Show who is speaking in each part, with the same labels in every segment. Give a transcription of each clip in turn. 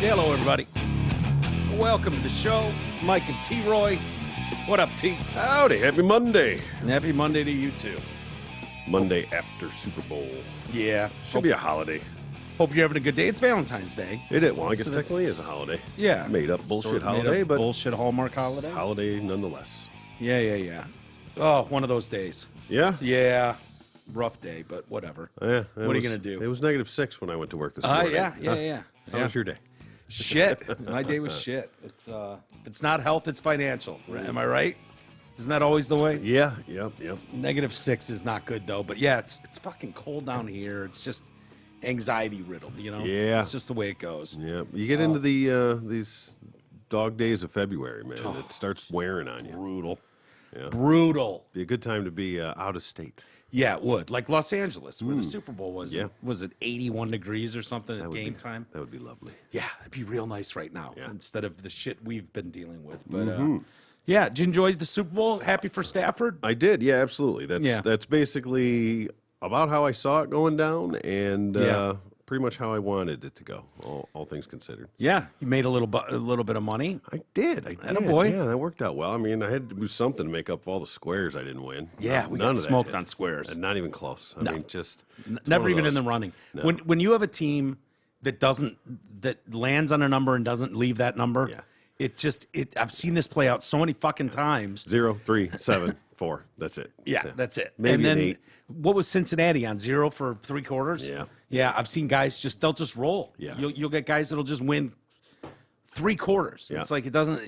Speaker 1: Hello, everybody. Welcome to the show. Mike and T-Roy. What up, T?
Speaker 2: Howdy, happy Monday.
Speaker 1: And happy Monday to you, too.
Speaker 2: Monday after Super Bowl.
Speaker 1: Yeah.
Speaker 2: Should be a holiday.
Speaker 1: Hope you're having a good day. It's Valentine's Day.
Speaker 2: It is. Well, I guess
Speaker 1: So
Speaker 2: it technically is a holiday.
Speaker 1: Yeah.
Speaker 2: Made up bullshit
Speaker 1: Sort of made
Speaker 2: holiday,
Speaker 1: up
Speaker 2: but
Speaker 1: bullshit Hallmark holiday.
Speaker 2: holiday nonetheless.
Speaker 1: Yeah. Oh, one of those days.
Speaker 2: Yeah?
Speaker 1: Yeah. Rough day, but whatever.
Speaker 2: Yeah.
Speaker 1: What are you going to do?
Speaker 2: It was -6 when I went to work this morning.
Speaker 1: Yeah.
Speaker 2: How was your day?
Speaker 1: Shit. My day was shit. It's if it's not health, it's financial. Am I right? Isn't that always the way?
Speaker 2: Yeah, yep.
Speaker 1: -6 is not good though, but yeah, it's fucking cold down here. It's just anxiety riddled, you know.
Speaker 2: Yeah.
Speaker 1: It's just the way it goes.
Speaker 2: Yeah. You get into these dog days of February, man. It starts wearing on you.
Speaker 1: Brutal.
Speaker 2: Yeah.
Speaker 1: Brutal.
Speaker 2: Be a good time to be out of state.
Speaker 1: Yeah, it would. Like Los Angeles, where the Super Bowl was.
Speaker 2: Yeah.
Speaker 1: Was it 81 degrees or something at
Speaker 2: would
Speaker 1: game
Speaker 2: be-
Speaker 1: time?
Speaker 2: That would be lovely.
Speaker 1: Yeah, it'd be real nice right now
Speaker 2: Yeah.
Speaker 1: instead of the shit we've been dealing with. But yeah, did you enjoy the Super Bowl? Happy for Stafford?
Speaker 2: I did, yeah, absolutely.
Speaker 1: Yeah.
Speaker 2: That's basically about how I saw it going down, and
Speaker 1: Yeah.
Speaker 2: pretty much how I wanted it to go. All things considered.
Speaker 1: Yeah, you made a little bit of money.
Speaker 2: I did.
Speaker 1: Attaboy.
Speaker 2: Yeah, that worked out well. I mean, I had to do something to make up for all the squares I didn't win.
Speaker 1: Yeah, we
Speaker 2: None
Speaker 1: got
Speaker 2: of that
Speaker 1: smoked
Speaker 2: hit.
Speaker 1: on squares.
Speaker 2: And not even close. I mean, just
Speaker 1: Never
Speaker 2: one of
Speaker 1: even in the
Speaker 2: those.
Speaker 1: running.
Speaker 2: No.
Speaker 1: When you have a team that lands on a number and doesn't leave that number,
Speaker 2: Yeah.
Speaker 1: I've seen this play out so many fucking times.
Speaker 2: 0, 3, 7, 4. That's it.
Speaker 1: Yeah, that's it.
Speaker 2: Maybe
Speaker 1: and then
Speaker 2: an 8.
Speaker 1: what was Cincinnati on 0 for 3 quarters?
Speaker 2: Yeah.
Speaker 1: Yeah, I've seen guys they'll just roll.
Speaker 2: Yeah.
Speaker 1: You'll get guys that'll just win 3 quarters.
Speaker 2: Yeah.
Speaker 1: It's like it doesn't,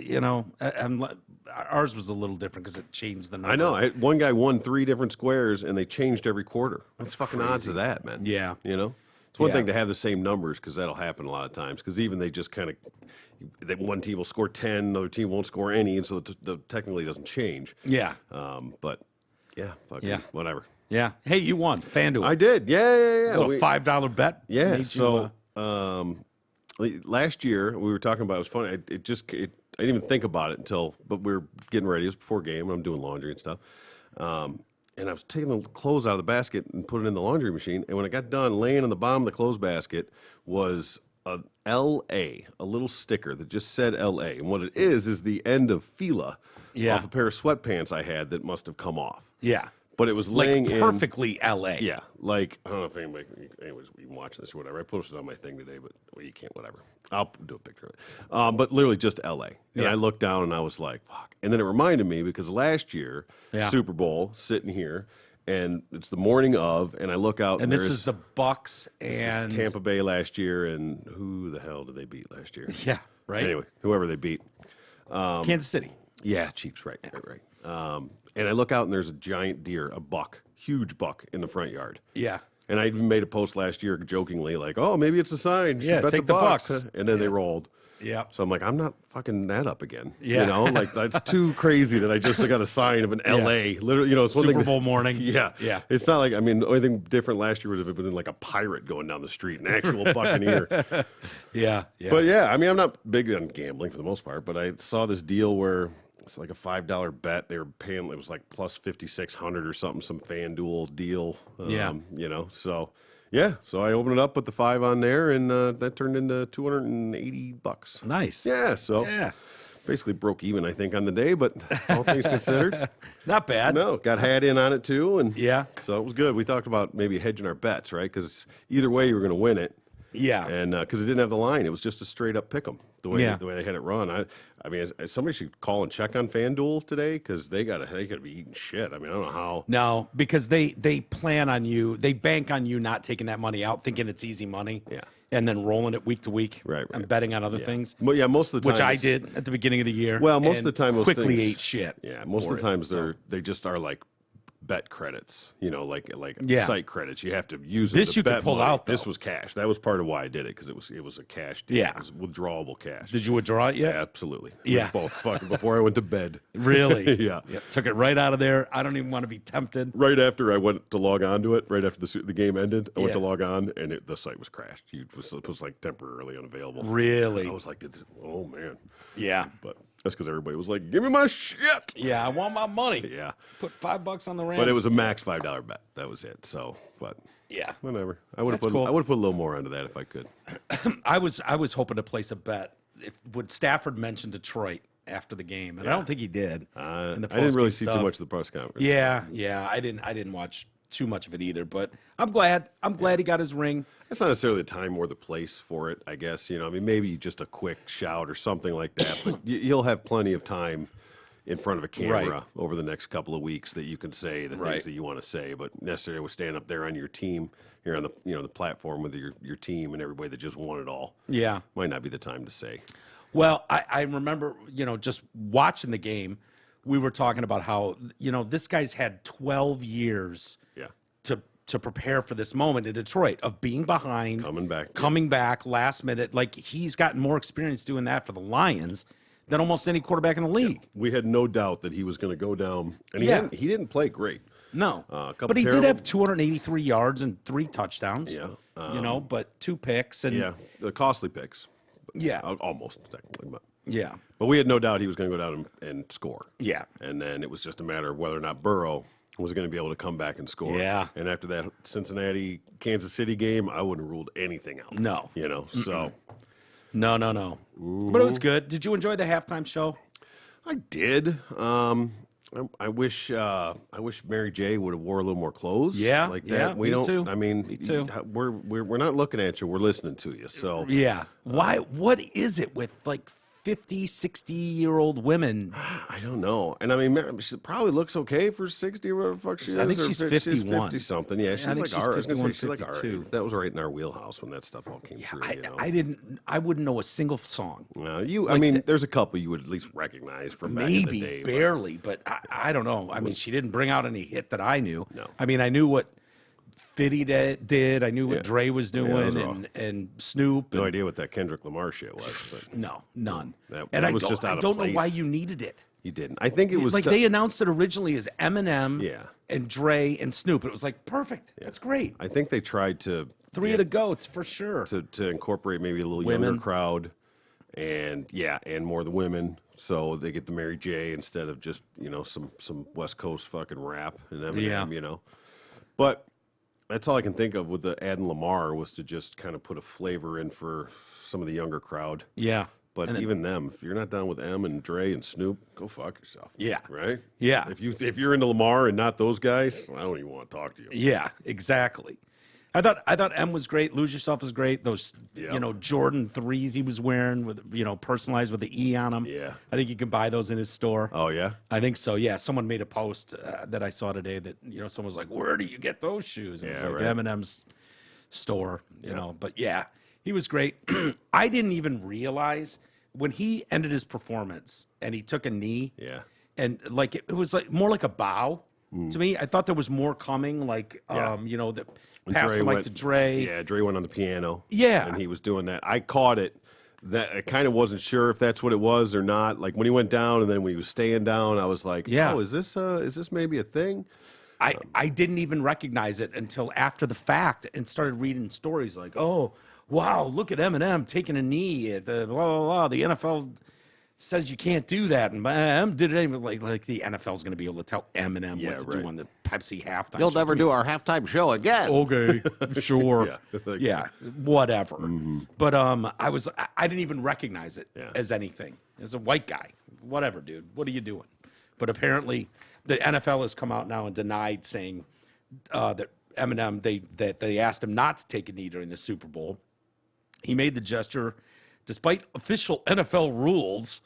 Speaker 1: ours was a little different because it changed the number.
Speaker 2: I know. One guy won 3 different squares, and they changed every quarter. That's fucking odds of that, man.
Speaker 1: Yeah.
Speaker 2: You know? It's one
Speaker 1: Yeah.
Speaker 2: thing to have the same numbers, because that'll happen a lot of times. Because even they just kind of, one team will score 10, another team won't score any, and so the technically doesn't change.
Speaker 1: Yeah.
Speaker 2: But, yeah, fucking
Speaker 1: Yeah.
Speaker 2: whatever.
Speaker 1: Yeah. Hey, you won. FanDuel.
Speaker 2: I did. Yeah.
Speaker 1: A little $5 bet.
Speaker 2: Yeah.
Speaker 1: made you,
Speaker 2: So last year we were talking about. It was funny. I didn't even think about it but we were getting ready. It was before game. I'm doing laundry and stuff. And I was taking the clothes out of the basket and putting it in the laundry machine. And when I got done, laying on the bottom of the clothes basket was a LA, a little sticker that just said LA. And what it is the end of Fila
Speaker 1: Yeah.
Speaker 2: off a pair of sweatpants I had that must have come off.
Speaker 1: Yeah.
Speaker 2: But it was
Speaker 1: Like
Speaker 2: laying in.
Speaker 1: perfectly LA.
Speaker 2: Yeah, like, I don't know if anybody's even watching this or whatever. I posted it on my thing today, but well, you can't, whatever. I'll do a picture of it. But literally just LA. And
Speaker 1: Yeah.
Speaker 2: I looked down and I was like, fuck. And then it reminded me, because last year,
Speaker 1: Yeah.
Speaker 2: Super Bowl, sitting here, and it's the morning of, and I look out,
Speaker 1: And this
Speaker 2: there's-
Speaker 1: is the Bucks
Speaker 2: this is
Speaker 1: and
Speaker 2: Tampa Bay last year, and who the hell did they beat last year?
Speaker 1: Yeah, right.
Speaker 2: Anyway, whoever they beat.
Speaker 1: Kansas City.
Speaker 2: Yeah, Chiefs, right. And I look out, and there's a giant deer, a buck, huge buck in the front yard.
Speaker 1: Yeah.
Speaker 2: And I even made a post last year jokingly, like, oh, maybe it's a sign. You should
Speaker 1: Yeah,
Speaker 2: bet
Speaker 1: take
Speaker 2: the
Speaker 1: the
Speaker 2: Bucks.
Speaker 1: Bucks.
Speaker 2: And then they rolled.
Speaker 1: Yeah.
Speaker 2: So I'm like, I'm not fucking that up again.
Speaker 1: Yeah.
Speaker 2: You know, like, that's too crazy that I just got a sign of an LA. Literally, it's one
Speaker 1: Super
Speaker 2: thing.
Speaker 1: Bowl morning.
Speaker 2: Yeah.
Speaker 1: Yeah.
Speaker 2: It's not like, the only thing different last year would have been like a pirate going down the street, an actual Buccaneer.
Speaker 1: Yeah.
Speaker 2: But yeah, I'm not big on gambling for the most part, but I saw this deal where it's like a $5 bet. They were paying, it was like plus 5,600 or something, some FanDuel deal.
Speaker 1: Yeah.
Speaker 2: So yeah, so I opened it up, put the 5 on there, and that turned into $280.
Speaker 1: Nice.
Speaker 2: Yeah, so
Speaker 1: Yeah.
Speaker 2: basically broke even, I think, on the day, but all things considered,
Speaker 1: Not bad.
Speaker 2: no, got had in on it too, and
Speaker 1: Yeah.
Speaker 2: so it was good. We talked about maybe hedging our bets, right? Because either way, you were going to win it.
Speaker 1: Yeah.
Speaker 2: And because it didn't have the line, it was just a straight up pick 'em the way
Speaker 1: Yeah.
Speaker 2: they had it run. I mean, somebody should call and check on FanDuel today, because they could be eating shit. I mean, I don't know how.
Speaker 1: No, because they plan on you. They bank on you not taking that money out, thinking it's easy money.
Speaker 2: Yeah.
Speaker 1: And then rolling it week to week.
Speaker 2: Right.
Speaker 1: And betting on other things.
Speaker 2: Well, yeah, most of the time,
Speaker 1: Which I
Speaker 2: it's-
Speaker 1: did at the beginning of the year.
Speaker 2: Well, most of
Speaker 1: and
Speaker 2: the time, those
Speaker 1: quickly
Speaker 2: things-
Speaker 1: ate shit.
Speaker 2: Yeah, most of
Speaker 1: for
Speaker 2: the
Speaker 1: it,
Speaker 2: times
Speaker 1: so.
Speaker 2: they just are like bet credits, like
Speaker 1: Yeah.
Speaker 2: site credits. You have to use
Speaker 1: This
Speaker 2: them to
Speaker 1: you could
Speaker 2: bet
Speaker 1: pull
Speaker 2: money.
Speaker 1: out,
Speaker 2: This
Speaker 1: though.
Speaker 2: was cash. That was part of why I did it, because it was a cash deal.
Speaker 1: Yeah.
Speaker 2: It was withdrawable cash.
Speaker 1: Did you withdraw it yet?
Speaker 2: Absolutely.
Speaker 1: Yeah.
Speaker 2: Both fucking before I went to bed.
Speaker 1: Really?
Speaker 2: Yeah.
Speaker 1: Took it right out of there. I don't even want to be tempted.
Speaker 2: Right after I went to log on to it, right after the game ended, I went to
Speaker 1: Yeah.
Speaker 2: log on, and the site was crashed. It was like temporarily unavailable.
Speaker 1: Really?
Speaker 2: I was like, oh man.
Speaker 1: Yeah.
Speaker 2: But That's because everybody was like, "Give me my shit."
Speaker 1: Yeah, I want my money.
Speaker 2: Yeah,
Speaker 1: Put $5 on the Rams.
Speaker 2: but it was a max $5 bet. That was it. So, but
Speaker 1: yeah.
Speaker 2: whatever. I would have
Speaker 1: That's
Speaker 2: put.
Speaker 1: cool.
Speaker 2: I would have put a little more onto that if I could.
Speaker 1: I was hoping to place a bet. Would Stafford mention Detroit after the game? And I don't think he did.
Speaker 2: I
Speaker 1: in the
Speaker 2: didn't really
Speaker 1: postgame
Speaker 2: see
Speaker 1: stuff.
Speaker 2: too much of the press conference.
Speaker 1: Yeah. I didn't watch too much of it either. But I'm glad. I'm glad he got his ring.
Speaker 2: It's not necessarily the time or the place for it, I guess. I mean, maybe just a quick shout or something like that. But you'll have plenty of time in front of a camera
Speaker 1: Right.
Speaker 2: over the next couple of weeks that you can say the
Speaker 1: Right.
Speaker 2: things that you want to say. But necessarily with stand up there on your team, here on the the platform with your team and everybody that just won it all,
Speaker 1: Yeah.
Speaker 2: might not be the time to say.
Speaker 1: Well, I remember, just watching the game, we were talking about how, this guy's had 12 years
Speaker 2: Yeah,
Speaker 1: to prepare for this moment in Detroit of being behind,
Speaker 2: coming back,
Speaker 1: last minute. Like, he's gotten more experience doing that for the Lions than almost any quarterback in the league.
Speaker 2: we had no doubt that he was going to go down, and he didn't play great.
Speaker 1: No,
Speaker 2: A couple
Speaker 1: but he did
Speaker 2: terrible-
Speaker 1: have 283 yards and 3 touchdowns.
Speaker 2: Yeah,
Speaker 1: but 2 picks and
Speaker 2: Yeah, the costly picks,
Speaker 1: yeah,
Speaker 2: almost technically, but.
Speaker 1: yeah,
Speaker 2: But we had no doubt he was going to go down and score.
Speaker 1: yeah.
Speaker 2: And then it was just a matter of whether or not Burrow was going to be able to come back and score.
Speaker 1: Yeah.
Speaker 2: And after that Cincinnati Kansas City game, I wouldn't have ruled anything out.
Speaker 1: No.
Speaker 2: So
Speaker 1: No. But it was good. Did you enjoy the halftime show?
Speaker 2: I did. I wish Mary J would have wore a little more clothes.
Speaker 1: Yeah,
Speaker 2: like
Speaker 1: yeah,
Speaker 2: that. We
Speaker 1: me
Speaker 2: don't.
Speaker 1: too.
Speaker 2: I mean,
Speaker 1: Me too.
Speaker 2: We're not looking at you. We're listening to you. So
Speaker 1: Yeah. Why? What is it with like 50, 60-year-old women?
Speaker 2: I don't know. And I mean, she probably looks okay for 60 or whatever the fuck she is.
Speaker 1: I think
Speaker 2: or
Speaker 1: she's
Speaker 2: 50
Speaker 1: 51.
Speaker 2: 50 something. Yeah, she's
Speaker 1: I think
Speaker 2: like
Speaker 1: she's
Speaker 2: our. I was gonna say
Speaker 1: 51,
Speaker 2: she's like our
Speaker 1: 52.
Speaker 2: age. That was right in our wheelhouse when that stuff all came through.
Speaker 1: I wouldn't know a single song.
Speaker 2: I mean, there's a couple you would at least recognize from back in the
Speaker 1: Maybe
Speaker 2: day. but-
Speaker 1: barely, but I don't know. I mean, she didn't bring out any hit that I knew.
Speaker 2: No.
Speaker 1: I mean, I knew what Fitty did. I knew what
Speaker 2: Yeah.
Speaker 1: Dre was doing,
Speaker 2: those are all-
Speaker 1: and Snoop.
Speaker 2: No
Speaker 1: and,
Speaker 2: idea what that Kendrick Lamar shit was, but
Speaker 1: no, none.
Speaker 2: That-
Speaker 1: and
Speaker 2: that
Speaker 1: I
Speaker 2: was
Speaker 1: don't,
Speaker 2: just out
Speaker 1: I
Speaker 2: of
Speaker 1: don't know why
Speaker 2: place.
Speaker 1: you needed it.
Speaker 2: he didn't. I think it was
Speaker 1: Like
Speaker 2: t-
Speaker 1: they announced it originally as Eminem,
Speaker 2: Yeah.
Speaker 1: and Dre and Snoop. It was like perfect. That's great.
Speaker 2: I think they tried to
Speaker 1: Three of the goats for sure.
Speaker 2: to incorporate maybe a little
Speaker 1: Women.
Speaker 2: younger crowd, and more of the women. So they get the Mary J instead of just some West Coast fucking rap and Eminem,
Speaker 1: Yeah.
Speaker 2: But that's all I can think of with the adding Lamar was to just kind of put a flavor in for some of the younger crowd.
Speaker 1: Yeah.
Speaker 2: But
Speaker 1: And then-
Speaker 2: even them, if you're not down with M and Dre and Snoop, go fuck yourself.
Speaker 1: Yeah.
Speaker 2: Right?
Speaker 1: Yeah.
Speaker 2: If you're into Lamar and not those guys, I don't even want to talk to you.
Speaker 1: Yeah, exactly. I thought M was great. Lose Yourself was great. Those
Speaker 2: Yeah.
Speaker 1: Jordan 3s he was wearing with personalized with the E on them.
Speaker 2: Yeah.
Speaker 1: I think you can buy those in his store.
Speaker 2: Oh yeah.
Speaker 1: I think so. Yeah, someone made a post that I saw today that someone was like, "Where do you get those shoes?" And it was
Speaker 2: Yeah,
Speaker 1: like
Speaker 2: right.
Speaker 1: Eminem's store. But yeah, he was great. I didn't even realize when he ended his performance and he took a knee.
Speaker 2: Yeah.
Speaker 1: And like it was like more like a bow to me. I thought there was more coming. Like
Speaker 2: Yeah.
Speaker 1: the pass the mic to Dre.
Speaker 2: Yeah, Dre went on the piano.
Speaker 1: Yeah.
Speaker 2: And he was doing that. I caught it. That I kind of wasn't sure if that's what it was or not. Like when he went down and then when he was staying down, I was like,
Speaker 1: Yeah.
Speaker 2: "Oh, is this maybe a thing?"
Speaker 1: I didn't even recognize it until after the fact and started reading stories like, oh, wow, look at Eminem taking a knee at the blah, blah, blah. The NFL says you can't do that. And Eminem did it anyway. Like the NFL's going to be able to tell Eminem
Speaker 2: Yeah,
Speaker 1: what to do
Speaker 2: right.
Speaker 1: on the Pepsi halftime
Speaker 3: You'll
Speaker 1: show.
Speaker 3: never do our halftime show again.
Speaker 1: Okay, sure.
Speaker 2: Yeah, like-
Speaker 1: Yeah, whatever. But I didn't even recognize it
Speaker 2: Yeah.
Speaker 1: as anything. As a white guy, whatever, dude. What are you doing? But apparently, the NFL has come out now and denied, saying that Eminem they asked him not to take a knee during the Super Bowl. He made the gesture, despite official NFL rules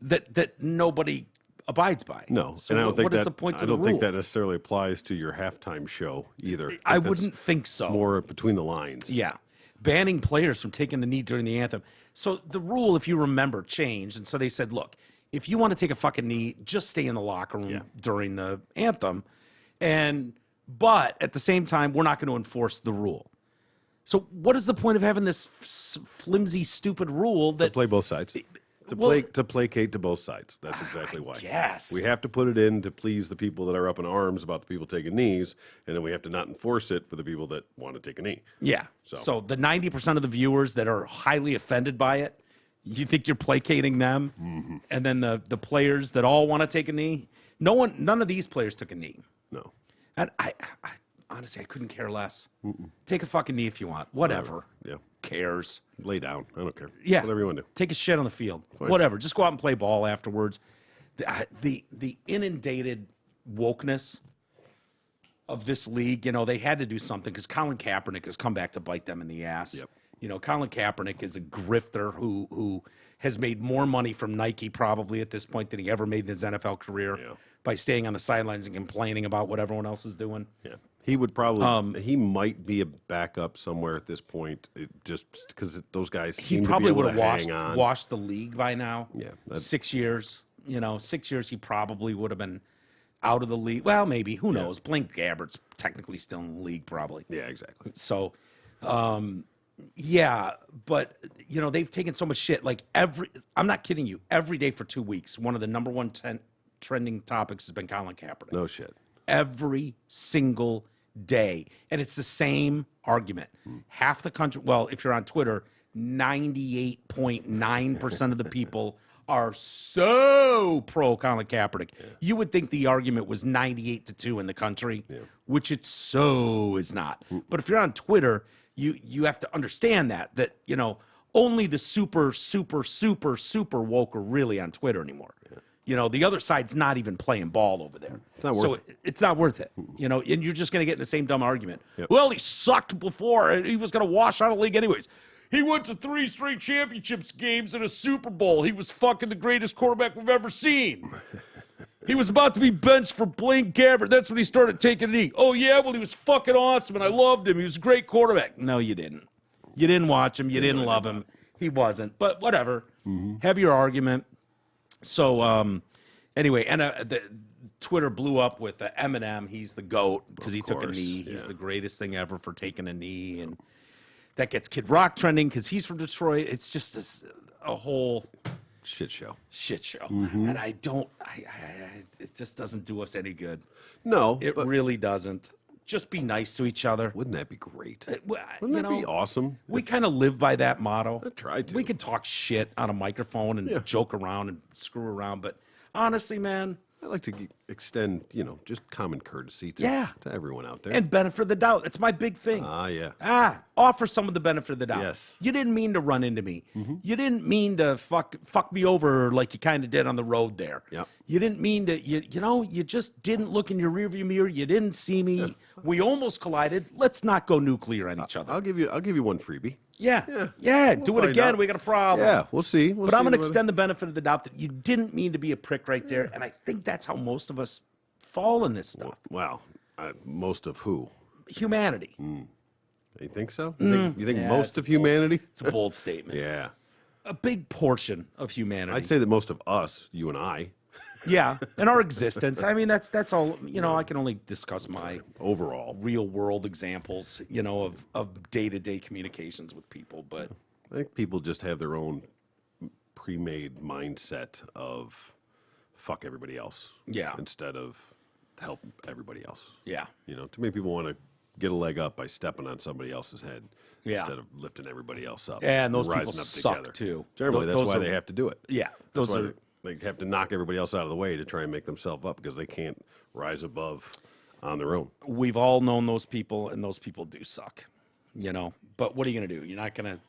Speaker 1: that nobody abides by.
Speaker 2: No,
Speaker 1: So
Speaker 2: and I don't think
Speaker 1: what
Speaker 2: that,
Speaker 1: is the point
Speaker 2: I
Speaker 1: to the
Speaker 2: don't
Speaker 1: rule?
Speaker 2: think that necessarily applies to your halftime show either.
Speaker 1: I
Speaker 2: think that's
Speaker 1: wouldn't think so.
Speaker 2: More between the lines.
Speaker 1: Yeah. Banning players from taking the knee during the anthem. So the rule, if you remember, changed. And so they said, look, if you want to take a fucking knee, just stay in the locker room
Speaker 2: Yeah.
Speaker 1: during the anthem. But at the same time, we're not going to enforce the rule. So what is the point of having this flimsy, stupid rule
Speaker 2: To
Speaker 1: that
Speaker 2: play both sides.
Speaker 1: Well-
Speaker 2: To placate to both sides. That's exactly why.
Speaker 1: guess.
Speaker 2: We have to put it in to please the people that are up in arms about the people taking knees, and then we have to not enforce it for the people that want to take a knee.
Speaker 1: Yeah.
Speaker 2: So-
Speaker 1: So the 90% of the viewers that are highly offended by it, You think you're placating them, and then the players that all want to take a knee? None of these players took a knee.
Speaker 2: No.
Speaker 1: And I honestly, I couldn't care less. Take a fucking knee if you want. Whatever.
Speaker 2: Yeah.
Speaker 1: Cares.
Speaker 2: Lay down. I don't care.
Speaker 1: Yeah.
Speaker 2: Whatever you want to do.
Speaker 1: Take a shit on the field. Whatever. Just go out and play ball afterwards. The inundated wokeness of this league, they had to do something because Colin Kaepernick has come back to bite them in the ass.
Speaker 2: Yep.
Speaker 1: Colin Kaepernick is a grifter who has made more money from Nike probably at this point than he ever made in his NFL career by staying on the sidelines and complaining about what everyone else is doing.
Speaker 2: Yeah. He would probably, he might be a backup somewhere at this point, just because those guys
Speaker 1: He
Speaker 2: seem
Speaker 1: probably
Speaker 2: to be
Speaker 1: would
Speaker 2: able
Speaker 1: have
Speaker 2: to hang on.
Speaker 1: washed the league by now.
Speaker 2: Yeah,
Speaker 1: 6 years. 6 years he probably would have been out of the league. Well, maybe. Who knows? Blaine Gabbert's technically still in the league probably.
Speaker 2: Yeah, exactly.
Speaker 1: So, yeah, but they've taken so much shit. Like I'm not kidding you. Every day for 2 weeks, one of the number one trending topics has been Colin Kaepernick.
Speaker 2: No shit.
Speaker 1: Every single day, and it's the same argument. Half the country. Well, if you're on Twitter, 98.9% of the people are so pro Colin Kaepernick. Yeah. You would think the argument was 98-2 in the country, which it so is not. But if you're on Twitter, you have to understand that only the super woke are really on Twitter anymore. The other side's not even playing ball over there.
Speaker 2: It's not worth it.
Speaker 1: It's not worth it. And you're just going to get in the same dumb argument. Yep. Well, he sucked before, and he was going to wash out of the league anyways. He went to 3 straight championships games and a Super Bowl. He was fucking the greatest quarterback we've ever seen. He was about to be benched for Blaine Gabbert. That's when he started taking a knee. Oh, yeah? Well, he was fucking awesome, and I loved him. He was a great quarterback. No, you didn't. You didn't watch him. You didn't love him. He wasn't. But whatever. Have your argument. So, anyway, and the Twitter blew up with Eminem. He's the GOAT because he took a knee. He's the greatest thing ever for taking a knee, and that gets Kid Rock trending because he's from Detroit. It's just a whole
Speaker 2: shit show.
Speaker 1: And it just doesn't do us any good.
Speaker 2: No,
Speaker 1: it really doesn't. Just be nice to each other.
Speaker 2: Wouldn't that be great? Wouldn't that be awesome?
Speaker 1: We kind of live by that motto.
Speaker 2: I try to.
Speaker 1: We can talk shit on a microphone and joke around and screw around, but honestly, man,
Speaker 2: I like to extend, just common courtesy to everyone out there.
Speaker 1: And benefit of the doubt. It's my big thing. Offer someone the benefit of the doubt.
Speaker 2: Yes.
Speaker 1: You didn't mean to run into me. You didn't mean to fuck me over like you kind of did on the road there.
Speaker 2: Yep.
Speaker 1: You didn't mean to, you just didn't look in your rearview mirror. You didn't see me. Yeah. We almost collided. Let's not go nuclear on each other.
Speaker 2: I'll give you one freebie.
Speaker 1: Yeah. Do it again. We got a problem.
Speaker 2: Yeah, we'll see.
Speaker 1: But I'm going to extend the benefit of the doubt that you didn't mean to be a prick right there. And I think that's how most of us fall in this stuff.
Speaker 2: Wow. Most of who?
Speaker 1: Humanity.
Speaker 2: You think so? You think most of humanity?
Speaker 1: It's a bold statement.
Speaker 2: Yeah.
Speaker 1: A big portion of humanity.
Speaker 2: I'd say that most of us, you and I.
Speaker 1: Yeah, and our existence. I mean, that's all. I can only discuss my
Speaker 2: overall
Speaker 1: real world examples, of day-to-day communications with people. But
Speaker 2: I think people just have their own pre-made mindset of fuck everybody else.
Speaker 1: Yeah.
Speaker 2: Instead of help everybody else.
Speaker 1: Yeah.
Speaker 2: Too many people want to get a leg up by stepping on somebody else's head instead of lifting everybody else up.
Speaker 1: And those people
Speaker 2: rising up
Speaker 1: suck
Speaker 2: together.
Speaker 1: too.
Speaker 2: Generally, that's why they have to do it.
Speaker 1: Yeah.
Speaker 2: They have to knock everybody else out of the way to try and make themselves up because they can't rise above on their own.
Speaker 1: We've all known those people, and those people do suck, But what are you going to do? You're not going to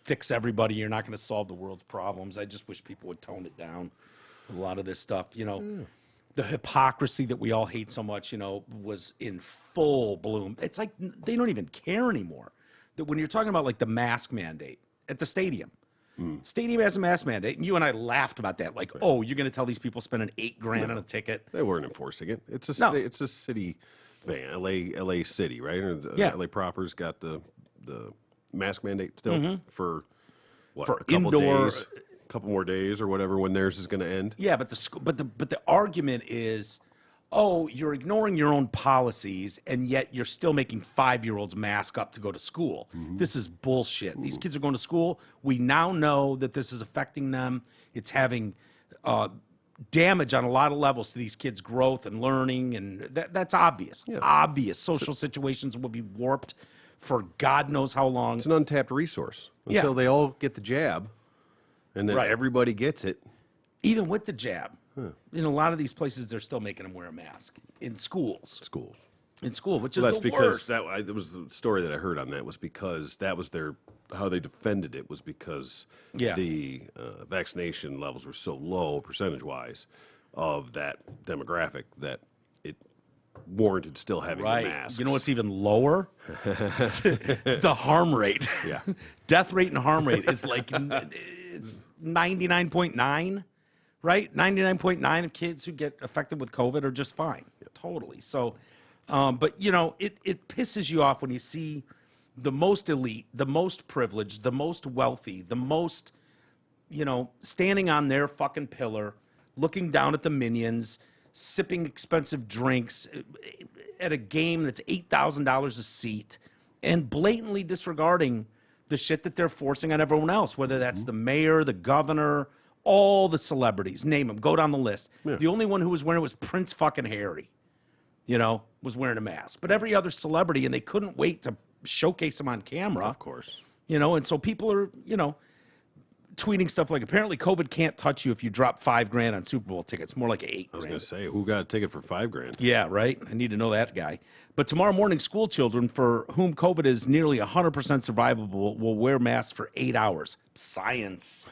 Speaker 1: fix everybody. You're not going to solve the world's problems. I just wish people would tone it down. A lot of this stuff, the hypocrisy that we all hate so much, was in full bloom. It's like they don't even care anymore. That when you're talking about like the mask mandate at the stadium. Stadium has a mask mandate, and you and I laughed about that. Like, oh, you're going to tell these people spending $8,000 on a ticket?
Speaker 2: They weren't enforcing it. It's a city thing, LA City, right? Or LA proper's got the mask mandate still for what?
Speaker 1: For
Speaker 2: a couple
Speaker 1: indoor,
Speaker 2: days, a couple more days or whatever when theirs is going to end.
Speaker 1: Yeah, but the argument is, oh, you're ignoring your own policies, and yet you're still making 5-year-olds mask up to go to school. This is bullshit. These kids are going to school. We now know that this is affecting them. It's having damage on a lot of levels to these kids' growth and learning, and that's obvious. Yeah. Obvious. Social situations will be warped for God knows how long.
Speaker 2: It's an untapped resource. Until they all get the jab, And then
Speaker 1: Right.
Speaker 2: everybody gets it.
Speaker 1: Even with the jab. In a lot of these places, they're still making them wear a mask in schools.
Speaker 2: School.
Speaker 1: In school, which is
Speaker 2: That's
Speaker 1: the
Speaker 2: because
Speaker 1: worst.
Speaker 2: that was the story that I heard on that was because that was how they defended it was because
Speaker 1: Yeah.
Speaker 2: the vaccination levels were so low percentage wise of that demographic that it warranted still having the
Speaker 1: Right.
Speaker 2: masks.
Speaker 1: You know what's even lower? The harm rate.
Speaker 2: Yeah.
Speaker 1: Death rate and harm rate is like it's 99.9, right? 99.9 of kids who get affected with COVID are just fine. Totally. So, but you know, it pisses you off when you see the most elite, the most privileged, the most wealthy, the most, you know, standing on their fucking pillar, looking down at the minions, sipping expensive drinks at a game that's $8,000 a seat, and blatantly disregarding the shit that they're forcing on everyone else, whether that's the mayor, the governor, all the celebrities, name them, go down the list. The only one who was wearing it was Prince fucking Harry, you know, was wearing a mask. But every other celebrity, and they couldn't wait to showcase them on camera.
Speaker 2: Of course.
Speaker 1: You know, and so people are, you know, tweeting stuff like, apparently COVID can't touch you if you drop $5,000 on Super Bowl tickets, more like $8,000.
Speaker 2: I was going to say, who got a ticket for $5,000?
Speaker 1: Yeah, right. I need to know that guy. But tomorrow morning, school children for whom COVID is nearly 100% survivable will wear masks for 8 hours. Science.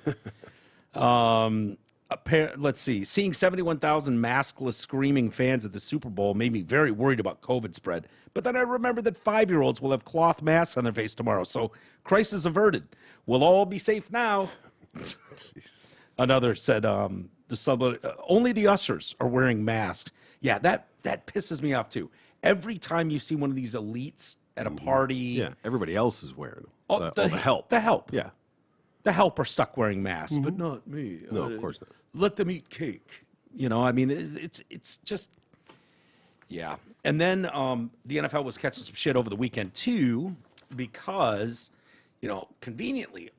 Speaker 1: Let's see. Seeing 71,000 maskless screaming fans at the Super Bowl made me very worried about COVID spread. But then I remembered that 5-year-olds will have cloth masks on their face tomorrow. So crisis averted. We'll all be safe now. Another said, only the ushers are wearing masks. Yeah, that pisses me off too. Every time you see one of these elites at a party,
Speaker 2: Yeah, everybody else is wearing them.
Speaker 1: Oh,
Speaker 2: the help.
Speaker 1: the help,
Speaker 2: Yeah.
Speaker 1: the help are stuck wearing masks, but not me.
Speaker 2: No, of course not.
Speaker 1: Let them eat cake. You know, I mean, it's just, yeah. And then the NFL was catching some shit over the weekend too, because, you know, conveniently,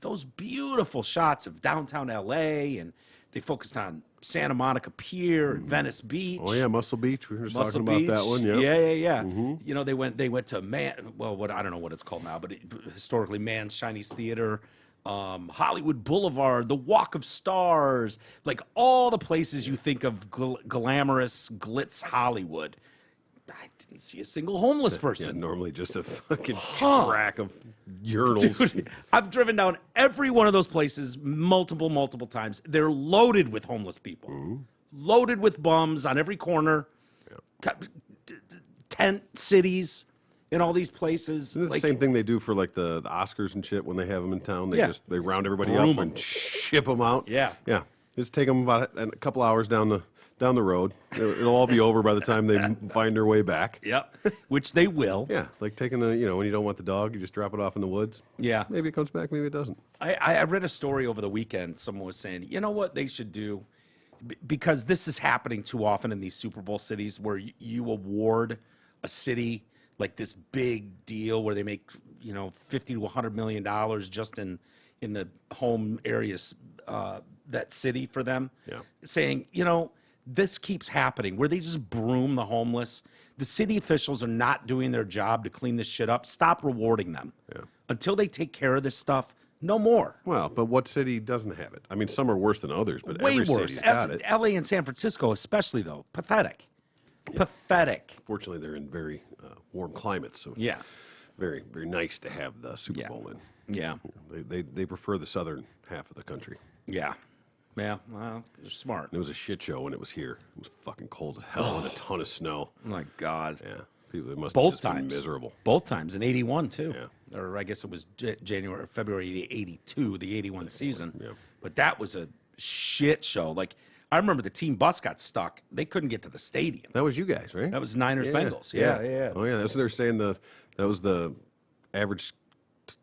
Speaker 1: those beautiful shots of downtown LA, and they focused on Santa Monica Pier and Venice Beach.
Speaker 2: Oh, yeah, Muscle Beach. We were just
Speaker 1: Muscle
Speaker 2: talking about
Speaker 1: Beach.
Speaker 2: that one. Yeah.
Speaker 1: Yeah. You know, they went to I don't know what it's called now, but historically Mann's Chinese Theater, Hollywood Boulevard, the Walk of Stars, like all the places you think of glamorous glitz Hollywood. I didn't see a single homeless
Speaker 2: Yeah,
Speaker 1: person.
Speaker 2: normally just a fucking track of urinals.
Speaker 1: Dude, I've driven down every one of those places multiple times. They're loaded with homeless people, loaded with bums on every corner, tent cities in all these places.
Speaker 2: Isn't it the same thing they do for like the Oscars and shit when they have them in town? They
Speaker 1: Yeah.
Speaker 2: they round everybody
Speaker 1: Broom
Speaker 2: up
Speaker 1: 'em.
Speaker 2: and ship them out.
Speaker 1: Yeah.
Speaker 2: Yeah. Just take them about a couple hours down the road. It'll all be over by the time they find their way back.
Speaker 1: Yep, which they will.
Speaker 2: Yeah, like taking when you don't want the dog, you just drop it off in the woods.
Speaker 1: Yeah.
Speaker 2: Maybe it comes back, maybe it doesn't.
Speaker 1: I read a story over the weekend. Someone was saying, you know what they should do? Because this is happening too often in these Super Bowl cities where you award a city like this big deal where they make, you know, $50 to $100 million just in the home areas, that city for them.
Speaker 2: Yeah.
Speaker 1: Saying, you know, this keeps happening where they just broom the homeless. The city officials are not doing their job to clean this shit up. Stop rewarding them.
Speaker 2: Yeah.
Speaker 1: Until they take care of this stuff, no more.
Speaker 2: Well, but what city doesn't have it? I mean, some are worse than others, but
Speaker 1: Way
Speaker 2: every
Speaker 1: worse.
Speaker 2: city's got it.
Speaker 1: LA and San Francisco, especially, though. Pathetic. Pathetic.
Speaker 2: Fortunately, they're in very warm climates, so
Speaker 1: Yeah.
Speaker 2: very, very nice to have the Super
Speaker 1: Yeah.
Speaker 2: Bowl in.
Speaker 1: Yeah.
Speaker 2: They prefer the southern half of the country.
Speaker 1: Yeah. Yeah. Well, they're smart.
Speaker 2: It was a shit show when it was here. It was fucking cold as hell and a ton of snow.
Speaker 1: Oh, my God.
Speaker 2: Yeah, people, it must
Speaker 1: Both
Speaker 2: have just been
Speaker 1: times.
Speaker 2: miserable.
Speaker 1: Both times. In 81, too.
Speaker 2: Yeah.
Speaker 1: Or I guess it was January or February 82, the 81 season.
Speaker 2: Yeah.
Speaker 1: But that was a shit show. Like, I remember the team bus got stuck. They couldn't get to the stadium.
Speaker 2: That was you guys, right?
Speaker 1: That was Niners Bengals. Yeah.
Speaker 2: Oh yeah, that's what they were saying. That was the average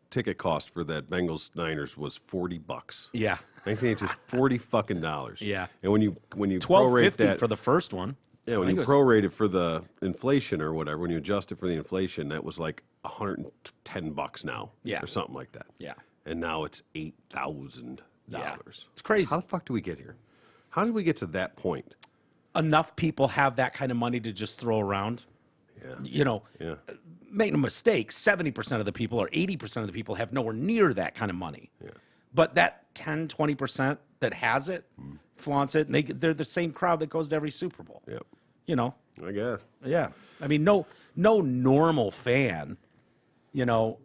Speaker 2: ticket cost for that Bengals Niners was $40.
Speaker 1: Yeah.
Speaker 2: 1982 was $40 fucking dollars.
Speaker 1: Yeah.
Speaker 2: And when you prorate
Speaker 1: $12.50
Speaker 2: that
Speaker 1: for the first one.
Speaker 2: yeah, when
Speaker 1: I
Speaker 2: you
Speaker 1: think it was-
Speaker 2: prorate it for the inflation or whatever, when you adjust it for the inflation, that was like $110 now.
Speaker 1: Yeah.
Speaker 2: Or something like that.
Speaker 1: Yeah.
Speaker 2: And now it's $8,000.
Speaker 1: Yeah. It's crazy.
Speaker 2: How the fuck do we get here? How did we get to that point?
Speaker 1: Enough people have that kind of money to just throw around.
Speaker 2: Yeah.
Speaker 1: You know,
Speaker 2: Yeah.
Speaker 1: make no mistake, 70% of the people or 80% of the people have nowhere near that kind of money.
Speaker 2: Yeah.
Speaker 1: But that 10, 20% that has it, flaunts it, and they're the same crowd that goes to every Super Bowl.
Speaker 2: Yep.
Speaker 1: You know,
Speaker 2: I guess.
Speaker 1: yeah. I mean, no normal fan, you know,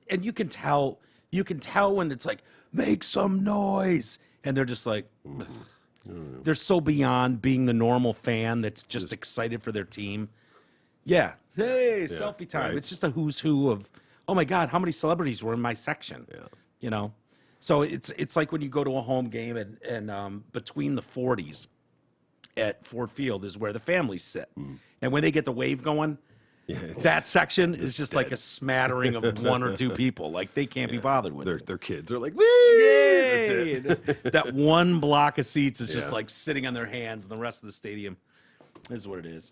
Speaker 1: and you can tell when it's like, make some noise, and they're just like, they're so beyond being the normal fan that's just excited for their team. Yeah. Hey, selfie time.
Speaker 2: right.
Speaker 1: It's just a who's who of, oh my God, how many celebrities were in my section?
Speaker 2: Yeah.
Speaker 1: You know? So it's like when you go to a home game and between the 40s at Ford Field is where the families sit. And when they get the wave going, that section is just like a smattering of one or two people. Like they can't be bothered with it.
Speaker 2: Their kids. They're like, woo!
Speaker 1: Yay! That one block of seats is just
Speaker 2: Yeah.
Speaker 1: like sitting on their hands, and the rest of the stadium is what it is.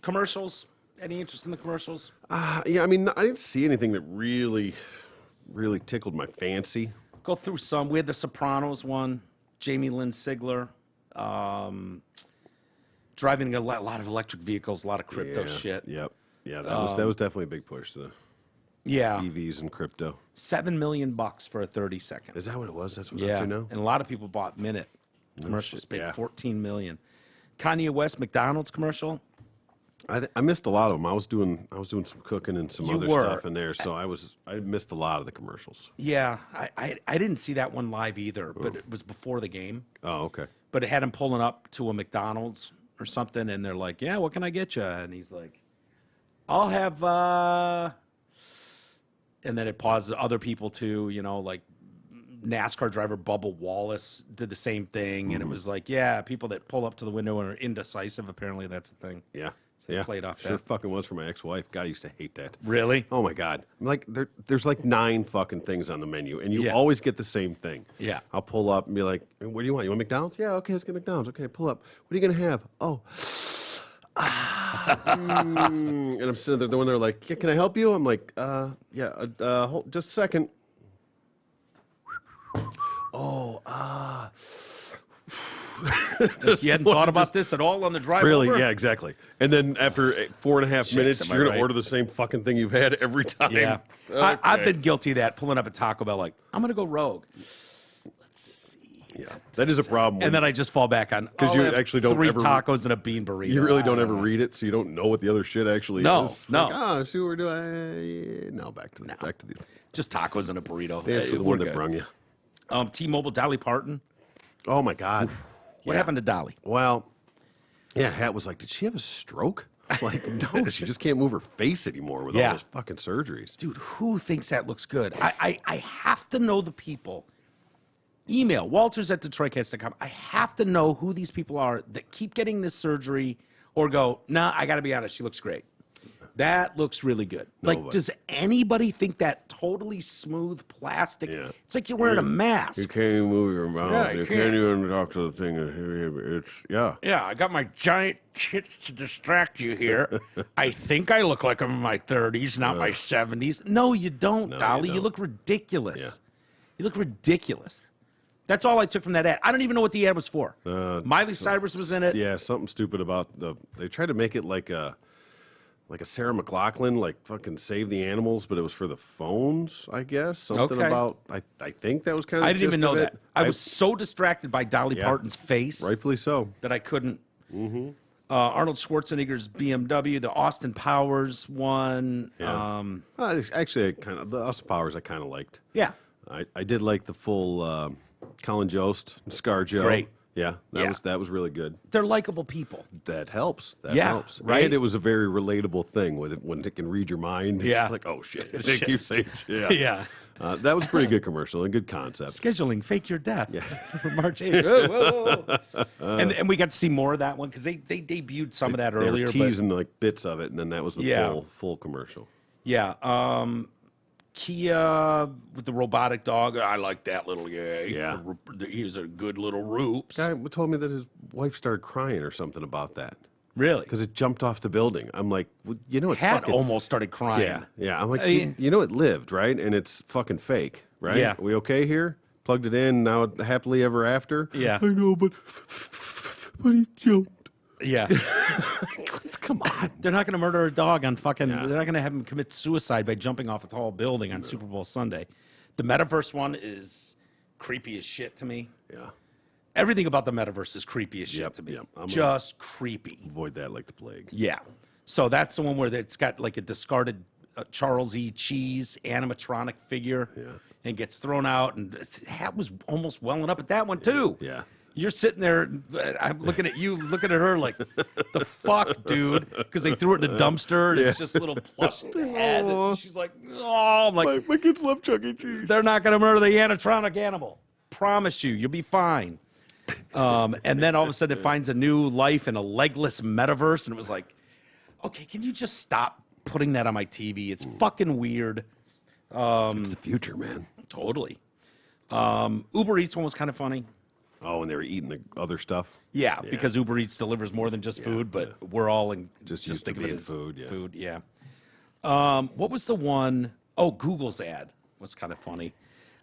Speaker 1: Commercials? Any interest in the commercials?
Speaker 2: Yeah, I mean, I didn't see anything that really tickled my fancy.
Speaker 1: Go through some. We had the Sopranos one, Jamie Lynn Sigler, driving a lot of electric vehicles, a lot of crypto shit.
Speaker 2: Yep. Yeah, that was definitely a big push to the
Speaker 1: Yeah,
Speaker 2: EVs and crypto.
Speaker 1: $7 million for a 30-second.
Speaker 2: Is that what it was? That's what
Speaker 1: Yeah,
Speaker 2: you know?
Speaker 1: and a lot of people bought minute commercials. Paid
Speaker 2: yeah.
Speaker 1: $14 million. Kanye West McDonald's commercial.
Speaker 2: I missed a lot of them. I was doing some cooking and some
Speaker 1: You
Speaker 2: other
Speaker 1: were.
Speaker 2: stuff in there, so I missed a lot of the commercials.
Speaker 1: Yeah, I didn't see that one live either, but it was before the game.
Speaker 2: Oh, okay.
Speaker 1: But it had him pulling up to a McDonald's or something, and they're like, "Yeah, what can I get you?" And he's like, "I'll have." And then it paused other people too, you know, like NASCAR driver Bubba Wallace did the same thing, and it was like, yeah, people that pull up to the window and are indecisive. Apparently, that's the thing.
Speaker 2: Yeah.
Speaker 1: they
Speaker 2: Yeah.
Speaker 1: played off
Speaker 2: Sure
Speaker 1: that.
Speaker 2: fucking was for my ex-wife. God, I used to hate that.
Speaker 1: Really?
Speaker 2: Oh my God! I'm like there's like 9 fucking things on the menu, and you
Speaker 1: Yeah.
Speaker 2: always get the same thing.
Speaker 1: Yeah.
Speaker 2: I'll pull up and be like, "What do you want? You want McDonald's? Yeah, okay, let's get McDonald's. Okay, pull up. What are you gonna have? Oh, and I'm sitting there when they're like, yeah, "Can I help you?" I'm like, yeah, hold, just a second. Oh,
Speaker 1: You hadn't thought about this at all on the drive
Speaker 2: really?
Speaker 1: over?
Speaker 2: Yeah, exactly. And then after 4.5 minutes,
Speaker 1: am I
Speaker 2: you're gonna
Speaker 1: right?
Speaker 2: order the same fucking thing you've had every time.
Speaker 1: Yeah. I've
Speaker 2: Okay.
Speaker 1: been guilty of that, pulling up at Taco Bell like, I'm going to go rogue.
Speaker 2: Yeah, that is a problem.
Speaker 1: And then I just fall back on,
Speaker 2: 'Cause
Speaker 1: I'll
Speaker 2: you
Speaker 1: have
Speaker 2: actually don't
Speaker 1: 3
Speaker 2: ever-
Speaker 1: tacos and a bean burrito.
Speaker 2: you really
Speaker 1: I
Speaker 2: don't ever
Speaker 1: know.
Speaker 2: read it, so you don't know what the other shit actually
Speaker 1: No,
Speaker 2: is.
Speaker 1: no.
Speaker 2: Like, see what we're doing. No, back to the
Speaker 1: Just tacos and a burrito.
Speaker 2: dance with the
Speaker 1: We're
Speaker 2: one that
Speaker 1: good.
Speaker 2: brung you.
Speaker 1: T-Mobile, Dolly Parton.
Speaker 2: Oh my God.
Speaker 1: What
Speaker 2: Yeah.
Speaker 1: happened to Dolly?
Speaker 2: Well, yeah, Hat was like, did she have a stroke? Like, no, she just can't move her face anymore with
Speaker 1: Yeah.
Speaker 2: all those fucking surgeries.
Speaker 1: Dude, who thinks that looks good? I have to know the people. Email walters@detroitcast.com. I have to know who these people are that keep getting this surgery or go, nah, I got to be honest, she looks great. That looks really good. Like,
Speaker 2: Nobody.
Speaker 1: does anybody think that totally smooth plastic?
Speaker 2: Yeah.
Speaker 1: It's like you're wearing a
Speaker 2: You
Speaker 1: mask.
Speaker 2: can't even move your mouth.
Speaker 1: Yeah,
Speaker 2: you
Speaker 1: you
Speaker 2: can't
Speaker 1: can't.
Speaker 2: even talk to the thing. It's, yeah.
Speaker 1: Yeah, I got my giant tits to distract you here. I think I look like I'm in my 30s, not my 70s. No, you don't,
Speaker 2: No,
Speaker 1: Dolly.
Speaker 2: you
Speaker 1: You
Speaker 2: don't.
Speaker 1: look ridiculous.
Speaker 2: Yeah.
Speaker 1: You look ridiculous. That's all I took from that ad. I don't even know what the ad was for. Miley Cyrus was in it.
Speaker 2: Yeah, something stupid about they tried to make it like a Sarah McLachlan, like fucking save the animals, but it was for the phones, I guess. Something
Speaker 1: Okay.
Speaker 2: about I think that was kind of
Speaker 1: I didn't even know that. I
Speaker 2: I
Speaker 1: was so distracted by Dolly
Speaker 2: Yeah.
Speaker 1: Parton's face
Speaker 2: rightfully so.
Speaker 1: that I couldn't. Arnold Schwarzenegger's BMW, the Austin Powers one.
Speaker 2: Yeah. Actually, I kind of the Austin Powers I kind of liked.
Speaker 1: Yeah.
Speaker 2: I did like the full Colin Jost, ScarJo.
Speaker 1: Great.
Speaker 2: Yeah,
Speaker 1: Yeah.
Speaker 2: that was really good.
Speaker 1: They're likable people.
Speaker 2: That helps. That
Speaker 1: Yeah,
Speaker 2: helps.
Speaker 1: right?
Speaker 2: And it was a very relatable thing with it when it can read your mind. It's
Speaker 1: Yeah.
Speaker 2: like, oh shit. They keep saying yeah.
Speaker 1: Yeah.
Speaker 2: That was a pretty good commercial, a good concept.
Speaker 1: Scheduling Fake Your Death for March 8th. Whoa, whoa, whoa. And we got to see more of that one because they debuted some of that
Speaker 2: They were
Speaker 1: earlier. But
Speaker 2: teasing like bits of it, and then that was the
Speaker 1: Yeah.
Speaker 2: full commercial.
Speaker 1: yeah. Kia with the robotic dog. I like that little guy.
Speaker 2: Yeah.
Speaker 1: He was a good little roops.
Speaker 2: Guy told me that his wife started crying or something about that
Speaker 1: Really?
Speaker 2: because it jumped off the building. I'm like, well, you know, it
Speaker 1: Hat
Speaker 2: fucking,
Speaker 1: almost started crying.
Speaker 2: yeah, yeah. I'm like,
Speaker 1: I mean-
Speaker 2: you know, it lived, right? And it's fucking fake, right?
Speaker 1: Yeah.
Speaker 2: We okay here? Plugged it in. Now it happily ever after.
Speaker 1: Yeah.
Speaker 2: I know, but he jumped.
Speaker 1: Yeah.
Speaker 2: Come on.
Speaker 1: They're not going to murder a dog on fucking. They're not going to have him commit suicide by jumping off a tall building on Super Bowl Sunday. The metaverse one is creepy as shit to me.
Speaker 2: Yeah.
Speaker 1: Everything about the metaverse is creepy as shit
Speaker 2: Yep,
Speaker 1: to me.
Speaker 2: yep. I'm
Speaker 1: Just creepy.
Speaker 2: Avoid that like the plague.
Speaker 1: Yeah. So that's the one where it's got like a discarded Charles E. Cheese animatronic figure and gets thrown out. And Hat was almost welling up at that one, too.
Speaker 2: Yeah.
Speaker 1: You're sitting there, I'm looking at you, looking at her like, the fuck, dude? Because they threw it in a dumpster and it's just a little plush head. And she's like, oh, I'm like,
Speaker 2: My kids love Chuck E. Cheese.
Speaker 1: they're not going to murder the animatronic animal. Promise you, you'll be fine. And then all of a sudden it finds a new life in a legless metaverse. And it was like, okay, can you just stop putting that on my TV? It's fucking weird.
Speaker 2: It's the future, man.
Speaker 1: Totally. Uber Eats one was kind of funny.
Speaker 2: Oh, and they were eating the other stuff.
Speaker 1: Yeah, because Uber Eats delivers more than just food, but we're all in
Speaker 2: Just used to
Speaker 1: think of it
Speaker 2: being
Speaker 1: as
Speaker 2: food, yeah.
Speaker 1: Food, yeah. What was the one? Oh, Google's ad was kind of funny.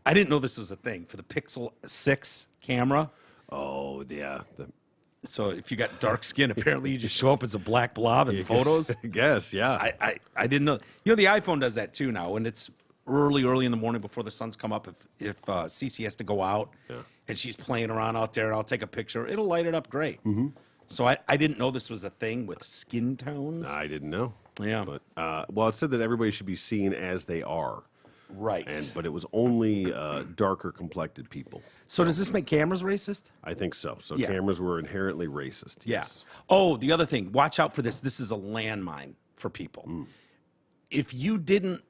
Speaker 1: I didn't know this was a thing for the Pixel 6 camera.
Speaker 2: Oh, yeah.
Speaker 1: So if you got dark skin, apparently you just show up as a black blob in photos.
Speaker 2: I guess, yeah.
Speaker 1: I didn't know. You know, the iPhone does that too now, and it's early in the morning before the sun's come up. If Cece has to go out and she's playing around out there, and I'll take a picture, it'll light it up great. So I didn't know this was a thing with skin tones.
Speaker 2: I didn't know.
Speaker 1: Yeah.
Speaker 2: But, well, it said that everybody should be seen as they are.
Speaker 1: Right.
Speaker 2: But it was only darker complected people.
Speaker 1: So does this make cameras racist?
Speaker 2: I think so. So
Speaker 1: Yeah.
Speaker 2: cameras were inherently racist.
Speaker 1: Yeah.
Speaker 2: Yes.
Speaker 1: Oh, the other thing, watch out for this. This is a landmine for people. If you didn't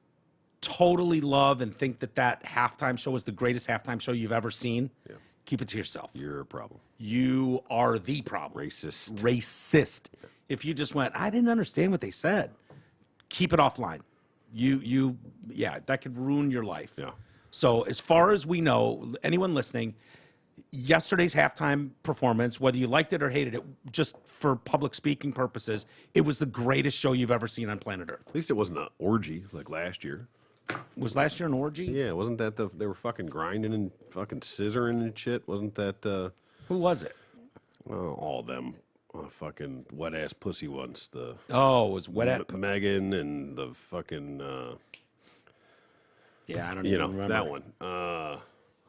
Speaker 1: totally love and think that halftime show was the greatest halftime show you've ever seen, keep it to yourself.
Speaker 2: You're a problem.
Speaker 1: You are the problem.
Speaker 2: Racist.
Speaker 1: Racist. If you just went, I didn't understand what they said, keep it offline. Yeah, that could ruin your life.
Speaker 2: Yeah.
Speaker 1: So as far as we know, anyone listening, yesterday's halftime performance, whether you liked it or hated it, just for public speaking purposes, it was the greatest show you've ever seen on planet Earth.
Speaker 2: At least it wasn't an orgy like last year.
Speaker 1: Was last year an orgy?
Speaker 2: Yeah, wasn't that they were fucking grinding and fucking scissoring and shit? Wasn't that
Speaker 1: Who was it?
Speaker 2: all of them fucking wet ass pussy ones? The
Speaker 1: Oh, it was Wet at...
Speaker 2: Megan and the fucking
Speaker 1: Yeah, I don't
Speaker 2: you
Speaker 1: even
Speaker 2: know
Speaker 1: remember.
Speaker 2: that one.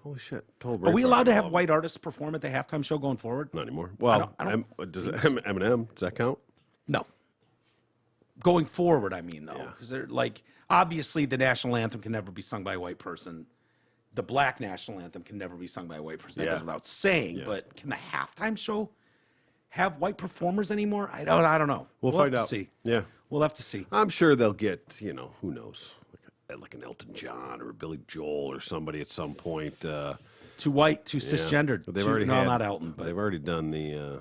Speaker 2: Holy shit! Told
Speaker 1: Are we
Speaker 2: Braveheart
Speaker 1: allowed to have
Speaker 2: all of
Speaker 1: white artists perform at the halftime show going forward?
Speaker 2: them. Not anymore. Well,
Speaker 1: I don't
Speaker 2: does Eminem, does that count?
Speaker 1: No. Going forward, I mean, though, because they're like, obviously the national anthem can never be sung by a white person. The black national anthem can never be sung by a white person. That
Speaker 2: Yeah.
Speaker 1: goes without saying.
Speaker 2: Yeah.
Speaker 1: But can the halftime show have white performers anymore? I don't know.
Speaker 2: We'll
Speaker 1: have
Speaker 2: find
Speaker 1: to
Speaker 2: out.
Speaker 1: see.
Speaker 2: Yeah.
Speaker 1: We'll have to see.
Speaker 2: I'm sure they'll get, who knows, like an Elton John or a Billy Joel or somebody at some point.
Speaker 1: Too white, too cisgendered.
Speaker 2: But they've
Speaker 1: too,
Speaker 2: already
Speaker 1: no,
Speaker 2: had,
Speaker 1: not Elton, but
Speaker 2: they've already done the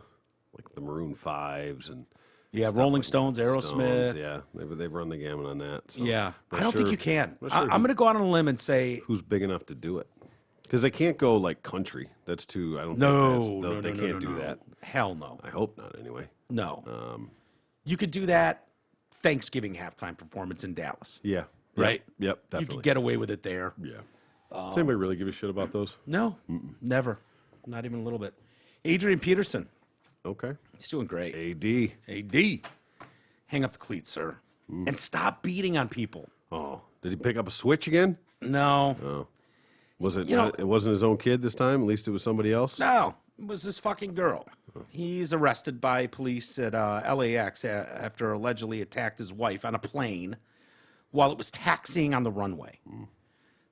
Speaker 2: like the Maroon 5s and
Speaker 1: yeah, Rolling Stones, Aerosmith.
Speaker 2: yeah, they've run the gamut on that. So
Speaker 1: Yeah,
Speaker 2: not
Speaker 1: I don't think
Speaker 2: sure-
Speaker 1: you can.
Speaker 2: not sure
Speaker 1: I'm going to go out on a limb and say
Speaker 2: who's big enough to do it because they can't go like country. That's too. I don't.
Speaker 1: no,
Speaker 2: think
Speaker 1: no,
Speaker 2: they
Speaker 1: no,
Speaker 2: can't
Speaker 1: no,
Speaker 2: do
Speaker 1: no.
Speaker 2: that.
Speaker 1: Hell no.
Speaker 2: I hope not. Anyway.
Speaker 1: No. You could do that Thanksgiving halftime performance in Dallas.
Speaker 2: Yeah.
Speaker 1: Right?
Speaker 2: Yep.
Speaker 1: You
Speaker 2: Definitely.
Speaker 1: could get away with it there.
Speaker 2: Yeah. Does anybody really give a shit about those?
Speaker 1: No, never. Not even a little bit. Adrian Peterson.
Speaker 2: Okay.
Speaker 1: He's doing great.
Speaker 2: AD.
Speaker 1: AD. Hang up the cleats, sir. And stop beating on people.
Speaker 2: Oh, did he pick up a switch again?
Speaker 1: No.
Speaker 2: Was it?
Speaker 1: You know-
Speaker 2: It wasn't his own kid this time. At least it was somebody else.
Speaker 1: No. It was this fucking girl. He's arrested by police at LAX after allegedly attacked his wife on a plane while it was taxiing on the runway,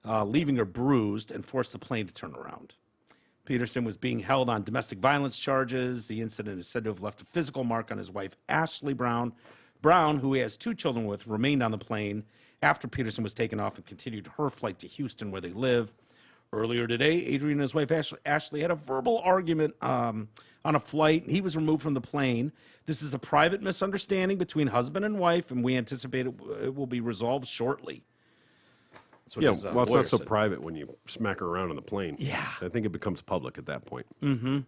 Speaker 1: leaving her bruised and forced the plane to turn around. Peterson was being held on domestic violence charges. The incident is said to have left a physical mark on his wife, Ashley Brown. Brown, who he has 2 children with, remained on the plane after Peterson was taken off and continued her flight to Houston, where they live. Earlier today, Adrian and his wife Ashley had a verbal argument on a flight. He was removed from the plane. This is a private misunderstanding between husband and wife, and we anticipate it will be resolved shortly. That's what
Speaker 2: Yeah,
Speaker 1: his,
Speaker 2: well, it's
Speaker 1: lawyer
Speaker 2: not so
Speaker 1: said.
Speaker 2: private when you smack her around on the plane.
Speaker 1: Yeah.
Speaker 2: I think it becomes public at that point. Mm-hmm.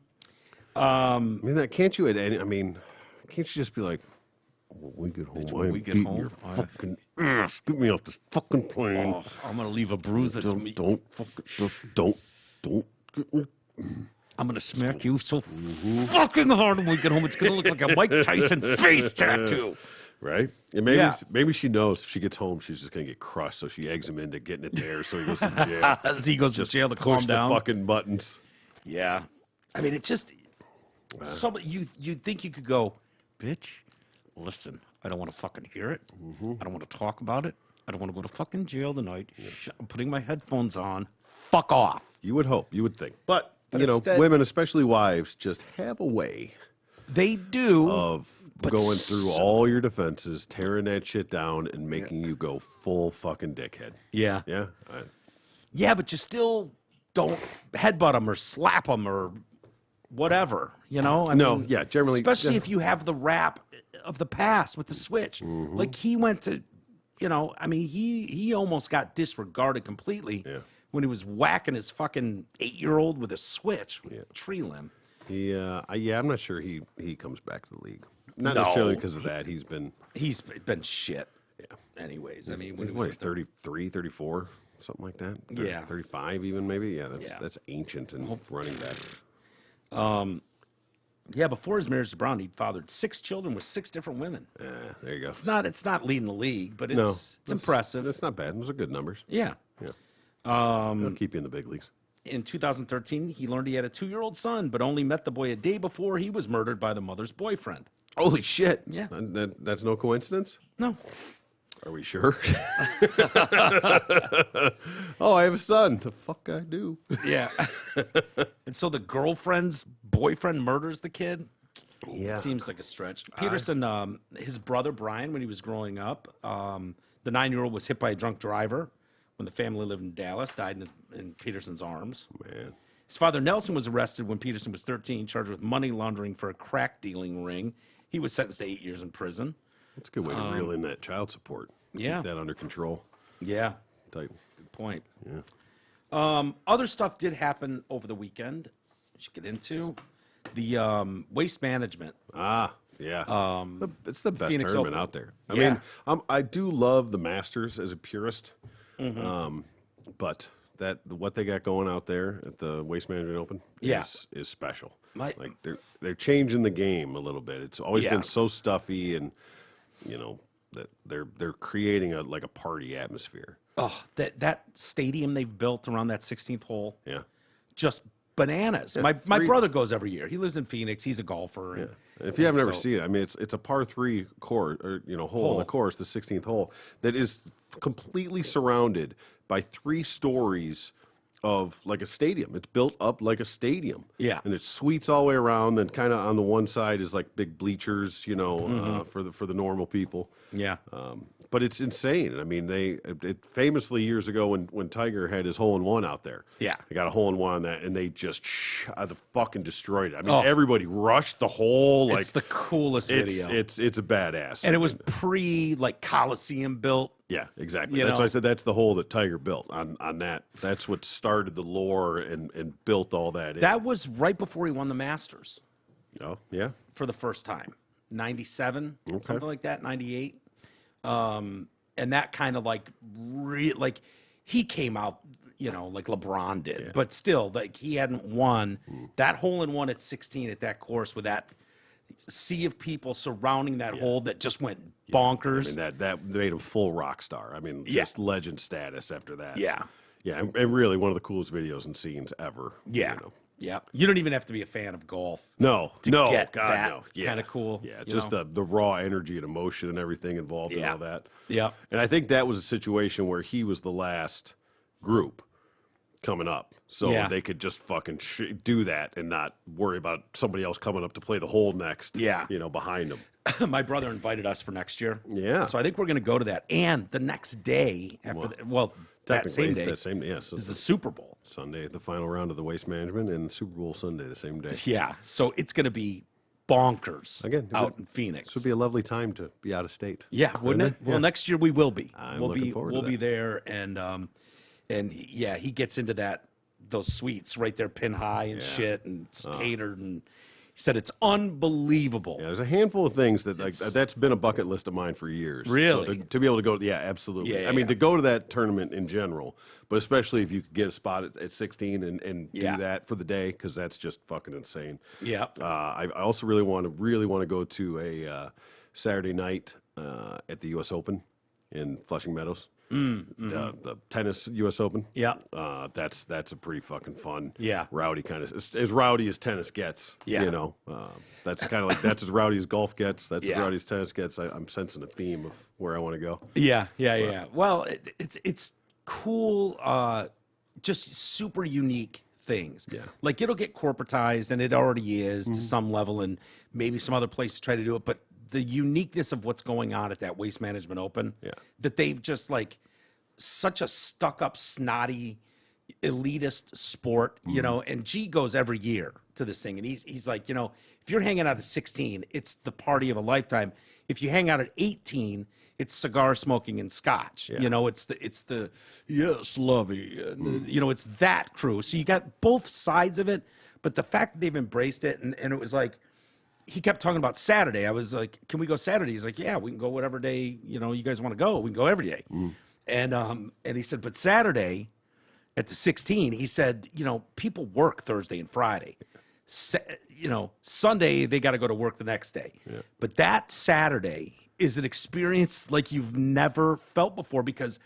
Speaker 2: I mean, can't you can't you just be like, when we get home,
Speaker 1: when
Speaker 2: I'm
Speaker 1: we get
Speaker 2: beating
Speaker 1: home,
Speaker 2: your fucking ass. Get me off this fucking plane.
Speaker 1: Oh, I'm going to leave a bruise that's me.
Speaker 2: Don't get me.
Speaker 1: I'm going to smack you so fucking hard when we get home. It's going to look like a Mike Tyson face tattoo.
Speaker 2: Right? And maybe
Speaker 1: Yeah.
Speaker 2: maybe she knows if she gets home, she's just gonna get crushed. So she eggs him into getting it there, so he goes to jail.
Speaker 1: As he goes to jail to calm
Speaker 2: Push the
Speaker 1: down.
Speaker 2: fucking buttons.
Speaker 1: Yeah. I mean, it's just you'd think you could go, bitch, listen, I don't want to fucking hear it. I don't want to talk about it. I don't want to go to fucking jail tonight. I'm putting my headphones on. Fuck off.
Speaker 2: You would hope, you would think, but you know,
Speaker 1: instead-
Speaker 2: women, especially wives, just have a way
Speaker 1: They do.
Speaker 2: of
Speaker 1: But
Speaker 2: going through
Speaker 1: so-
Speaker 2: all your defenses, tearing that shit down, and making you go full fucking dickhead.
Speaker 1: Yeah.
Speaker 2: Yeah,
Speaker 1: Yeah, but you still don't headbutt them or slap them or whatever, you know? I
Speaker 2: No,
Speaker 1: mean,
Speaker 2: yeah, generally-
Speaker 1: Especially
Speaker 2: yeah.
Speaker 1: if you have the rap of the past with the switch.
Speaker 2: Mm-hmm.
Speaker 1: Like he went to, you know, I mean, he almost got disregarded completely when he was whacking his fucking 8-year-old with a switch with a tree limb.
Speaker 2: yeah, I'm not sure he comes back to the league. Not
Speaker 1: No.
Speaker 2: necessarily because of that. He's been,
Speaker 1: He's been shit.
Speaker 2: yeah.
Speaker 1: Anyways, I mean, when
Speaker 2: He's
Speaker 1: he
Speaker 2: what,
Speaker 1: was
Speaker 2: he's 33, 34, something like that?
Speaker 1: Yeah.
Speaker 2: 35 even maybe? Yeah,
Speaker 1: Yeah.
Speaker 2: that's ancient and running back.
Speaker 1: yeah, before his marriage to Brown, he'd fathered 6 children with 6 different women.
Speaker 2: There you go.
Speaker 1: It's not leading the league, but
Speaker 2: No,
Speaker 1: it's impressive.
Speaker 2: That's not bad. Those are good numbers.
Speaker 1: Yeah.
Speaker 2: Yeah. They'll keep you in the big leagues.
Speaker 1: In 2013, he learned he had a 2-year-old son, but only met the boy a day before he was murdered by the mother's boyfriend.
Speaker 2: Holy shit.
Speaker 1: Yeah.
Speaker 2: That's no coincidence?
Speaker 1: No.
Speaker 2: Are we sure? Oh, I have a son. The fuck I do.
Speaker 1: Yeah. And so the girlfriend's boyfriend murders the kid.
Speaker 2: Yeah.
Speaker 1: Seems like a stretch. Peterson, his brother Brian, when he was growing up, the 9-year-old was hit by a drunk driver when the family lived in Dallas, died in Peterson's arms.
Speaker 2: Man.
Speaker 1: His father Nelson was arrested when Peterson was 13, charged with money laundering for a crack dealing ring. He was sentenced to 8 years in prison.
Speaker 2: That's a good way to reel in that child support.
Speaker 1: Yeah.
Speaker 2: Keep that under control.
Speaker 1: Yeah,
Speaker 2: Type.
Speaker 1: good point.
Speaker 2: Yeah.
Speaker 1: Other stuff did happen over the weekend. We should get into the waste management.
Speaker 2: Ah, yeah. It's the best
Speaker 1: Phoenix
Speaker 2: tournament
Speaker 1: Open.
Speaker 2: out there. I
Speaker 1: Yeah.
Speaker 2: mean, I do love the Masters as a purist,
Speaker 1: Mm-hmm.
Speaker 2: but what they got going out there at the Waste Management Open
Speaker 1: Yeah.
Speaker 2: is special.
Speaker 1: My-
Speaker 2: Like they're changing the game a little bit. It's always
Speaker 1: Yeah.
Speaker 2: been so stuffy, and you know that they're creating a party atmosphere.
Speaker 1: Oh, that stadium they've built around that 16th hole,
Speaker 2: Yeah.
Speaker 1: just bananas. My
Speaker 2: three-
Speaker 1: brother goes every year. He lives in Phoenix. He's a golfer. And,
Speaker 2: If you haven't ever
Speaker 1: so-
Speaker 2: seen it, I mean, it's a par 3 course, or hole in the course, the 16th hole, that is completely surrounded by 3 stories of like a stadium. It's built up like a stadium.
Speaker 1: Yeah.
Speaker 2: and it suites all the way around. Then kind of on the one side is like big bleachers, for the normal people.
Speaker 1: Yeah.
Speaker 2: But it's insane. I mean, it famously years ago when Tiger had his hole in one out there.
Speaker 1: Yeah.
Speaker 2: they got a hole in one on that, and they just fucking destroyed it. I mean,
Speaker 1: Oh.
Speaker 2: everybody rushed the hole. Like
Speaker 1: It's the coolest video.
Speaker 2: it's a badass.
Speaker 1: And it was pre like Coliseum built.
Speaker 2: yeah, exactly.
Speaker 1: You
Speaker 2: That's
Speaker 1: know.
Speaker 2: why I said that's the hole that Tiger built on that. That's what started the lore and built all that.
Speaker 1: That was right before he won the Masters
Speaker 2: Oh, yeah.
Speaker 1: for the first time. 97, something like that, 98. And that kind of like he came out, like LeBron did, but still, like he hadn't won that hole in one at 16 at that course with that sea of people surrounding that hole that just went bonkers.
Speaker 2: I mean, that made him full rock star. I mean,
Speaker 1: Yeah.
Speaker 2: just legend status after that.
Speaker 1: Yeah.
Speaker 2: Yeah, and really one of the coolest videos and scenes ever.
Speaker 1: Yeah. Yeah. You don't even have to be a fan of golf.
Speaker 2: No,
Speaker 1: To
Speaker 2: no,
Speaker 1: get
Speaker 2: God,
Speaker 1: that
Speaker 2: no. Yeah.
Speaker 1: kinda cool,
Speaker 2: Yeah,
Speaker 1: you
Speaker 2: just
Speaker 1: know?
Speaker 2: the raw energy and emotion and everything involved in
Speaker 1: Yeah.
Speaker 2: all that.
Speaker 1: Yeah.
Speaker 2: And I think that was a situation where he was the last group coming up. So
Speaker 1: Yeah.
Speaker 2: they could just fucking do that and not worry about somebody else coming up to play the hole next,
Speaker 1: Yeah.
Speaker 2: behind them.
Speaker 1: My brother invited us for next year.
Speaker 2: Yeah.
Speaker 1: So I think we're going to go to that. And the next day after that same day
Speaker 2: That same day, yes.
Speaker 1: is the Super Bowl.
Speaker 2: Sunday, the final round of the Waste Management, and Super Bowl Sunday the same day.
Speaker 1: Yeah. So it's going to be bonkers
Speaker 2: Again,
Speaker 1: out in Phoenix.
Speaker 2: This would be a lovely time to be out of state.
Speaker 1: Yeah, wouldn't it? Well,
Speaker 2: Yeah.
Speaker 1: next year we will be.
Speaker 2: I'm
Speaker 1: we'll
Speaker 2: looking
Speaker 1: be
Speaker 2: forward to
Speaker 1: we'll be
Speaker 2: that.
Speaker 1: there and yeah, he gets into those suites right there pin high and shit and it's catered and he said it's unbelievable.
Speaker 2: Yeah, there's a handful of things that's been a bucket list of mine for years.
Speaker 1: Really?
Speaker 2: So to be able to go, yeah, absolutely.
Speaker 1: Yeah,
Speaker 2: I mean,
Speaker 1: yeah.
Speaker 2: to go to that tournament in general, but especially if you could get a spot at 16 and
Speaker 1: Yeah.
Speaker 2: do that for the day, because that's just fucking insane.
Speaker 1: Yeah.
Speaker 2: I also really want to go to a Saturday night at the U.S. Open in Flushing Meadows. The tennis U.S. Open.
Speaker 1: Yeah.
Speaker 2: That's a pretty fucking fun.
Speaker 1: Yeah.
Speaker 2: Rowdy kind of as rowdy as tennis gets.
Speaker 1: Yeah.
Speaker 2: You know, that's kind of like that's as rowdy as golf gets. That's as
Speaker 1: Yeah.
Speaker 2: rowdy as tennis gets. I'm sensing a theme of where I want to go.
Speaker 1: Yeah. Well, it's cool, just super unique things.
Speaker 2: Yeah.
Speaker 1: Like it'll get corporatized, and it already is to some level, and maybe some other places try to do it. But the uniqueness of what's going on at that Waste Management Open, that they've just like such a stuck-up, snotty, elitist sport, you know. And G goes every year to this thing, and he's like, you know, if you're hanging out at 16, it's the party of a lifetime. If you hang out at 18, it's cigar smoking and scotch. You know, it's the yes, lovey, and you know, it's that crew. So you got both sides of it, but the fact that they've embraced it, and it was like, he kept talking about Saturday. I was like, can we go Saturday? He's like, yeah, we can go whatever day, you know, you guys want to go. We can go every day. And he said, but Saturday at the 16, he said, you know, people work Thursday and Friday. You know, Sunday, they got to go to work the next day. But that Saturday is an experience like you've never felt before, because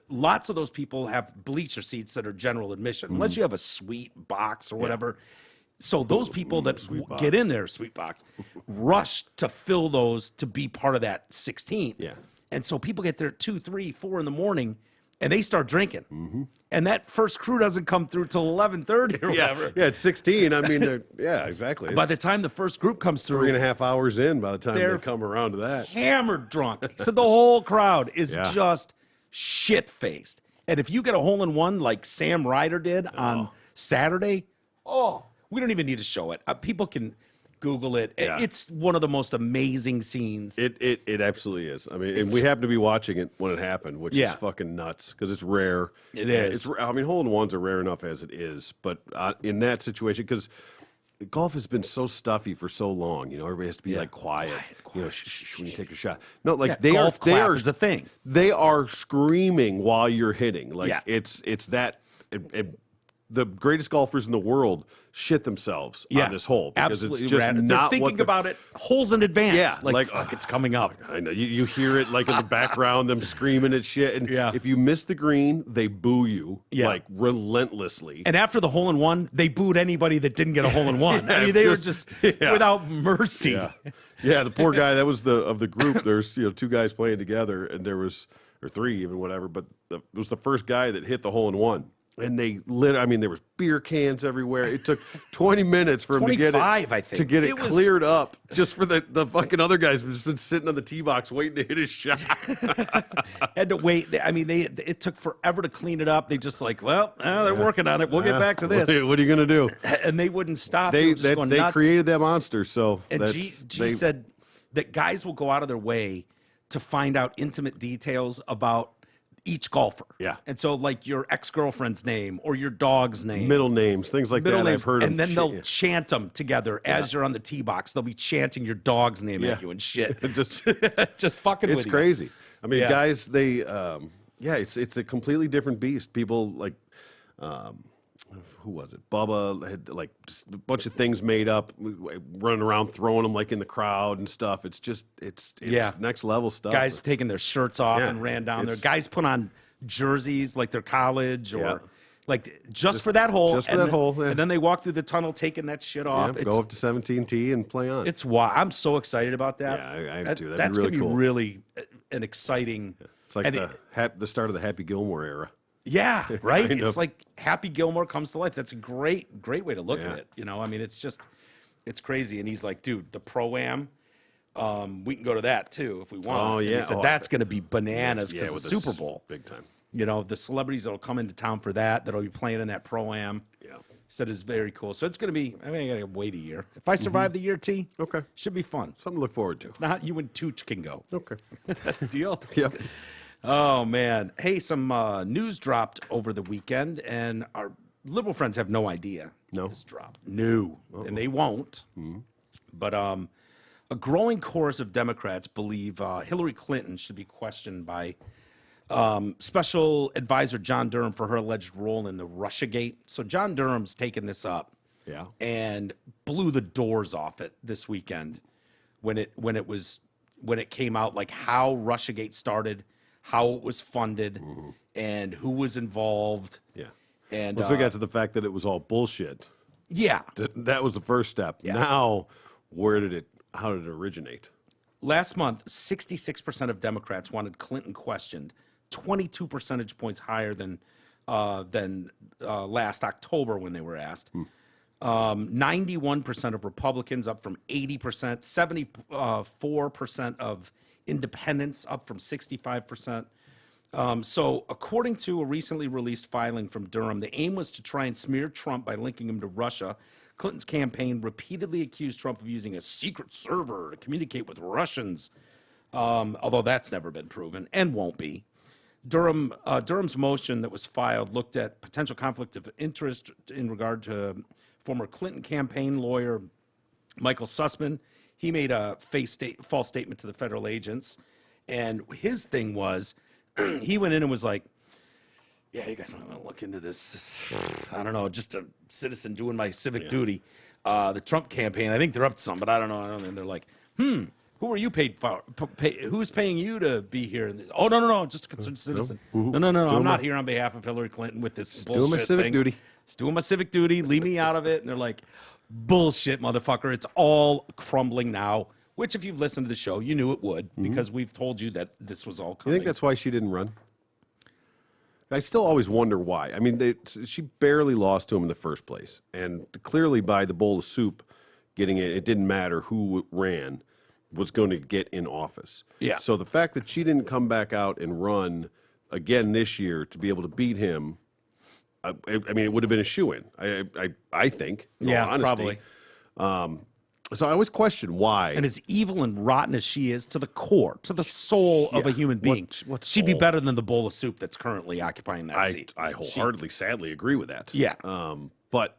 Speaker 1: lots of those people have bleacher seats that are general admission, unless you have a suite box or whatever. So those people that get in there, sweet box, rush to fill those to be part of that 16th.
Speaker 2: Yeah.
Speaker 1: And so people get there at 2, 3, 4 in the morning, and they start drinking. And that first crew doesn't come through till 11:30 or whatever.
Speaker 2: Yeah, it's 16. I mean, yeah, exactly.
Speaker 1: By the time the first group comes through,
Speaker 2: 3.5 hours in by the time
Speaker 1: They're
Speaker 2: they come around to that.
Speaker 1: hammered drunk. So the whole crowd is
Speaker 2: Yeah.
Speaker 1: just shit-faced. And if you get a hole-in-one like Sam Ryder did on Saturday, we don't even need to show it. People can Google it.
Speaker 2: Yeah.
Speaker 1: It's one of the most amazing scenes.
Speaker 2: It absolutely is. I mean, and we happened to be watching it when it happened, which
Speaker 1: Yeah.
Speaker 2: is fucking nuts because it's rare.
Speaker 1: It is.
Speaker 2: I mean, hole-in-ones are rare enough as it is, but in that situation, because golf has been so stuffy for so long, you know, everybody has to be like quiet, you know, shh, when you take a shot. No, like
Speaker 1: Yeah,
Speaker 2: they
Speaker 1: golf
Speaker 2: are, they
Speaker 1: clap
Speaker 2: are
Speaker 1: is a thing.
Speaker 2: They are screaming while you're hitting. Like
Speaker 1: Yeah.
Speaker 2: it's that. The greatest golfers in the world shit themselves on this hole because
Speaker 1: absolutely.
Speaker 2: it's just
Speaker 1: rad. They're
Speaker 2: not
Speaker 1: thinking
Speaker 2: what
Speaker 1: about it holes in advance.
Speaker 2: Yeah,
Speaker 1: like fuck, it's coming up.
Speaker 2: I know you hear it like in the background, them screaming at shit. And
Speaker 1: Yeah.
Speaker 2: if you miss the green, they boo you like relentlessly.
Speaker 1: And after the hole-in-one, they booed anybody that didn't get a hole-in-one. I mean, they were just without mercy.
Speaker 2: Yeah, the poor guy. That was of the group. There's two guys playing together, and there was or three even whatever. But it was the first guy that hit the hole-in-one. And they lit. I mean, there was beer cans everywhere. It took 20 minutes for him to get it.
Speaker 1: 25, I think.
Speaker 2: To get it
Speaker 1: It was-
Speaker 2: cleared up, just for the fucking other guys who've just been sitting on the tee box waiting to hit his shot.
Speaker 1: Had to wait. I mean, it took forever to clean it up. They just like, well, they're working on it. We'll get back to this.
Speaker 2: What are you gonna do?
Speaker 1: And they wouldn't stop. They were just going
Speaker 2: They
Speaker 1: nuts.
Speaker 2: created that monster, so
Speaker 1: And
Speaker 2: that's,
Speaker 1: G said that guys will go out of their way to find out intimate details about each golfer.
Speaker 2: Yeah.
Speaker 1: And so, like your ex-girlfriend's name or your dog's name.
Speaker 2: middle names, things like
Speaker 1: Middle
Speaker 2: that.
Speaker 1: names,
Speaker 2: I've heard.
Speaker 1: and
Speaker 2: them
Speaker 1: then they'll
Speaker 2: shit.
Speaker 1: chant them together as you're on the tee box. They'll be chanting your dog's name at you and shit. Just fucking
Speaker 2: It's
Speaker 1: with you.
Speaker 2: crazy. I mean,
Speaker 1: Yeah.
Speaker 2: guys, they, it's a completely different beast. People like, who was it? Bubba had like just a bunch of things made up, running around throwing them like in the crowd and stuff. It's just, it's next level stuff.
Speaker 1: Guys taking their shirts off
Speaker 2: Yeah,
Speaker 1: and ran down there.
Speaker 2: it's-
Speaker 1: Guys put on jerseys like their college or
Speaker 2: Yeah.
Speaker 1: like just for that hole.
Speaker 2: just for that hole, yeah.
Speaker 1: And then they walk through the tunnel taking that shit off.
Speaker 2: Yeah, go up to 17T and play on.
Speaker 1: It's wild. I'm so excited about that.
Speaker 2: Yeah, I am too. That'd be
Speaker 1: That's
Speaker 2: really
Speaker 1: gonna
Speaker 2: cool.
Speaker 1: be really an exciting.
Speaker 2: It's like
Speaker 1: and
Speaker 2: the start of the Happy Gilmore era.
Speaker 1: Yeah, right.
Speaker 2: Kind
Speaker 1: It's
Speaker 2: of.
Speaker 1: like Happy Gilmore comes to life. That's a great way to look
Speaker 2: Yeah.
Speaker 1: at it. You know, I mean, it's crazy. And he's like, dude, the Pro-Am, we can go to that too if we want.
Speaker 2: Oh,
Speaker 1: And
Speaker 2: yeah.
Speaker 1: he said
Speaker 2: Oh,
Speaker 1: that's going to be bananas because
Speaker 2: with
Speaker 1: the
Speaker 2: the
Speaker 1: Super Bowl.
Speaker 2: big time.
Speaker 1: You know, the celebrities that'll come into town for that'll be playing in that Pro-Am.
Speaker 2: Yeah.
Speaker 1: Said it's very cool. So it's going to be, I mean, I got to wait a year. If I survive the year, T,
Speaker 2: Okay.
Speaker 1: should be fun.
Speaker 2: Something to look forward to.
Speaker 1: Not you and Tooch can go.
Speaker 2: Okay.
Speaker 1: Deal?
Speaker 2: Yep.
Speaker 1: Oh, man. Hey, some news dropped over the weekend, and our liberal friends have no idea
Speaker 2: No?
Speaker 1: this dropped. No. And they won't. But a growing chorus of Democrats believe Hillary Clinton should be questioned by Special Advisor John Durham for her alleged role in the Russiagate. So John Durham's taken this up
Speaker 2: Yeah.
Speaker 1: and blew the doors off it this weekend when it was when it came out, like how Russiagate started, how it was funded, and who was involved.
Speaker 2: Yeah.
Speaker 1: And
Speaker 2: Once we got to the fact that it was all bullshit,
Speaker 1: yeah,
Speaker 2: that was the first step.
Speaker 1: Yeah.
Speaker 2: Now, how did it originate?
Speaker 1: last month, 66% of Democrats wanted Clinton questioned, 22 percentage points higher than last October when they were asked. 91% of Republicans, up from 80%. 74% of independents, up from 65%. So, according to a recently released filing from Durham, the aim was to try and smear Trump by linking him to Russia. Clinton's campaign repeatedly accused Trump of using a secret server to communicate with Russians, although that's never been proven and won't be. Durham's motion that was filed looked at potential conflict of interest in regard to former Clinton campaign lawyer Michael Sussman. He made a false statement to the federal agents, and his thing was he went in and was like, yeah, you guys want to look into this. I don't know, just a citizen doing my civic duty. The Trump campaign, I think they're up to something, but I don't know. And they're like, who are you paid for? Who's paying you to be here? And oh, no, just a concerned citizen. No, I'm not here on behalf of Hillary Clinton with this bullshit
Speaker 2: doing my civic
Speaker 1: thing.
Speaker 2: duty.
Speaker 1: Just doing my civic duty. Leave me out of it. And they're like, bullshit, motherfucker. It's all crumbling now, which if you've listened to the show, you knew it would because we've told you that this was all
Speaker 2: You
Speaker 1: coming.
Speaker 2: think that's why she didn't run? I still always wonder why. I mean, she barely lost to him in the first place. And clearly by the bowl of soup getting it didn't matter who ran was going to get in office.
Speaker 1: Yeah.
Speaker 2: So the fact that she didn't come back out and run again this year to be able to beat him, I mean, it would have been a shoo-in, I think. In all honesty.
Speaker 1: Probably.
Speaker 2: So I always question why.
Speaker 1: And as evil and rotten as she is to the core, to the soul of a human being,
Speaker 2: what
Speaker 1: she'd be
Speaker 2: soul?
Speaker 1: better than the bowl of soup that's currently occupying that seat.
Speaker 2: I wholeheartedly, sadly agree with that.
Speaker 1: Yeah.
Speaker 2: But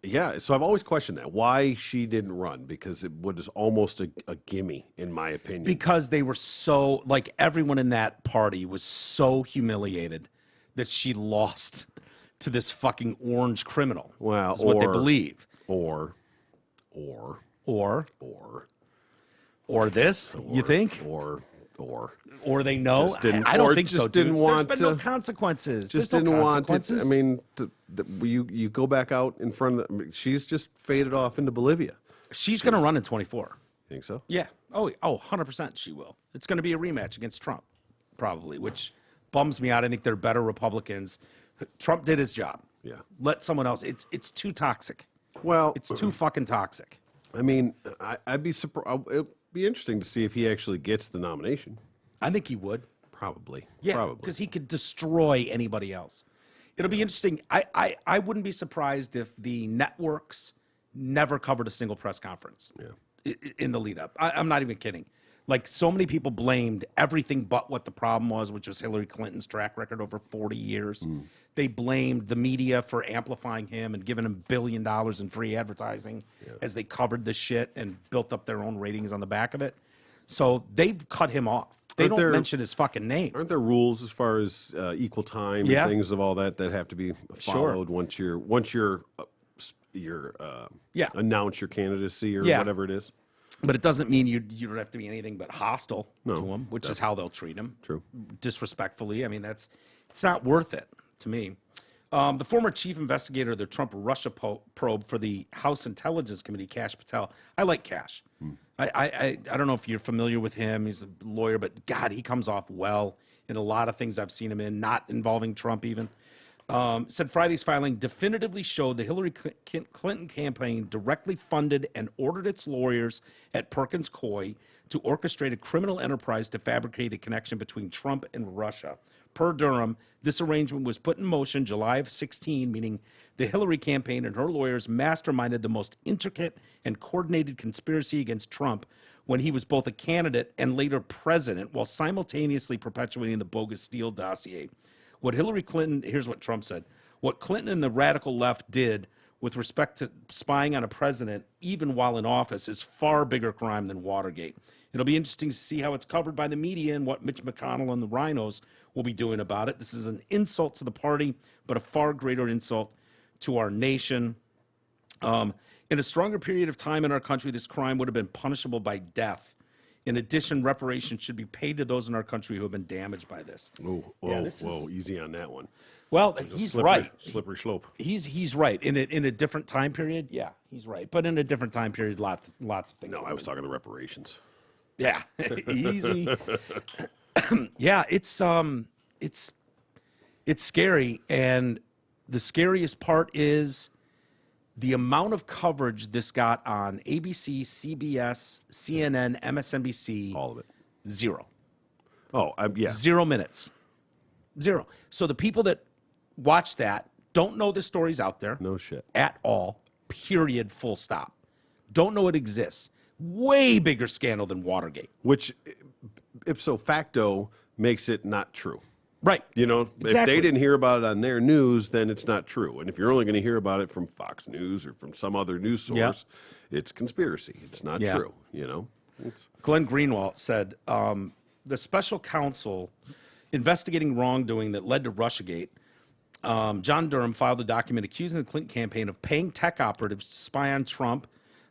Speaker 2: yeah, so I've always questioned that why she didn't run because it was almost a gimme in my opinion.
Speaker 1: Because they were so, like, everyone in that party was so humiliated that she lost to this fucking orange criminal.
Speaker 2: Well,
Speaker 1: is what they believe.
Speaker 2: Or
Speaker 1: this, you think? Or they know?
Speaker 2: Just didn't-
Speaker 1: I don't
Speaker 2: or
Speaker 1: think
Speaker 2: just
Speaker 1: so, dude.
Speaker 2: didn't want
Speaker 1: There's been no
Speaker 2: to-
Speaker 1: consequences.
Speaker 2: just
Speaker 1: There's no
Speaker 2: didn't want it.
Speaker 1: consequences.
Speaker 2: I mean, you go back out in front of she's just faded off into Bolivia.
Speaker 1: she's going to run in 24.
Speaker 2: Think so?
Speaker 1: Yeah. Oh, 100% she will. It's going to be a rematch against Trump, probably, which bums me out. I think they're better Republicans. Trump did his job.
Speaker 2: Yeah.
Speaker 1: Let someone else. It's too toxic.
Speaker 2: Well,
Speaker 1: It's too fucking toxic.
Speaker 2: I mean, I'd be surprised. It'd be interesting to see if he actually gets the nomination.
Speaker 1: I think he would.
Speaker 2: Probably.
Speaker 1: Yeah,
Speaker 2: Probably.
Speaker 1: because he could destroy anybody else. It'll be interesting. I wouldn't be surprised if the networks never covered a single press conference in the lead up. I'm not even kidding. Like, so many people blamed everything but what the problem was, which was Hillary Clinton's track record over 40 years. They blamed the media for amplifying him and giving him $1 billion in free advertising as they covered this shit and built up their own ratings on the back of it. So they've cut him off. They don't mention his fucking name.
Speaker 2: Aren't there rules as far as equal time
Speaker 1: Yeah.
Speaker 2: and things of all that have to be followed once you're announce your candidacy or whatever it is?
Speaker 1: But it doesn't mean you don't have to be anything but hostile to him, which is how they'll treat him.
Speaker 2: True.
Speaker 1: Disrespectfully. I mean, it's not worth it to me. The former chief investigator of the Trump Russia probe for the House Intelligence Committee, Kash Patel. I like Kash. I don't know if you're familiar with him. He's a lawyer, but God, he comes off well in a lot of things I've seen him in, not involving Trump even. Said Friday's filing definitively showed the Hillary Clinton campaign directly funded and ordered its lawyers at Perkins Coie to orchestrate a criminal enterprise to fabricate a connection between Trump and Russia. Per Durham, this arrangement was put in motion July of 16, meaning the Hillary campaign and her lawyers masterminded the most intricate and coordinated conspiracy against Trump when he was both a candidate and later president, while simultaneously perpetuating the bogus Steele dossier. What Hillary Clinton, here's what Trump said, what Clinton and the radical left did with respect to spying on a president, even while in office, is far bigger crime than Watergate. It'll be interesting to see how it's covered by the media and what Mitch McConnell and the rhinos will be doing about it. This is an insult to the party, but a far greater insult to our nation. In a stronger period of time in our country, this crime would have been punishable by death. In addition, reparations should be paid to those in our country who have been damaged by this.
Speaker 2: Oh,
Speaker 1: Yeah,
Speaker 2: whoa,
Speaker 1: this
Speaker 2: whoa,
Speaker 1: is-
Speaker 2: easy on that one.
Speaker 1: Well, he's
Speaker 2: Slippery,
Speaker 1: right.
Speaker 2: Slippery slope.
Speaker 1: He's right. In a different time period, yeah, he's right. But in a different time period, lots of things.
Speaker 2: No, I was talking the reparations.
Speaker 1: Yeah, easy. Yeah, it's scary, and the scariest part is the amount of coverage this got on ABC, CBS, CNN, MSNBC.
Speaker 2: All of it.
Speaker 1: Zero.
Speaker 2: Oh, yeah.
Speaker 1: 0 minutes. Zero. So the people that watch that don't know the story's out there.
Speaker 2: No shit.
Speaker 1: At all. Period. Full stop. Don't know it exists. Way bigger scandal than Watergate.
Speaker 2: Which, ipso facto, makes it not true.
Speaker 1: Right.
Speaker 2: You know, if
Speaker 1: Exactly.
Speaker 2: they didn't hear about it on their news, then it's not true. And if you're only going to hear about it from Fox News or from some other news source, it's conspiracy. It's not
Speaker 1: Yeah.
Speaker 2: true. You know, it's
Speaker 1: Glenn Greenwald said the special counsel investigating wrongdoing that led to Russiagate, John Durham filed a document accusing the Clinton campaign of paying tech operatives to spy on Trump,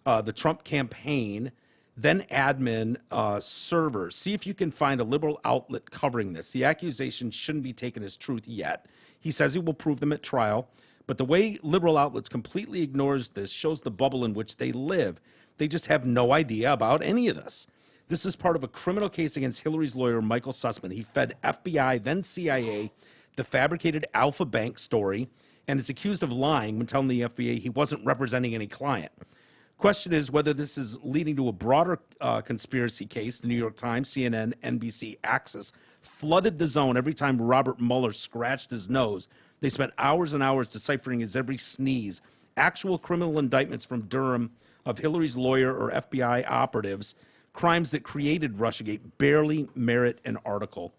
Speaker 1: the Trump campaign, then admin servers. See if you can find a liberal outlet covering this. The accusations shouldn't be taken as truth yet. He says he will prove them at trial, but the way liberal outlets completely ignores this shows the bubble in which they live. They just have no idea about any of this. This is part of a criminal case against Hillary's lawyer, Michael Sussman. He fed FBI, then CIA, the fabricated Alpha Bank story, and is accused of lying when telling the FBI he wasn't representing any client. Question is whether this is leading to a broader conspiracy case. The New York Times, CNN, NBC, Access flooded the zone every time Robert Mueller scratched his nose. They spent hours and hours deciphering his every sneeze. Actual criminal indictments from Durham of Hillary's lawyer or FBI operatives, crimes that created Russiagate, barely merit an article.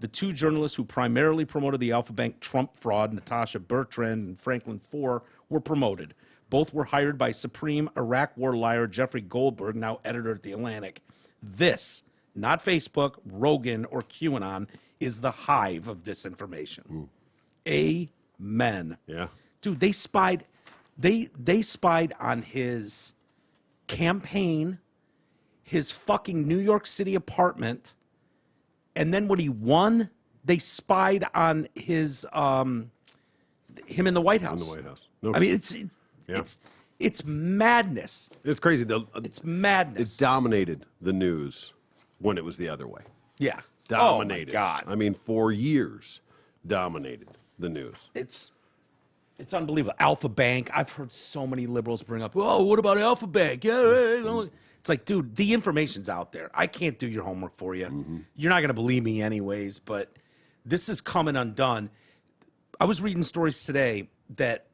Speaker 1: The two journalists who primarily promoted the Alpha Bank Trump fraud, Natasha Bertrand and Franklin Foer, were promoted. Both were hired by Supreme Iraq war liar Jeffrey Goldberg, now editor at The Atlantic. This, not Facebook, Rogan, or QAnon, is the hive of disinformation. Amen.
Speaker 2: yeah.
Speaker 1: Dude, they spied on his campaign, his fucking New York City apartment, and then when he won, they spied on his him in the White House.
Speaker 2: In the White House. No,
Speaker 1: I mean,
Speaker 2: Yeah.
Speaker 1: it's madness.
Speaker 2: it's crazy.
Speaker 1: It's madness.
Speaker 2: It dominated the news when it was the other way.
Speaker 1: Yeah.
Speaker 2: Dominated.
Speaker 1: Oh my God.
Speaker 2: I mean, for years, dominated the news.
Speaker 1: It's unbelievable. Alpha Bank. I've heard so many liberals bring up, oh, what about Alpha Bank? Yeah. It's like, dude, the information's out there. I can't do your homework for you. You're not going to believe me anyways, but this is coming undone. I was reading stories today that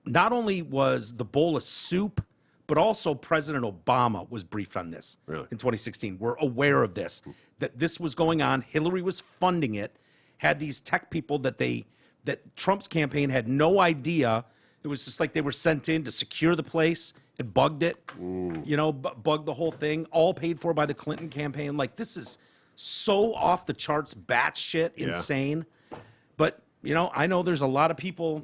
Speaker 1: not only was the bowl of soup, but also President Obama was briefed on this
Speaker 2: Really?
Speaker 1: in 2016. We're aware of this, that this was going on. Hillary was funding it, had these tech people that Trump's campaign had no idea. It was just like they were sent in to secure the place and bugged it, bugged the whole thing, all paid for by the Clinton campaign. Like, this is so off the charts, batshit insane. But, I know there's a lot of people,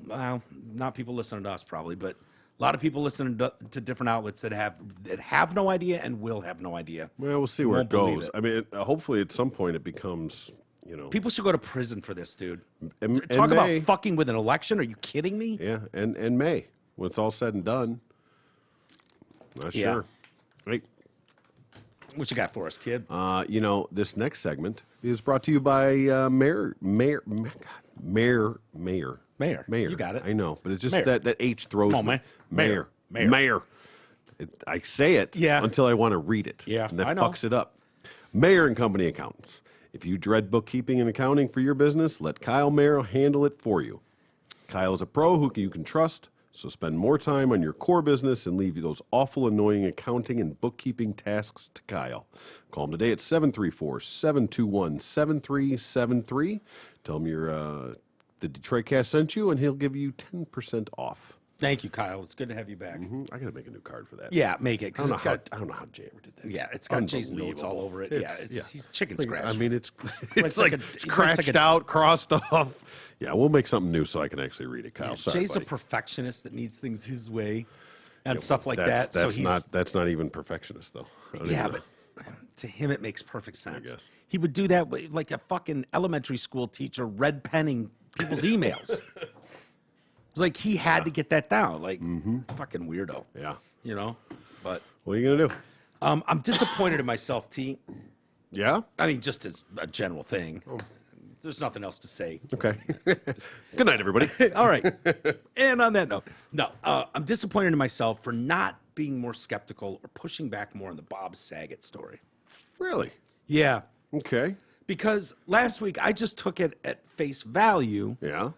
Speaker 1: not people listening to us probably, but a lot of people listening to different outlets that have no idea and will have no idea.
Speaker 2: Well, we'll see where it
Speaker 1: Won't believe
Speaker 2: goes.
Speaker 1: it.
Speaker 2: I mean, hopefully at some point it becomes,
Speaker 1: People should go to prison for this, dude.
Speaker 2: And
Speaker 1: Talk about
Speaker 2: May.
Speaker 1: fucking with an election. Are you kidding me?
Speaker 2: Yeah, and May, when it's all said and done. Not
Speaker 1: Yeah.
Speaker 2: sure. Right.
Speaker 1: What you got for us, kid?
Speaker 2: This next segment is brought to you by Mayor.
Speaker 1: You got it.
Speaker 2: I know, but it's just
Speaker 1: Mayor.
Speaker 2: that H throws
Speaker 1: Come on,
Speaker 2: me.
Speaker 1: man. Mayor.
Speaker 2: Mayor. I say it
Speaker 1: Yeah.
Speaker 2: until I want to read it.
Speaker 1: Yeah,
Speaker 2: and that
Speaker 1: I know.
Speaker 2: fucks it up. Mayor and Company Accountants. If you dread bookkeeping and accounting for your business, let Kyle Mayer handle it for you. Kyle is a pro who you can trust, so spend more time on your core business and leave those awful, annoying accounting and bookkeeping tasks to Kyle. Call him today at 734-721-7373. Tell him the Detroit Cast sent you, and he'll give you 10% off.
Speaker 1: Thank you, Kyle. It's good to have you back.
Speaker 2: I got to make a new card for that.
Speaker 1: Yeah, make it
Speaker 2: I
Speaker 1: because
Speaker 2: don't,
Speaker 1: it's
Speaker 2: know
Speaker 1: got
Speaker 2: how, I don't know how Jay ever did that.
Speaker 1: yeah, it's got Jay's notes all
Speaker 2: Unbelievable.
Speaker 1: over it.
Speaker 2: It's-
Speaker 1: He's chicken
Speaker 2: Like,
Speaker 1: scratch.
Speaker 2: I mean, it's
Speaker 1: It's
Speaker 2: like,
Speaker 1: like a-
Speaker 2: it's
Speaker 1: it's
Speaker 2: scratched
Speaker 1: like a-
Speaker 2: out, crossed off. Yeah, we'll make something new so I can actually read it, Kyle.
Speaker 1: Yeah,
Speaker 2: Sorry,
Speaker 1: Jay's
Speaker 2: buddy.
Speaker 1: a perfectionist that needs things his way and stuff like
Speaker 2: That's
Speaker 1: that. So he's
Speaker 2: that's not even perfectionist though. I don't
Speaker 1: yeah,
Speaker 2: even
Speaker 1: but to him it makes perfect sense.
Speaker 2: guess.
Speaker 1: He would do that like a fucking elementary school teacher red penning people's emails. It's like he had to get that down. Like fucking weirdo.
Speaker 2: Yeah.
Speaker 1: You know? But
Speaker 2: What are you going to do?
Speaker 1: I'm disappointed in myself, T.
Speaker 2: Yeah?
Speaker 1: I mean, just as a general thing. There's nothing else to say.
Speaker 2: Okay. Good night, everybody.
Speaker 1: All right. And on that note, no, I'm disappointed in myself for not being more skeptical or pushing back more on the Bob Saget story.
Speaker 2: Really?
Speaker 1: Yeah.
Speaker 2: Okay.
Speaker 1: Because last week I just took it at face value
Speaker 2: Yeah.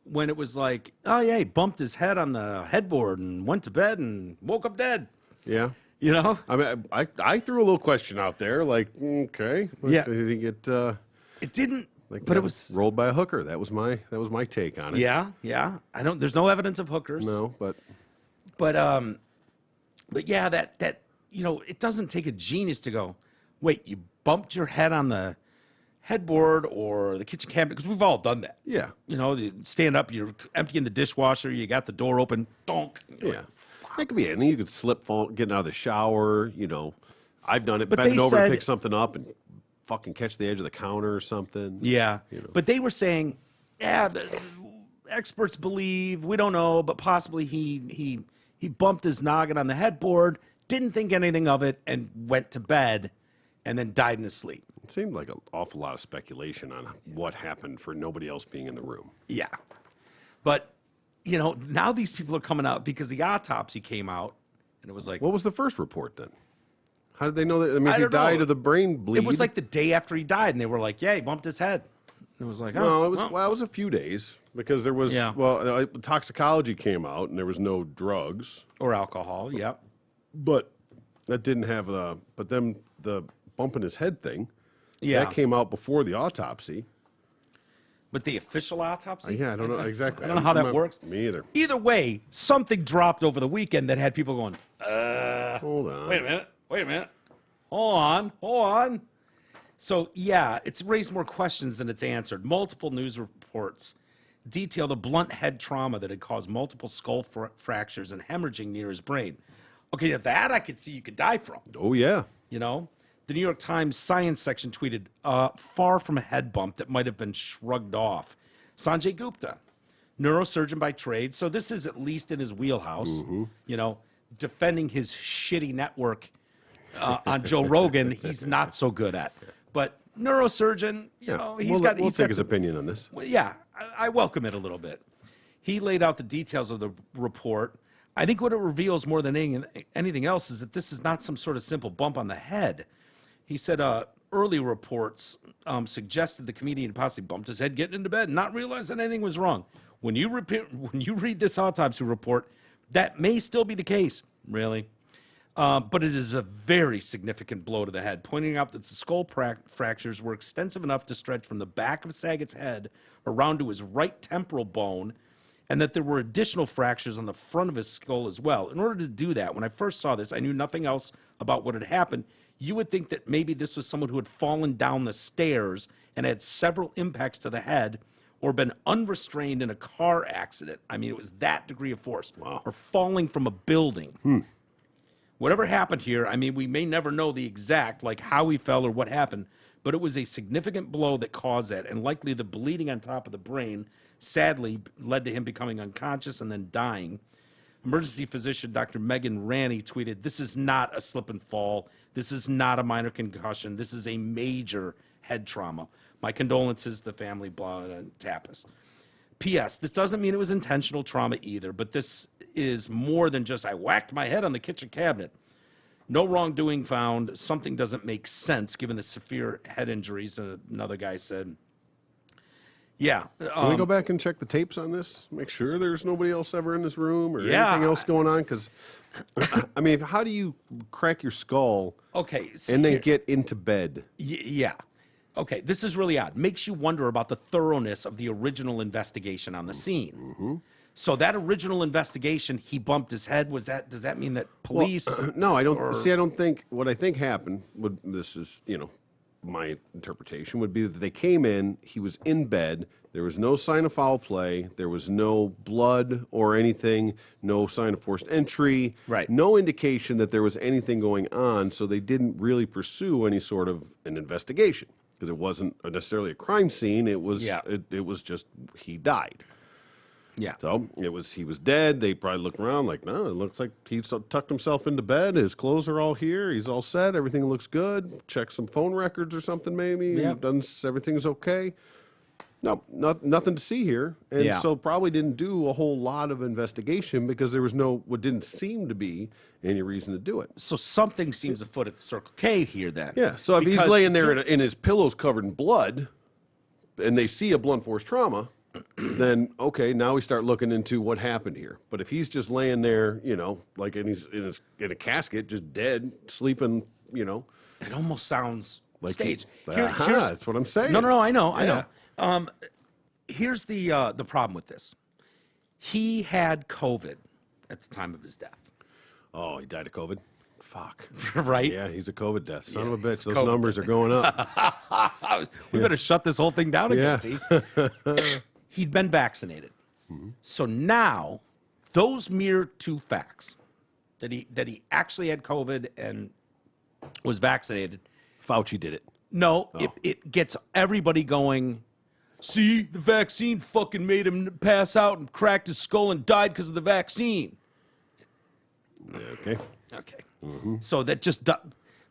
Speaker 1: when it was like, oh, yeah, he bumped his head on the headboard and went to bed and woke up dead.
Speaker 2: Yeah.
Speaker 1: You know?
Speaker 2: I mean, I threw a little question out there, like, okay.
Speaker 1: Yeah.
Speaker 2: Did he get
Speaker 1: It didn't,
Speaker 2: like
Speaker 1: but it was,
Speaker 2: rolled by a hooker? That was my take on it.
Speaker 1: yeah, yeah. There's no evidence of hookers.
Speaker 2: No, but
Speaker 1: But yeah, that it doesn't take a genius to go, wait, you bumped your head on the headboard or the kitchen cabinet, because we've all done that.
Speaker 2: yeah.
Speaker 1: You stand up, you're emptying the dishwasher, you got the door open, donk.
Speaker 2: Yeah. That could be anything. You could slip, fall, getting out of the shower, I've done it,
Speaker 1: But
Speaker 2: bending
Speaker 1: they
Speaker 2: over
Speaker 1: said-
Speaker 2: to pick something up and fucking catch the edge of the counter or something.
Speaker 1: Yeah. But they were saying, yeah, the experts believe, we don't know, but possibly he bumped his noggin on the headboard, didn't think anything of it, and went to bed and then died in his sleep.
Speaker 2: It seemed like an awful lot of speculation on what happened for nobody else being in the room.
Speaker 1: Yeah. But, now these people are coming out because the autopsy came out and it was like,
Speaker 2: What was the first report then? How did they know that? I mean,
Speaker 1: I
Speaker 2: if he
Speaker 1: don't know.
Speaker 2: died of the brain bleed.
Speaker 1: it was like the day after he died and they were like, yeah, he bumped his head. It was like, oh,
Speaker 2: No, it was
Speaker 1: well.
Speaker 2: it was a few days because there was
Speaker 1: Yeah.
Speaker 2: toxicology came out and there was no drugs,
Speaker 1: Or alcohol, yeah.
Speaker 2: but that didn't have but then the bumping his head thing,
Speaker 1: Yeah.
Speaker 2: that came out before the autopsy.
Speaker 1: But the official autopsy?
Speaker 2: Yeah, I don't know exactly.
Speaker 1: I don't know how that works.
Speaker 2: Me either.
Speaker 1: Either way, something dropped over the weekend that had people going,
Speaker 2: Hold on.
Speaker 1: wait a minute. Hold on. So, yeah, it's raised more questions than it's answered. Multiple news reports detail the blunt head trauma that had caused multiple skull fractures and hemorrhaging near his brain. Okay, now that I could see you could die from,
Speaker 2: Oh yeah.
Speaker 1: The New York Times science section tweeted, far from a head bump that might have been shrugged off. Sanjay Gupta, neurosurgeon by trade, so this is at least in his wheelhouse, defending his shitty network on Joe Rogan, he's not so good at. But neurosurgeon,
Speaker 2: Yeah.
Speaker 1: he's
Speaker 2: we'll
Speaker 1: got
Speaker 2: take his
Speaker 1: some,
Speaker 2: opinion on this.
Speaker 1: well, yeah, I welcome it a little bit. He laid out the details of the report. I think what it reveals more than anything else is that this is not some sort of simple bump on the head. He said early reports suggested the comedian possibly bumped his head getting into bed and not realize that anything was wrong. When you read this autopsy report, that may still be the case, really. But it is a very significant blow to the head, pointing out that the skull fractures were extensive enough to stretch from the back of Saget's head around to his right temporal bone, and that there were additional fractures on the front of his skull as well. In order to do that, when I first saw this, I knew nothing else about what had happened. You would think that maybe this was someone who had fallen down the stairs and had several impacts to the head or been unrestrained in a car accident. I mean, it was that degree of force.
Speaker 2: Wow.
Speaker 1: Or falling from a building. Whatever happened here, I mean, we may never know the exact, like how he fell or what happened, but it was a significant blow that caused that, and likely the bleeding on top of the brain sadly led to him becoming unconscious and then dying. Emergency physician Dr. Megan Ranney tweeted, "This is not a slip and fall. This is not a minor concussion. This is a major head trauma. My condolences to the family, blah, and Tapas." P.S. This doesn't mean it was intentional trauma either, but this is more than just I whacked my head on the kitchen cabinet. No wrongdoing found. Something doesn't make sense given the severe head injuries, another guy said. Yeah.
Speaker 2: Can we go back and check the tapes on this? Make sure there's nobody else ever in this room or
Speaker 1: Yeah.
Speaker 2: anything else going on? Because, I mean, how do you crack your skull
Speaker 1: Okay. So
Speaker 2: and then
Speaker 1: here-
Speaker 2: get into bed?
Speaker 1: Yeah. Okay, this is really odd. Makes you wonder about the thoroughness of the original investigation on the scene. So that original investigation, he bumped his head. Does that mean that police?
Speaker 2: No, I don't. See, I don't think what I think happened. This is, my interpretation would be that they came in, he was in bed, there was no sign of foul play, there was no blood or anything, no sign of forced entry,
Speaker 1: Right.
Speaker 2: no indication that there was anything going on, so they didn't really pursue any sort of an investigation because it wasn't necessarily a crime scene. It was
Speaker 1: Yeah.
Speaker 2: it was just he died.
Speaker 1: Yeah.
Speaker 2: So he was dead. They probably looked around like, no, it looks like he tucked himself into bed. His clothes are all here. He's all set. Everything looks good. Check some phone records or something maybe.
Speaker 1: Yep.
Speaker 2: Everything's okay. No, nothing to see here. And
Speaker 1: Yeah.
Speaker 2: so probably didn't do a whole lot of investigation because there was what didn't seem to be any reason to do it.
Speaker 1: So something seems afoot at the Circle K here then.
Speaker 2: Yeah. So if he's
Speaker 1: Because
Speaker 2: laying there in his pillows covered in blood and they see a blunt force trauma, then okay, now we start looking into what happened here. But if he's just laying there, like he's in a casket, just dead, sleeping,
Speaker 1: It almost sounds
Speaker 2: like
Speaker 1: staged.
Speaker 2: here's that's what I'm saying.
Speaker 1: No, I know.
Speaker 2: Yeah.
Speaker 1: Here's the problem with this. He had COVID at the time of his death,
Speaker 2: Oh, he died of COVID. Fuck.
Speaker 1: right?
Speaker 2: Yeah, he's a COVID death. Son of a
Speaker 1: it's
Speaker 2: bitch. Those
Speaker 1: COVID.
Speaker 2: numbers are going up.
Speaker 1: We better shut this whole thing down again,
Speaker 2: Yeah.
Speaker 1: T. He'd been vaccinated. So now, those mere two facts, that he actually had COVID and was vaccinated,
Speaker 2: Fauci did it.
Speaker 1: no, it gets everybody going, see, the vaccine fucking made him pass out and cracked his skull and died because of the vaccine.
Speaker 2: Okay.
Speaker 1: Okay. So that just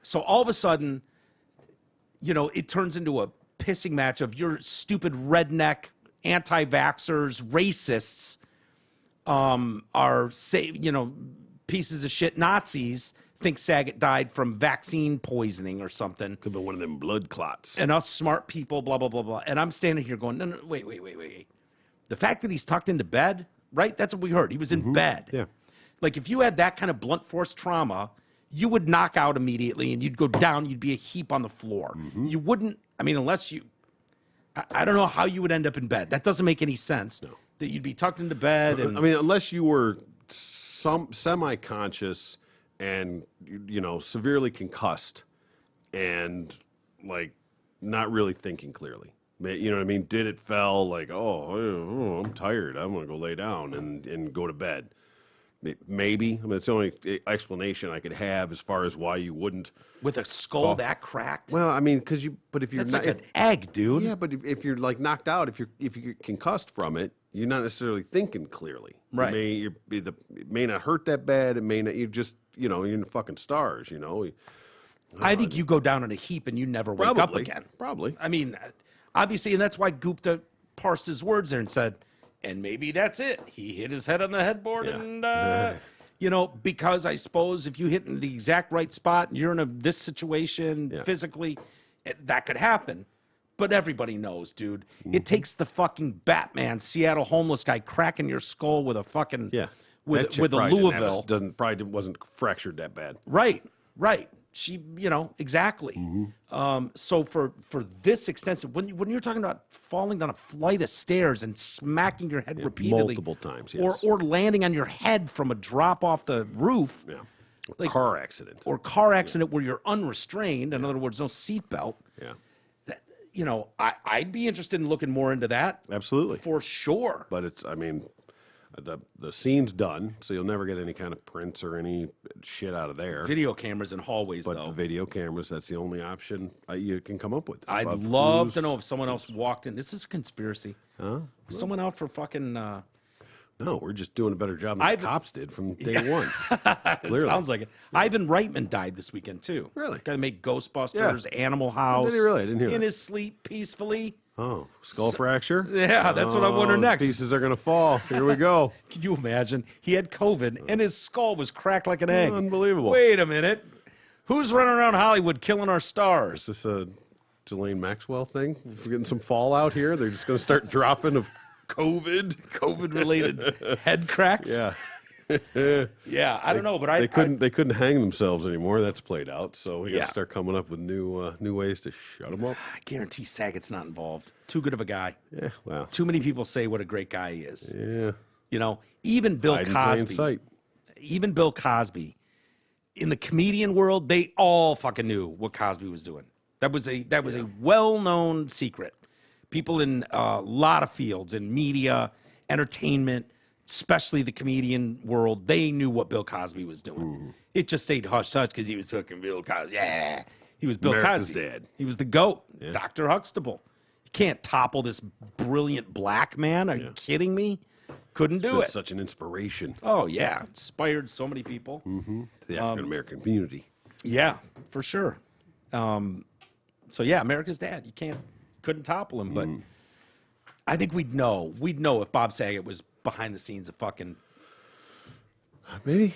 Speaker 1: so all of a sudden, it turns into a pissing match of your stupid redneck anti-vaxxers, racists, pieces of shit Nazis think Saget died from vaccine poisoning or something,
Speaker 2: Could be one of them blood clots.
Speaker 1: and us smart people, blah blah blah blah. And I'm standing here going, no, wait. The fact that he's tucked into bed, right? That's what we heard. He was in bed.
Speaker 2: Yeah.
Speaker 1: Like if you had that kind of blunt force trauma, you would knock out immediately and you'd go down, you'd be a heap on the floor. You wouldn't, unless you, I don't know how you would end up in bed. That doesn't make any sense. No. That you'd be tucked into bed and
Speaker 2: Unless you were semi-conscious and, severely concussed and, like, not really thinking clearly. You know what I mean? Did it fell like, I'm tired. I'm going to go lay down and go to bed. Maybe. It's the only explanation I could have as far as why you wouldn't.
Speaker 1: with a skull that cracked.
Speaker 2: Well, because if you're
Speaker 1: That's
Speaker 2: not,
Speaker 1: like an egg, dude.
Speaker 2: yeah, but if you're like knocked out, if you get concussed from it, you're not necessarily thinking clearly.
Speaker 1: Right.
Speaker 2: It may not hurt that bad. It may not. You just you're in the fucking stars.
Speaker 1: I think you go down in a heap and you never wake up
Speaker 2: Probably.
Speaker 1: again.
Speaker 2: Probably.
Speaker 1: Obviously, and that's why Gupta parsed his words there and said, and maybe that's it. He hit his head on the headboard and, because I suppose if you hit in the exact right spot and you're in this situation physically, that could happen. But everybody knows, dude. It takes the fucking Batman Seattle homeless guy cracking your skull with a fucking
Speaker 2: Yeah.
Speaker 1: with
Speaker 2: That chick
Speaker 1: with a
Speaker 2: probably
Speaker 1: Louisville.
Speaker 2: probably wasn't fractured that bad.
Speaker 1: Right. She, exactly. So for this extensive, when you're talking about falling down a flight of stairs and smacking your head repeatedly,
Speaker 2: multiple times, yes.
Speaker 1: or landing on your head from a drop off the roof,
Speaker 2: Yeah. Car accident.
Speaker 1: or car accident where you're unrestrained, in other words, no seatbelt.
Speaker 2: Yeah.
Speaker 1: That, I'd be interested in looking more into that.
Speaker 2: Absolutely.
Speaker 1: For sure.
Speaker 2: But it's the scene's done, so you'll never get any kind of prints or any shit out of there.
Speaker 1: Video cameras in hallways,
Speaker 2: But
Speaker 1: though.
Speaker 2: the video cameras, that's the only option you can come up with.
Speaker 1: I'd
Speaker 2: Of
Speaker 1: love
Speaker 2: who's-
Speaker 1: to know if someone else walked in. This is a conspiracy. Someone out for fucking.
Speaker 2: No, we're just doing a better job than the cops did from day one.
Speaker 1: It
Speaker 2: Clearly.
Speaker 1: sounds like it. Ivan Reitman died this weekend too.
Speaker 2: Really?
Speaker 1: Guy that made Ghostbusters, Animal House.
Speaker 2: Did he really? I didn't hear
Speaker 1: in
Speaker 2: that.
Speaker 1: his sleep peacefully.
Speaker 2: Oh, skull fracture?
Speaker 1: Yeah, that's what I'm wondering next.
Speaker 2: Pieces are going to fall. Here we go.
Speaker 1: Can you imagine? He had COVID and his skull was cracked like an egg.
Speaker 2: Unbelievable.
Speaker 1: Wait a minute. Who's running around Hollywood killing our stars?
Speaker 2: Is this a Ghislaine Maxwell thing? We're getting some fallout here. They're just going to start dropping of COVID.
Speaker 1: COVID-related head cracks.
Speaker 2: Yeah.
Speaker 1: Yeah, I don't know, but
Speaker 2: They couldn't hang themselves anymore. That's played out. So we got
Speaker 1: Yeah.
Speaker 2: to start coming up with new ways to shut them up.
Speaker 1: I guarantee Saget's not involved. Too good of a guy.
Speaker 2: Yeah. Wow.
Speaker 1: Too many people say what a great guy he is.
Speaker 2: Yeah.
Speaker 1: Even Bill
Speaker 2: Hide in plain
Speaker 1: Cosby.
Speaker 2: sight.
Speaker 1: Even Bill Cosby, in the comedian world, they all fucking knew what Cosby was doing. That was a well-known secret. People in a lot of fields, in media, entertainment, especially the comedian world, they knew what Bill Cosby was doing. It just stayed hush-hush because he was hooking Bill Cosby. Yeah, he was Bill
Speaker 2: America's
Speaker 1: Cosby.
Speaker 2: dad.
Speaker 1: He was the GOAT, Dr. Huxtable. You can't topple this brilliant black man. Are you kidding me? Couldn't do
Speaker 2: That's
Speaker 1: it.
Speaker 2: such an inspiration
Speaker 1: Oh, yeah. Inspired so many people.
Speaker 2: to the African American community.
Speaker 1: Yeah, for sure. So yeah, America's dad. You couldn't topple him. But I think we'd know. We'd know if Bob Saget was behind the scenes of fucking.
Speaker 2: Maybe.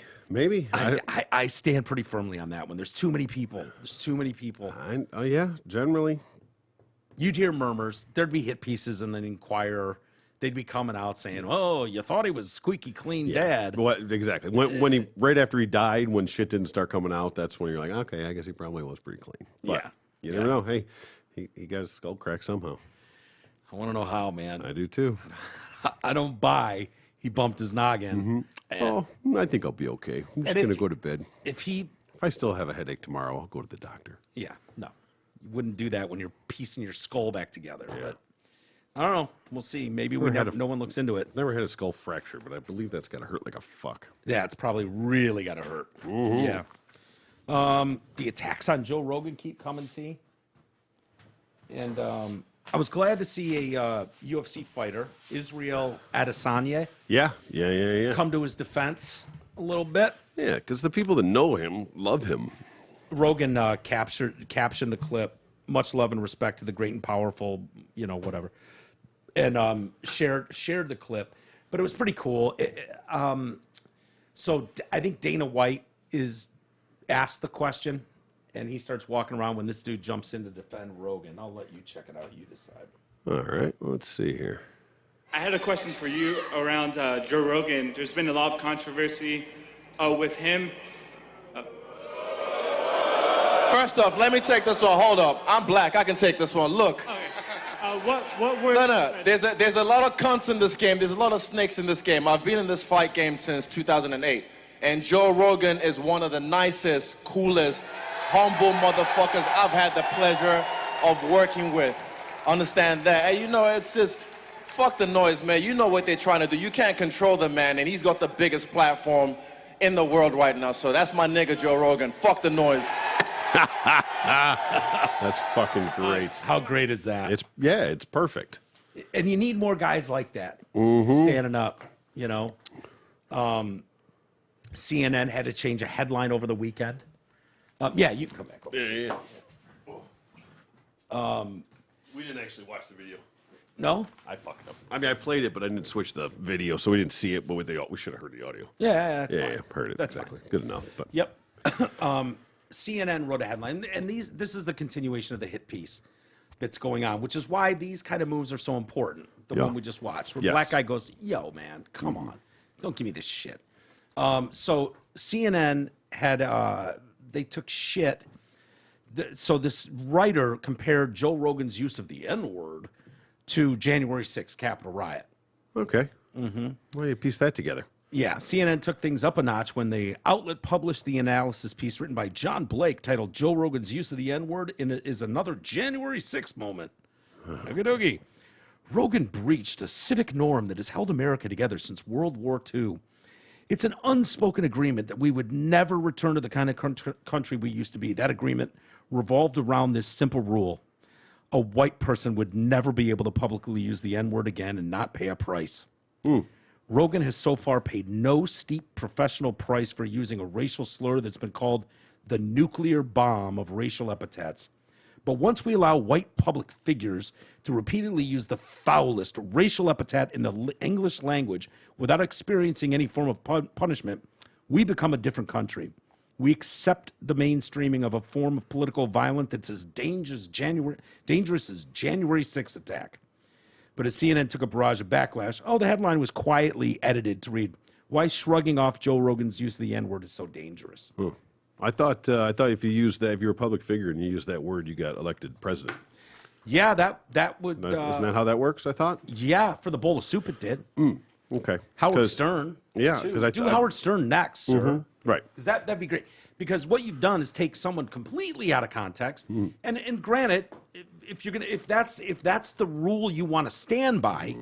Speaker 1: I stand pretty firmly on that one. There's too many people.
Speaker 2: Oh yeah, generally.
Speaker 1: You'd hear murmurs. There'd be hit pieces in the Inquirer. They'd be coming out saying, "Oh, you thought he was squeaky clean dad."
Speaker 2: What exactly? When he right after he died, when shit didn't start coming out, that's when you're like, okay, I guess he probably was pretty clean. But
Speaker 1: Yeah.
Speaker 2: you never know. Hey, he got his skull cracked somehow.
Speaker 1: I want to know how, man.
Speaker 2: I do too.
Speaker 1: I don't buy he bumped his noggin.
Speaker 2: Oh, I think I'll be okay. I'm just
Speaker 1: And
Speaker 2: gonna
Speaker 1: if-
Speaker 2: go to bed.
Speaker 1: If
Speaker 2: If I still have a headache tomorrow, I'll go to the doctor.
Speaker 1: yeah, no, you wouldn't do that when you're piecing your skull back together. But I don't know. We'll see. Maybe no one looks into it.
Speaker 2: Never had a skull fracture, but I believe that's gotta hurt like a fuck.
Speaker 1: Yeah, it's probably really got to hurt. Yeah. The attacks on Joe Rogan keep coming, see? And I was glad to see a UFC fighter, Israel Adesanya,
Speaker 2: Yeah.
Speaker 1: come to his defense a little bit.
Speaker 2: Yeah, because the people that know him love him.
Speaker 1: Rogan captioned the clip, "Much love and respect to the great and powerful," whatever, and shared the clip. But it was pretty cool. So I think Dana White is asked the question, and he starts walking around when this dude jumps in to defend Rogan. I'll let you check it out. You decide.
Speaker 2: All right, let's see here.
Speaker 4: I had a question for you around Joe Rogan. There's been a lot of controversy with him.
Speaker 5: First off, let me take this one. Hold up. I'm black. I can take this one. Look.
Speaker 4: What were...
Speaker 5: No. There's a lot of cunts in this game. There's a lot of snakes in this game. I've been in this fight game since 2008. And Joe Rogan is one of the nicest, coolest, humble motherfuckers I've had the pleasure of working with. Understand that? Hey, it's just... Fuck the noise, man. You know what they're trying to do. You can't control the man, and he's got the biggest platform in the world right now. So that's my nigga, Joe Rogan. Fuck the noise.
Speaker 2: That's fucking great.
Speaker 1: How great is that?
Speaker 2: It's perfect.
Speaker 1: And you need more guys like that standing up, CNN had to change a headline over the weekend. Yeah, you can come back over.
Speaker 2: Yeah. We didn't actually watch the video.
Speaker 1: No?
Speaker 2: I fucked up. I mean, I played it, but I didn't switch the video, so we didn't see it. But we should have heard the audio.
Speaker 1: Yeah, that's fine.
Speaker 2: Yeah, heard it.
Speaker 1: That's
Speaker 2: exactly.
Speaker 1: fine.
Speaker 2: Good enough. But
Speaker 1: Yep. CNN wrote a headline, and this is the continuation of the hit piece that's going on, which is why these kind of moves are so important. The
Speaker 2: Yeah.
Speaker 1: one we just watched, where
Speaker 2: Yes.
Speaker 1: black guy goes, "Yo, man, come on, don't give me this shit." So CNN had they took shit. So this writer compared Joe Rogan's use of the N-word to January 6th Capitol riot.
Speaker 2: okay. Well, you piece that together.
Speaker 1: Yeah, CNN took things up a notch when the outlet published the analysis piece written by John Blake titled "Joe Rogan's Use of the N-Word is Another January 6th Moment." Okie dokie. Rogan breached a civic norm that has held America together since World War II. It's an unspoken agreement that we would never return to the kind of country we used to be. That agreement revolved around this simple rule. A white person would never be able to publicly use the N-word again and not pay a price. Rogan has so far paid no steep professional price for using a racial slur that's been called the nuclear bomb of racial epithets. But once we allow white public figures to repeatedly use the foulest racial epithet in the English language without experiencing any form of punishment, we become a different country. We accept the mainstreaming of a form of political violence that's as dangerous as January 6th attack. But as CNN took a barrage of backlash, the headline was quietly edited to read, "Why shrugging off Joe Rogan's use of the N-word is so dangerous."
Speaker 2: I thought if you used that, if you're a public figure and you use that word, you got elected president.
Speaker 1: Yeah, that would...
Speaker 2: Isn't that how that works? I thought.
Speaker 1: yeah, for the bowl of soup it did.
Speaker 2: Okay.
Speaker 1: Howard
Speaker 2: 'Cause-
Speaker 1: Stern.
Speaker 2: Yeah,
Speaker 1: too.
Speaker 2: 'cause
Speaker 1: Do Howard Stern next, sir.
Speaker 2: Right.
Speaker 1: Because that'd be great. Because what you've done is take someone completely out of context, and granted, if that's the rule you want to stand by,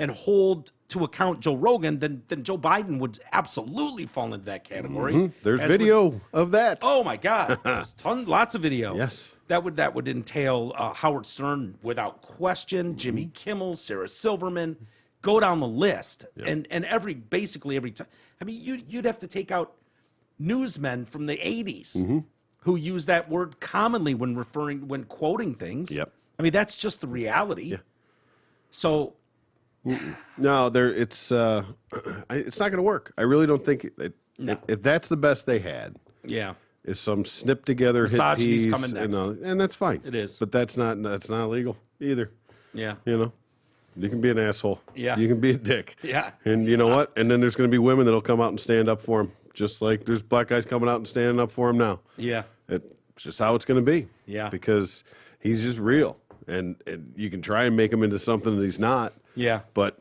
Speaker 1: and hold to account Joe Rogan, then Joe Biden would absolutely fall into that category.
Speaker 2: There's
Speaker 1: As
Speaker 2: video of that.
Speaker 1: Oh my God, there's lots of video.
Speaker 2: Yes.
Speaker 1: That would entail Howard Stern without question, Jimmy Kimmel, Sarah Silverman, go down the list, and basically every time. I mean, you'd have to take out newsmen from the '80s who use that word commonly when quoting things.
Speaker 2: Yep.
Speaker 1: I mean, that's just the reality.
Speaker 2: Yeah.
Speaker 1: So
Speaker 2: No, it's not going to work. I really don't think if that's the best they had,
Speaker 1: yeah,
Speaker 2: is some snip together hit
Speaker 1: Misogyny's
Speaker 2: piece,
Speaker 1: coming next.
Speaker 2: and that's fine.
Speaker 1: It is.
Speaker 2: but that's not illegal either.
Speaker 1: yeah,
Speaker 2: You know, you can be an asshole.
Speaker 1: Yeah.
Speaker 2: you can be a dick.
Speaker 1: Yeah.
Speaker 2: and you know what? And then there's going to be women that'll come out and stand up for him, just like there's black guys coming out and standing up for him now.
Speaker 1: yeah,
Speaker 2: It's just how it's going to be.
Speaker 1: Yeah.
Speaker 2: because he's just real, and you can try and make him into something that he's not.
Speaker 1: yeah.
Speaker 2: But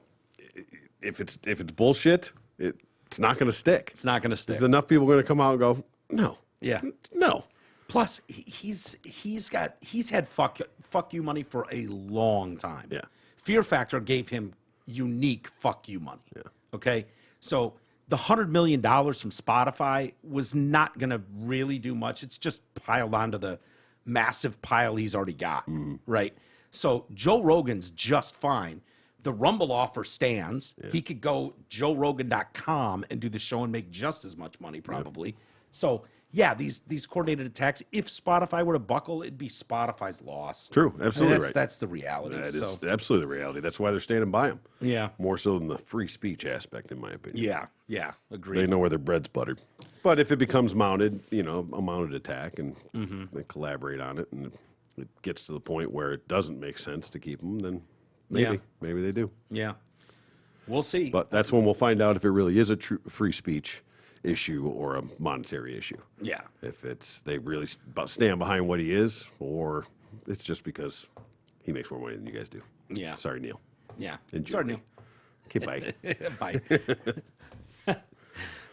Speaker 2: if it's bullshit, it's not going to stick.
Speaker 1: It's not going to stick.
Speaker 2: There's enough people going to come out and go, no,
Speaker 1: Yeah.
Speaker 2: no.
Speaker 1: Plus, he's had fuck you money for a long time.
Speaker 2: Yeah.
Speaker 1: Fear Factor gave him unique fuck you money. Yeah. Okay. So the $100 million from Spotify was not going to really do much. It's just piled onto the massive pile he's already got. Right. So Joe Rogan's just fine. The Rumble offer stands. He could go joerogan.com and do the show and make just as much money, probably. So, yeah, these coordinated attacks, if Spotify were to buckle, it'd be Spotify's loss.
Speaker 2: True, absolutely right.
Speaker 1: That's the reality.
Speaker 2: That
Speaker 1: so,
Speaker 2: is absolutely the reality. That's why they're standing by him.
Speaker 1: yeah,
Speaker 2: More so than the free speech aspect, in my opinion.
Speaker 1: yeah, agreed.
Speaker 2: They know where their bread's buttered. But if it becomes mounted, a mounted attack, and they collaborate on it, and it gets to the point where it doesn't make sense to keep them, then maybe they do.
Speaker 1: Yeah, we'll see.
Speaker 2: But that's when we'll find out if it really is a true free speech issue or a monetary issue.
Speaker 1: yeah,
Speaker 2: If they really stand behind what he is, or it's just because he makes more money than you guys do.
Speaker 1: yeah,
Speaker 2: Sorry, Neil.
Speaker 1: yeah.
Speaker 2: Enjoy
Speaker 1: Sorry,
Speaker 2: me.
Speaker 1: Neil.
Speaker 2: Okay, bye.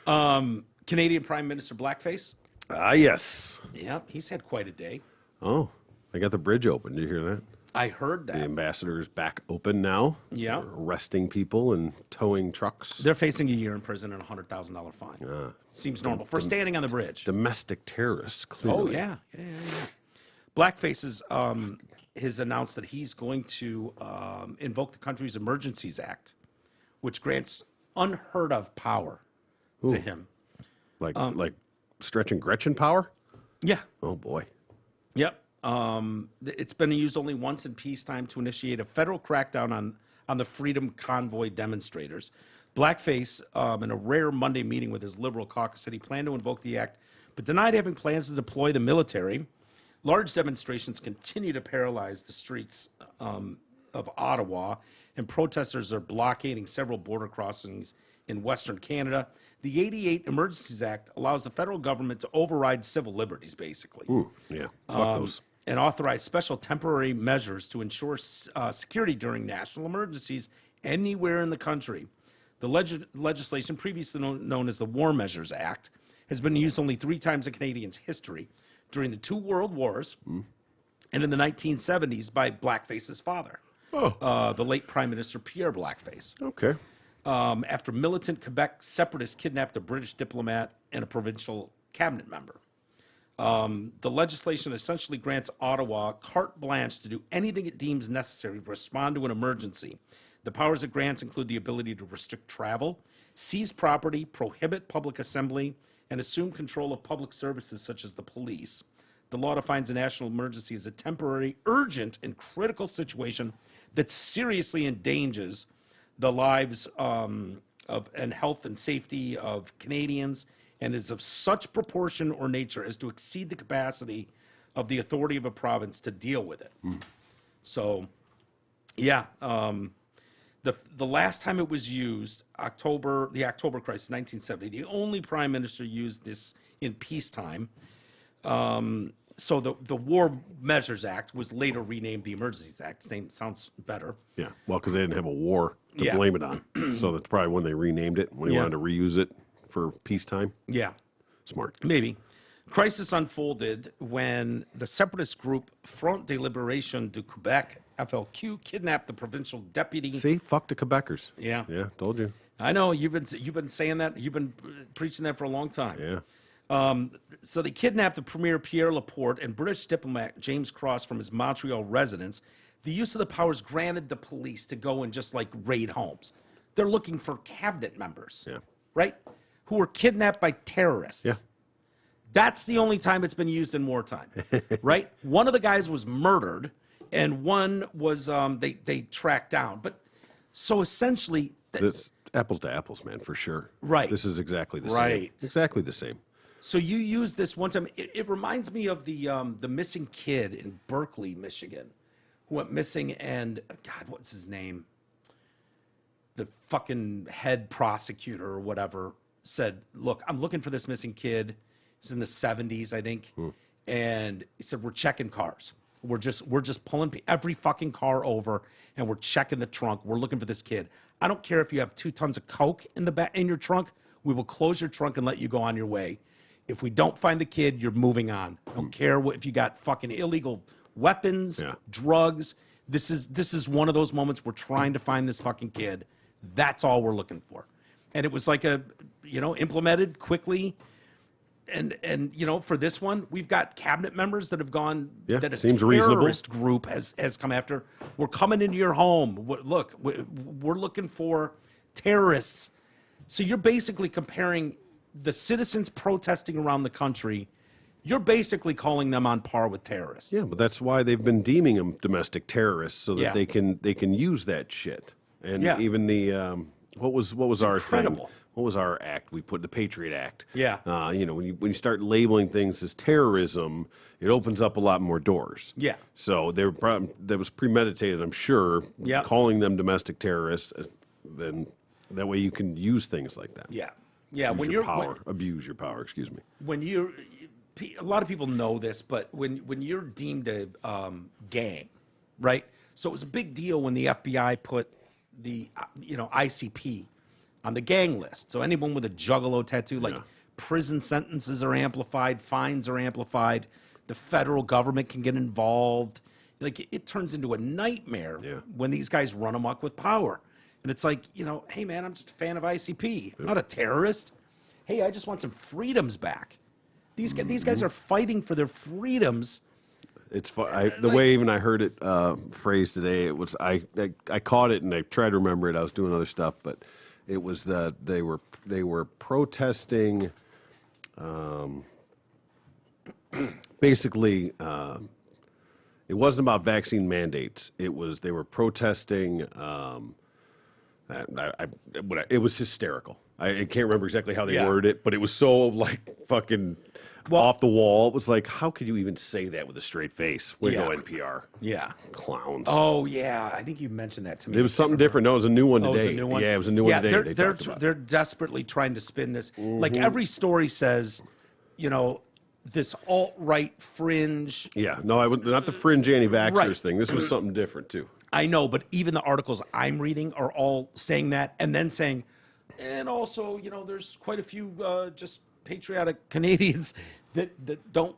Speaker 1: Bye. Canadian Prime Minister Blackface.
Speaker 2: Yes.
Speaker 1: Yeah, he's had quite a day.
Speaker 2: Oh, I got the bridge open. Did you hear that?
Speaker 1: I heard
Speaker 2: The
Speaker 1: that.
Speaker 2: ambassador is back open now.
Speaker 1: Yeah.
Speaker 2: They're arresting people and towing trucks.
Speaker 1: They're facing a year in prison and a $100,000 fine. Seems normal for standing on the bridge.
Speaker 2: Domestic terrorists,
Speaker 1: Oh
Speaker 2: clearly.
Speaker 1: yeah. Blackface has announced that he's going to invoke the country's Emergencies Act, which grants unheard of power to him.
Speaker 2: Like stretching Gretchen power?
Speaker 1: Yeah.
Speaker 2: Oh, boy.
Speaker 1: Yep. It's been used only once in peacetime to initiate a federal crackdown on the Freedom Convoy demonstrators. Blackface, in a rare Monday meeting with his Liberal caucus, said he planned to invoke the act, but denied having plans to deploy the military. Large demonstrations continue to paralyze the streets of Ottawa, and protesters are blockading several border crossings in Western Canada. The 88 Emergencies Act allows the federal government to override civil liberties, basically.
Speaker 2: Yeah. Fuck those.
Speaker 1: And authorize special temporary measures to ensure security during national emergencies anywhere in the country. The legislation, previously known as the War Measures Act, has been used only 3 times in Canadians' history, during the 2 World Wars and in the 1970s by Blackface's father, the late Prime Minister Pierre Blackface.
Speaker 2: Okay.
Speaker 1: After militant Quebec separatists kidnapped a British diplomat and a provincial cabinet member. The legislation essentially grants Ottawa carte blanche to do anything it deems necessary to respond to an emergency. The powers it grants include the ability to restrict travel, seize property, prohibit public assembly, and assume control of public services such as the police. The law defines a national emergency as a temporary, urgent, and critical situation that seriously endangers the lives and health and safety of Canadians, and is of such proportion or nature as to exceed the capacity of the authority of a province to deal with it. So, yeah, the last time it was used, the October crisis, 1970, the only prime minister used this in peacetime. So the War Measures Act was later renamed the Emergencies Act. Sounds better.
Speaker 2: Yeah. Well, because they didn't have a war to
Speaker 1: Yeah.
Speaker 2: blame it on. So that's probably when they renamed it, when they
Speaker 1: Yeah.
Speaker 2: wanted to reuse it for peacetime.
Speaker 1: Yeah,
Speaker 2: Smart.
Speaker 1: Maybe. Crisis unfolded when the separatist group Front de Libération du Québec, FLQ, kidnapped the provincial deputy.
Speaker 2: See, fuck the Quebecers.
Speaker 1: Yeah.
Speaker 2: Yeah, told you.
Speaker 1: I know you've been saying that. You've been preaching that for a long time.
Speaker 2: Yeah.
Speaker 1: So they kidnapped the Premier Pierre Laporte and British diplomat James Cross from his Montreal residence. The use of the powers granted the police to go and just like raid homes. They're looking for cabinet members,
Speaker 2: Yeah.
Speaker 1: right, who were kidnapped by terrorists.
Speaker 2: Yeah.
Speaker 1: That's the only time it's been used in wartime, right? One of the guys was murdered, and one was they tracked down. But so essentially,
Speaker 2: It's apples to apples, man, for sure.
Speaker 1: Right.
Speaker 2: This is exactly the same.
Speaker 1: Right.
Speaker 2: Exactly the same.
Speaker 1: so you use this one time. It reminds me of the missing kid in Berkeley, Michigan, who went missing, and God, what's his name? The fucking head prosecutor or whatever said, "Look, I'm looking for this missing kid. He's in the 70s, I think." And he said, "We're checking cars. We're just pulling every fucking car over, and we're checking the trunk. We're looking for this kid. I don't care if you have 2 tons of coke in your trunk. We will close your trunk and let you go on your way. If we don't find the kid, you're moving on. I don't care if you got fucking illegal weapons,
Speaker 2: Yeah.
Speaker 1: drugs. This is one of those moments we're trying to find this fucking kid. That's all we're looking for." And it was like implemented quickly. And for this one, we've got cabinet members that have gone,
Speaker 2: Yeah,
Speaker 1: that a
Speaker 2: seems reasonable.
Speaker 1: terrorist group has come after. We're coming into your home. Look, we're looking for terrorists. So you're basically comparing the citizens protesting around the country. You're basically calling them on par with terrorists.
Speaker 2: Yeah, but that's why they've been deeming them domestic terrorists so that
Speaker 1: Yeah.
Speaker 2: they can use that shit. And
Speaker 1: Yeah.
Speaker 2: even the what was our
Speaker 1: incredible.
Speaker 2: thing? What was our act? We put the Patriot Act.
Speaker 1: Yeah.
Speaker 2: When you start labeling things as terrorism, it opens up a lot more doors.
Speaker 1: Yeah.
Speaker 2: So that was premeditated, I'm sure.
Speaker 1: Yeah.
Speaker 2: Calling them domestic terrorists, then that way you can use things like that.
Speaker 1: Yeah. Yeah.
Speaker 2: Use
Speaker 1: When
Speaker 2: your
Speaker 1: you're
Speaker 2: power, abuse your power. Excuse me.
Speaker 1: when you're a lot of people know this, but when you're deemed a gang, right? So it was a big deal when the FBI put the ICP on the gang list. So anyone with a juggalo tattoo, like prison sentences are amplified, fines are amplified, the federal government can get involved. Like it turns into a nightmare
Speaker 2: Yeah.
Speaker 1: when these guys run amok with power. And it's like, hey man, I'm just a fan of ICP. I'm not a terrorist. Hey, I just want some freedoms back. These guys are fighting for their freedoms.
Speaker 2: It's fun. The way even I heard it phrased today, it was I caught it and I tried to remember it. I was doing other stuff, but it was that they were protesting. Basically, it wasn't about vaccine mandates. They were protesting. It was hysterical. I can't remember exactly how they
Speaker 1: Yeah.
Speaker 2: worded it, but it was so like fucking off the wall. It was like, how could you even say that with a straight face? Way to go,
Speaker 1: Yeah.
Speaker 2: NPR.
Speaker 1: Yeah.
Speaker 2: Clowns.
Speaker 1: Oh yeah, I think you mentioned that to me.
Speaker 2: It was something different. No, it was a new one
Speaker 1: Oh,
Speaker 2: today.
Speaker 1: it was a new one?
Speaker 2: Yeah, it was a new one today.
Speaker 1: They're
Speaker 2: talked about.
Speaker 1: they're desperately trying to spin this. Like every story says, this alt-right fringe.
Speaker 2: Yeah, no, I would not the fringe anti-vaxxers
Speaker 1: Right.
Speaker 2: thing. This was something different too.
Speaker 1: I know, but even the articles I'm reading are all saying that, and then saying, and also, there's quite a few just patriotic Canadians that don't,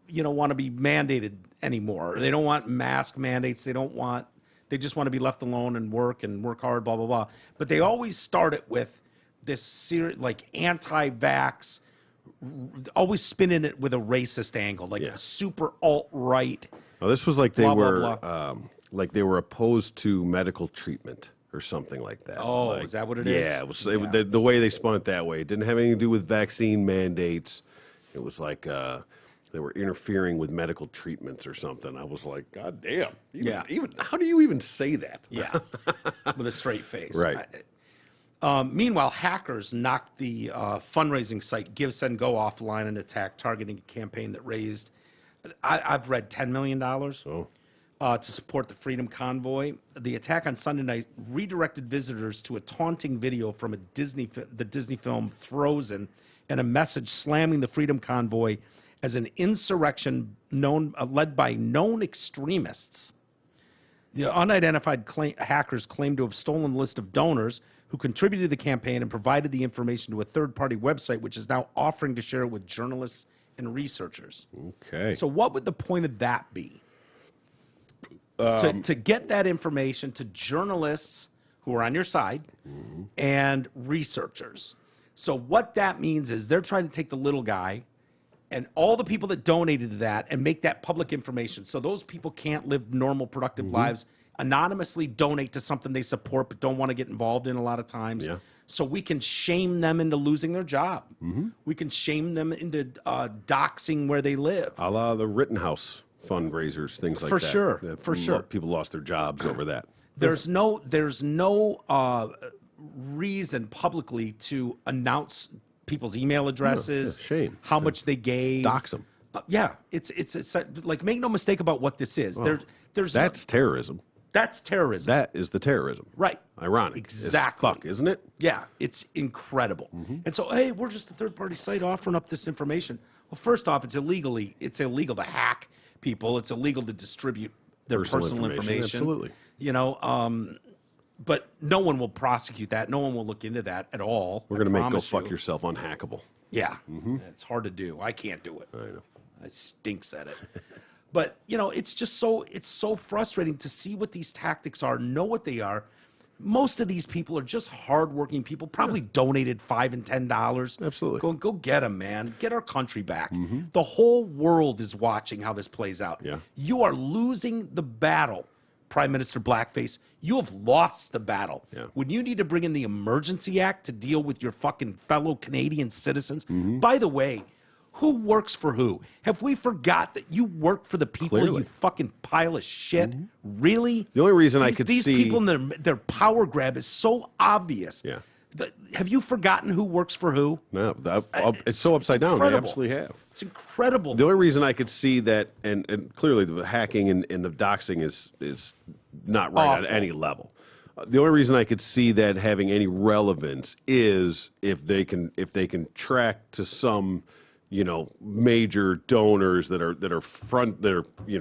Speaker 1: want to be mandated anymore. They don't want mask mandates. They just want to be left alone and work hard, blah, blah, blah. But they always start it with this like anti-vax, always spinning it with a racist angle, like
Speaker 2: Yeah.
Speaker 1: super alt-right.
Speaker 2: Oh, this was like they
Speaker 1: Blah, blah,
Speaker 2: were
Speaker 1: blah.
Speaker 2: like they were opposed to medical treatment or something like that.
Speaker 1: Oh,
Speaker 2: Like,
Speaker 1: is that what it is?
Speaker 2: Yeah, it was
Speaker 1: Yeah.
Speaker 2: the way they spun it that way. It didn't have anything to do with vaccine mandates. It was like they were interfering with medical treatments or something. I was like, God damn. Even how do you even say that?
Speaker 1: Yeah, with a straight face.
Speaker 2: Right.
Speaker 1: Meanwhile, hackers knocked the fundraising site Give, Send, Go offline and attack targeting a campaign that raised, I've read $10 million to support the Freedom Convoy. The attack on Sunday night redirected visitors to a taunting video from the Disney film Frozen and a message slamming the Freedom Convoy as an insurrection led by known extremists. The unidentified hackers claim to have stolen a list of donors who contributed to the campaign and provided the information to a third-party website, which is now offering to share it with journalists and researchers.
Speaker 2: Okay.
Speaker 1: So what would the point of that be? To get that information to journalists who are on your side and researchers. So what that means is they're trying to take the little guy and all the people that donated to that and make that public information. So those people can't live normal, productive lives, anonymously donate to something they support but don't want to get involved in a lot of times.
Speaker 2: Yeah.
Speaker 1: So we can shame them into losing their job. We can shame them into doxing where they live.
Speaker 2: A la the Rittenhouse fundraisers, things like
Speaker 1: For
Speaker 2: that.
Speaker 1: sure,
Speaker 2: That
Speaker 1: for sure.
Speaker 2: People lost their jobs over that.
Speaker 1: There's no reason publicly to announce people's email addresses,
Speaker 2: shame.
Speaker 1: how much they gave,
Speaker 2: Dox them.
Speaker 1: Yeah, it's like, make no mistake about what this is. There's
Speaker 2: That's terrorism.
Speaker 1: that's terrorism.
Speaker 2: That is the terrorism.
Speaker 1: Right.
Speaker 2: Ironic.
Speaker 1: Exactly.
Speaker 2: As fuck, isn't it?
Speaker 1: Yeah, it's incredible. And so, hey, we're just a third-party site offering up this information. Well, first off, it's illegal to hack people. It's illegal to distribute their personal information.
Speaker 2: Absolutely.
Speaker 1: You know, but no one will prosecute that. No one will look into that at all.
Speaker 2: We're going to make go fuck yourself unhackable.
Speaker 1: Yeah, it's hard to do. I can't do it.
Speaker 2: I know.
Speaker 1: I stinks at it. But you know, it's so frustrating to see what these tactics are, know what they are. Most of these people are just hardworking people, probably donated $5 and $10.
Speaker 2: Absolutely.
Speaker 1: Go get them, man. Get our country back. The whole world is watching how this plays out.
Speaker 2: Yeah.
Speaker 1: You are losing the battle, Prime Minister Blackface. You have lost the battle.
Speaker 2: Yeah.
Speaker 1: When you need to bring in the Emergency Act to deal with your fucking fellow Canadian citizens. By the way, who works for who? Have we forgot that you work for the people,
Speaker 2: Clearly.
Speaker 1: you fucking pile of shit? Really?
Speaker 2: The only reason I
Speaker 1: These-
Speaker 2: could
Speaker 1: these
Speaker 2: see-
Speaker 1: people and their power grab is so obvious.
Speaker 2: Yeah.
Speaker 1: Have you forgotten who works for who?
Speaker 2: No, it's so upside down. They
Speaker 1: incredible.
Speaker 2: absolutely have.
Speaker 1: It's incredible.
Speaker 2: The only reason I could see that, and clearly the hacking and the doxing is not right
Speaker 1: Awful.
Speaker 2: at any level. The only reason I could see that having any relevance is if they can track to some, major donors that are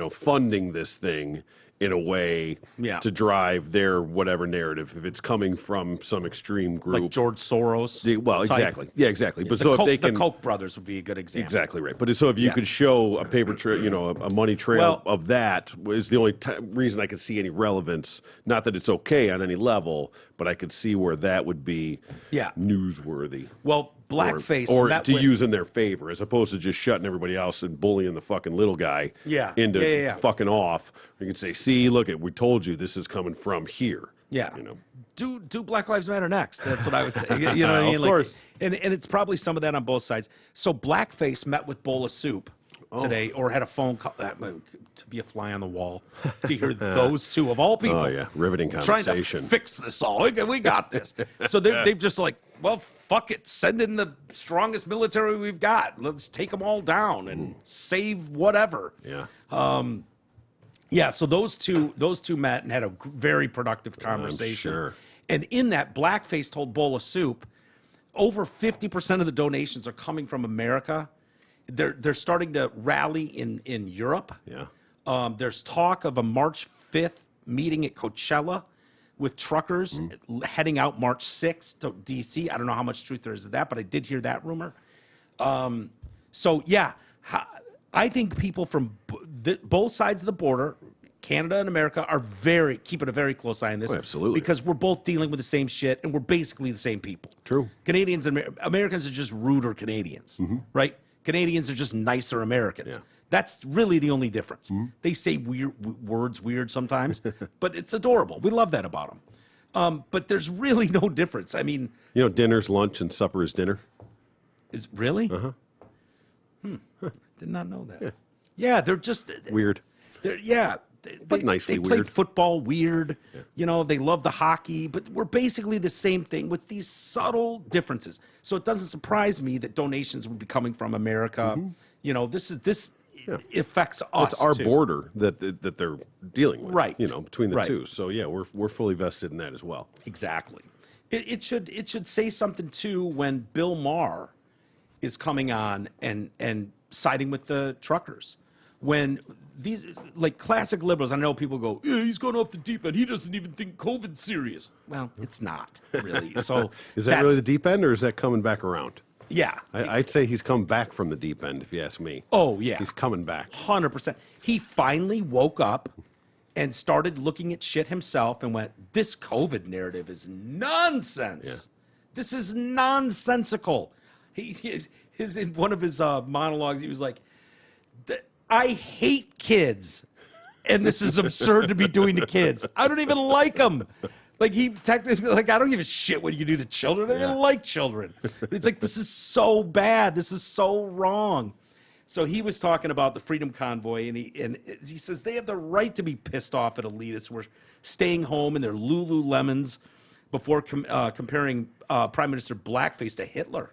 Speaker 2: funding this thing in a way
Speaker 1: Yeah.
Speaker 2: to drive their whatever narrative. If it's coming from some extreme group,
Speaker 1: Like George Soros.
Speaker 2: well,
Speaker 1: type.
Speaker 2: exactly, yeah, exactly. But
Speaker 1: The,
Speaker 2: so
Speaker 1: Koch,
Speaker 2: if they can,
Speaker 1: the Koch brothers would be a good example.
Speaker 2: exactly right. But so if you
Speaker 1: Yeah.
Speaker 2: could show a paper trail, a money trail
Speaker 1: Well-
Speaker 2: of that is the only reason I could see any relevance. Not that it's okay on any level, but I could see where that would be
Speaker 1: Yeah.
Speaker 2: newsworthy.
Speaker 1: Well, Blackface
Speaker 2: or
Speaker 1: met
Speaker 2: to
Speaker 1: with-
Speaker 2: use in their favor, as opposed to just shutting everybody else and bullying the fucking little guy
Speaker 1: Yeah.
Speaker 2: into
Speaker 1: Yeah.
Speaker 2: fucking off. You can say, "See, look, we told you this is coming from here."
Speaker 1: Yeah. Do Black Lives Matter next. That's what I would say. You know what I mean?
Speaker 2: Of course.
Speaker 1: And it's probably some of that on both sides. So Blackface met with Bowl of Soup today, or had a phone call. To be a fly on the wall to hear those two of all people.
Speaker 2: Oh yeah, riveting
Speaker 1: Trying
Speaker 2: conversation.
Speaker 1: to fix this all. We got this. So they've just like, well, fuck it. Send in the strongest military we've got. Let's take them all down and save whatever.
Speaker 2: Yeah.
Speaker 1: Yeah, so those two met and had a very productive conversation.
Speaker 2: sure.
Speaker 1: And in that, Blackface told Bowl of Soup, over 50% of the donations are coming from America. They're starting to rally in Europe.
Speaker 2: Yeah.
Speaker 1: There's talk of a March 5th meeting at Coachella with truckers heading out March 6th to D.C. I don't know how much truth there is to that, but I did hear that rumor. So, yeah, I think people from both sides of the border, Canada and America, are keeping a very close eye on this.
Speaker 2: Oh, absolutely.
Speaker 1: Because we're both dealing with the same shit, and we're basically the same people.
Speaker 2: True.
Speaker 1: Canadians and Americans are just ruder Canadians, right? Canadians are just nicer Americans.
Speaker 2: Yeah.
Speaker 1: That's really the only difference. They say words weird sometimes, but it's adorable. We love that about them. But there's really no difference. I mean,
Speaker 2: Dinner's lunch and supper is dinner.
Speaker 1: is really? Did not know that. Yeah, they're just
Speaker 2: Weird.
Speaker 1: But
Speaker 2: nicely
Speaker 1: they play
Speaker 2: weird.
Speaker 1: football weird. They love the hockey, but we're basically the same thing with these subtle differences. So it doesn't surprise me that donations would be coming from America. This affects us.
Speaker 2: It's our
Speaker 1: too.
Speaker 2: border that they're dealing with,
Speaker 1: Right.
Speaker 2: between the
Speaker 1: Right.
Speaker 2: two. So yeah, we're fully vested in that as well.
Speaker 1: Exactly. It should say something too when Bill Maher is coming on and siding with the truckers. when these like classic liberals, I know people go, yeah, he's going off the deep end. He doesn't even think COVID's serious. Well, it's not really. So
Speaker 2: Is that really the deep end, or is that coming back around?
Speaker 1: Yeah.
Speaker 2: I'd say he's come back from the deep end, if you ask me.
Speaker 1: Oh, yeah.
Speaker 2: He's coming back.
Speaker 1: 100%. He finally woke up and started looking at shit himself and went, this COVID narrative is nonsense. This is nonsensical. In one of his monologues, he was like, I hate kids, and this is absurd to be doing to kids. I don't even like them. Like, he technically, like, I don't give a shit what you do to children. I don't even like children. But it's like, this is so bad. This is so wrong. So he was talking about the Freedom Convoy, and he says they have the right to be pissed off at elitists who are staying home in their Lululemons before comparing Prime Minister Blackface to Hitler.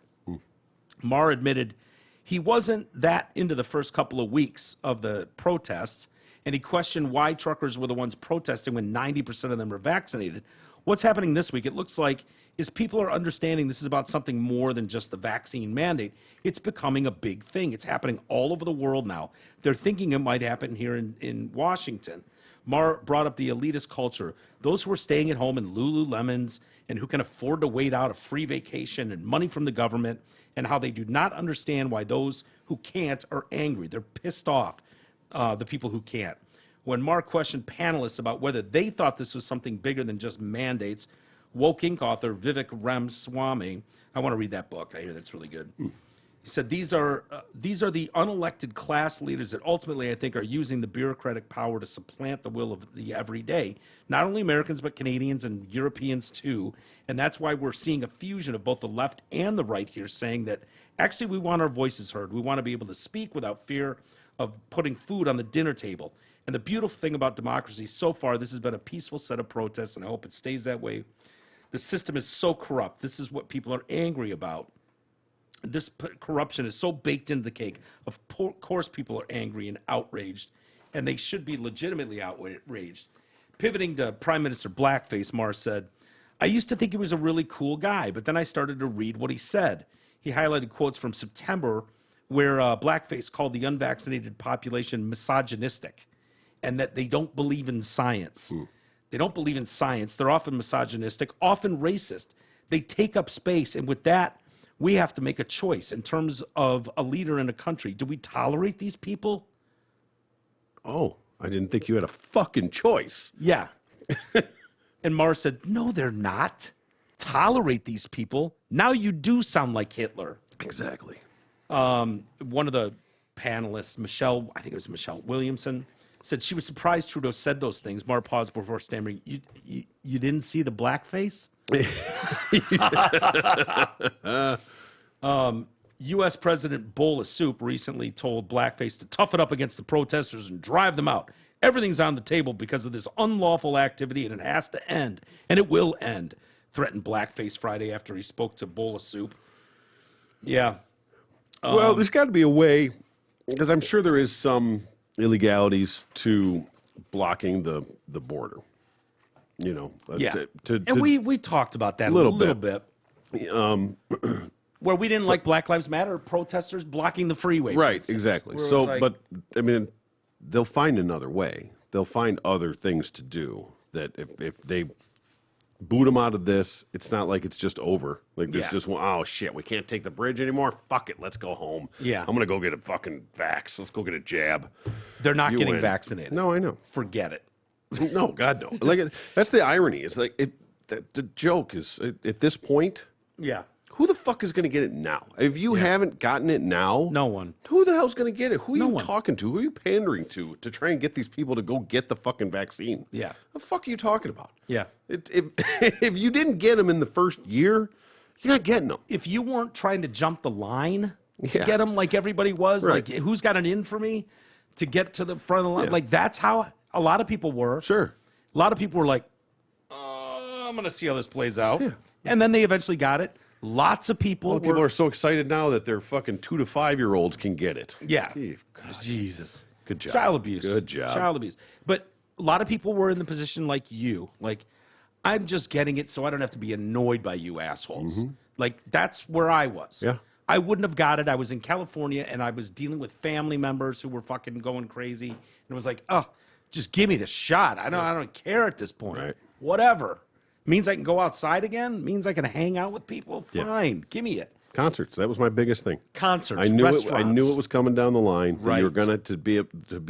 Speaker 1: Maher admitted he wasn't that into the first couple of weeks of the protests, and he questioned why truckers were the ones protesting when 90% of them were vaccinated. What's happening this week, it looks like, is people are understanding this is about something more than just the vaccine mandate. It's becoming a big thing. It's happening all over the world now. They're thinking it might happen here in Washington. Maher brought up the elitist culture, those who are staying at home in Lululemons and who can afford to wait out a free vacation and money from the government, and how they do not understand why those who can't are angry. They're pissed off, the people who can't. When Maher questioned panelists about whether they thought this was something bigger than just mandates, Woke Inc. author Vivek Ramaswamy, I want to read that book. I hear that's really good. He said, these are the unelected class leaders that ultimately, I think, are using the bureaucratic power to supplant the will of the everyday. Not only Americans, but Canadians and Europeans too. And that's why we're seeing a fusion of both the left and the right here, saying that actually we want our voices heard. We want to be able to speak without fear of putting food on the dinner table. And the beautiful thing about democracy, so far, this has been a peaceful set of protests, and I hope it stays that way. The system is so corrupt. This is what people are angry about. This corruption is so baked into the cake. Of course, people are angry and outraged, and they should be legitimately outraged. Pivoting to Prime Minister Blackface, Maher said, I used to think he was a really cool guy, but then I started to read what he said. He highlighted quotes from September where Blackface called the unvaccinated population misogynistic and that they don't believe in science. They don't believe in science. They're often misogynistic, often racist. They take up space, and with that, we have to make a choice in terms of a leader in a country. Do we tolerate these people?
Speaker 2: Oh, I didn't think you had a fucking choice.
Speaker 1: Yeah. And Maher said, no, they're not. Tolerate these people. Now you do sound like Hitler.
Speaker 2: Exactly.
Speaker 1: One of the panelists, Michelle, I think it was Michelle Williamson, said she was surprised Trudeau said those things. Maher paused before stammering, you didn't see the blackface? U.S. President Bowl of Soup recently told Blackface to tough it up against the protesters and drive them out. Everything's on the table because of this unlawful activity, and it has to end, and it will end, threatened Blackface Friday after he spoke to Bowl of Soup. Yeah.
Speaker 2: Well, there's got to be a way, because I'm sure there is some illegalities to blocking the border. You know,
Speaker 1: Yeah. And we talked about that a
Speaker 2: Little
Speaker 1: little bit. Where we didn't like Black Lives Matter protesters blocking the freeway. for
Speaker 2: right,
Speaker 1: instance,
Speaker 2: exactly.
Speaker 1: where it
Speaker 2: So,
Speaker 1: was like,
Speaker 2: but I mean, they'll find another way. They'll find other things to do. That if they boot them out of this, it's not like it's just over. Like there's
Speaker 1: Yeah.
Speaker 2: just one, oh shit, we can't take the bridge anymore. Fuck it, let's go home.
Speaker 1: Yeah.
Speaker 2: I'm gonna go get a fucking vax. Let's go get a jab.
Speaker 1: they're not
Speaker 2: You
Speaker 1: getting
Speaker 2: win.
Speaker 1: vaccinated.
Speaker 2: No, I know.
Speaker 1: Forget it.
Speaker 2: No, God no. Like that's the irony. It's like the joke is at this point.
Speaker 1: Yeah.
Speaker 2: Who the fuck is going to get it now? If you haven't gotten it now,
Speaker 1: No one.
Speaker 2: Who the hell's going to get it? Who are
Speaker 1: No
Speaker 2: you
Speaker 1: one.
Speaker 2: talking to? Who are you pandering to try and get these people to go get the fucking vaccine?
Speaker 1: Yeah.
Speaker 2: The fuck are you talking about?
Speaker 1: Yeah.
Speaker 2: If you didn't get them in the first year, you're not getting them.
Speaker 1: If you weren't trying to jump the line to
Speaker 2: Yeah.
Speaker 1: get them like everybody was,
Speaker 2: Right.
Speaker 1: like who's got an in for me to get to the front of the line,
Speaker 2: Yeah.
Speaker 1: like that's how a lot of people were.
Speaker 2: Sure.
Speaker 1: A lot of people were like, I'm going to see how this plays out. And then they eventually got it. Lots of people
Speaker 2: Well, people
Speaker 1: were.
Speaker 2: are so excited now that their fucking 2 to 5 year olds can get it.
Speaker 1: Yeah.
Speaker 2: Gee, God.
Speaker 1: Jesus.
Speaker 2: Good job.
Speaker 1: Child abuse.
Speaker 2: Good job.
Speaker 1: Child abuse. But a lot of people were in the position like you. Like, I'm just getting it so I don't have to be annoyed by you assholes. Like, that's where I was.
Speaker 2: Yeah.
Speaker 1: I wouldn't have got it. I was in California and I was dealing with family members who were fucking going crazy. And it was like, oh, just give me the shot. I don't care at this point.
Speaker 2: Right.
Speaker 1: Whatever. Means I can go outside again. Means I can hang out with people.
Speaker 2: Yeah.
Speaker 1: Fine. Give me it.
Speaker 2: Concerts. That was my biggest thing.
Speaker 1: Concerts.
Speaker 2: I knew
Speaker 1: restaurants.
Speaker 2: it. I knew it was coming down the line. That You were
Speaker 1: Right.
Speaker 2: gonna to be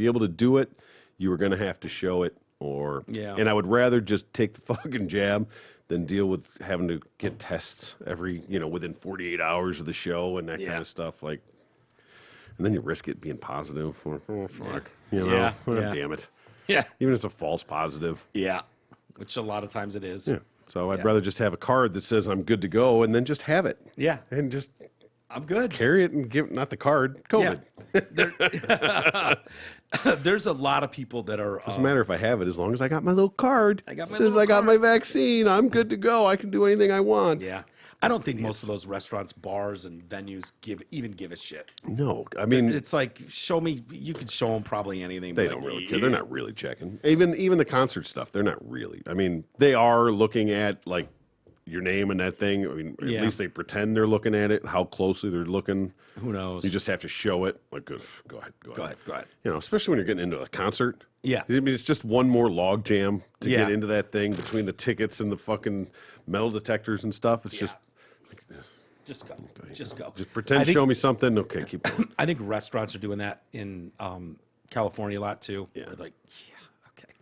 Speaker 2: able to do it. You were gonna have to show it, or
Speaker 1: Yeah.
Speaker 2: And I would rather just take the fucking jab than deal with having to get tests every within 48 hours of the show and that
Speaker 1: Yeah.
Speaker 2: kind of stuff. Like, and then you risk it being positive. Oh, fuck.
Speaker 1: Yeah,
Speaker 2: Oh,
Speaker 1: yeah.
Speaker 2: damn it.
Speaker 1: Yeah.
Speaker 2: Even if it's a false positive.
Speaker 1: Yeah. Which a lot of times it is.
Speaker 2: Yeah. So I'd
Speaker 1: Yeah.
Speaker 2: rather just have a card that says I'm good to go, and then just have it.
Speaker 1: Yeah.
Speaker 2: And just
Speaker 1: I'm good.
Speaker 2: carry it and give not the card. COVID.
Speaker 1: There's a lot of people that are.
Speaker 2: Doesn't matter if I have it as long as I got my little card.
Speaker 1: I got my
Speaker 2: Says
Speaker 1: little
Speaker 2: I got
Speaker 1: card.
Speaker 2: my vaccine. I'm good to go. I can do anything I want.
Speaker 1: Yeah. I don't think most of those restaurants, bars, and venues give a shit.
Speaker 2: No, I mean
Speaker 1: It's like, show me. You could show them probably anything.
Speaker 2: they
Speaker 1: but
Speaker 2: don't
Speaker 1: like,
Speaker 2: really care. They're not really checking. Even the concert stuff. They're not really. I mean, they are looking at like your name and that thing. I mean,
Speaker 1: Yeah.
Speaker 2: at least they pretend they're looking at it. How closely they're looking.
Speaker 1: Who knows?
Speaker 2: You just have to show it. Like, go ahead.
Speaker 1: Go ahead.
Speaker 2: Especially when you're getting into a concert.
Speaker 1: Yeah.
Speaker 2: I mean, it's just one more log jam to
Speaker 1: Yeah.
Speaker 2: get into that thing between the tickets and the fucking metal detectors and stuff. It's just
Speaker 1: Just go. Just go.
Speaker 2: Just pretend,
Speaker 1: I think-
Speaker 2: show me something. Okay, keep going.
Speaker 1: I think restaurants are doing that in California a lot too.
Speaker 2: Yeah.
Speaker 1: They're like, yeah, okay,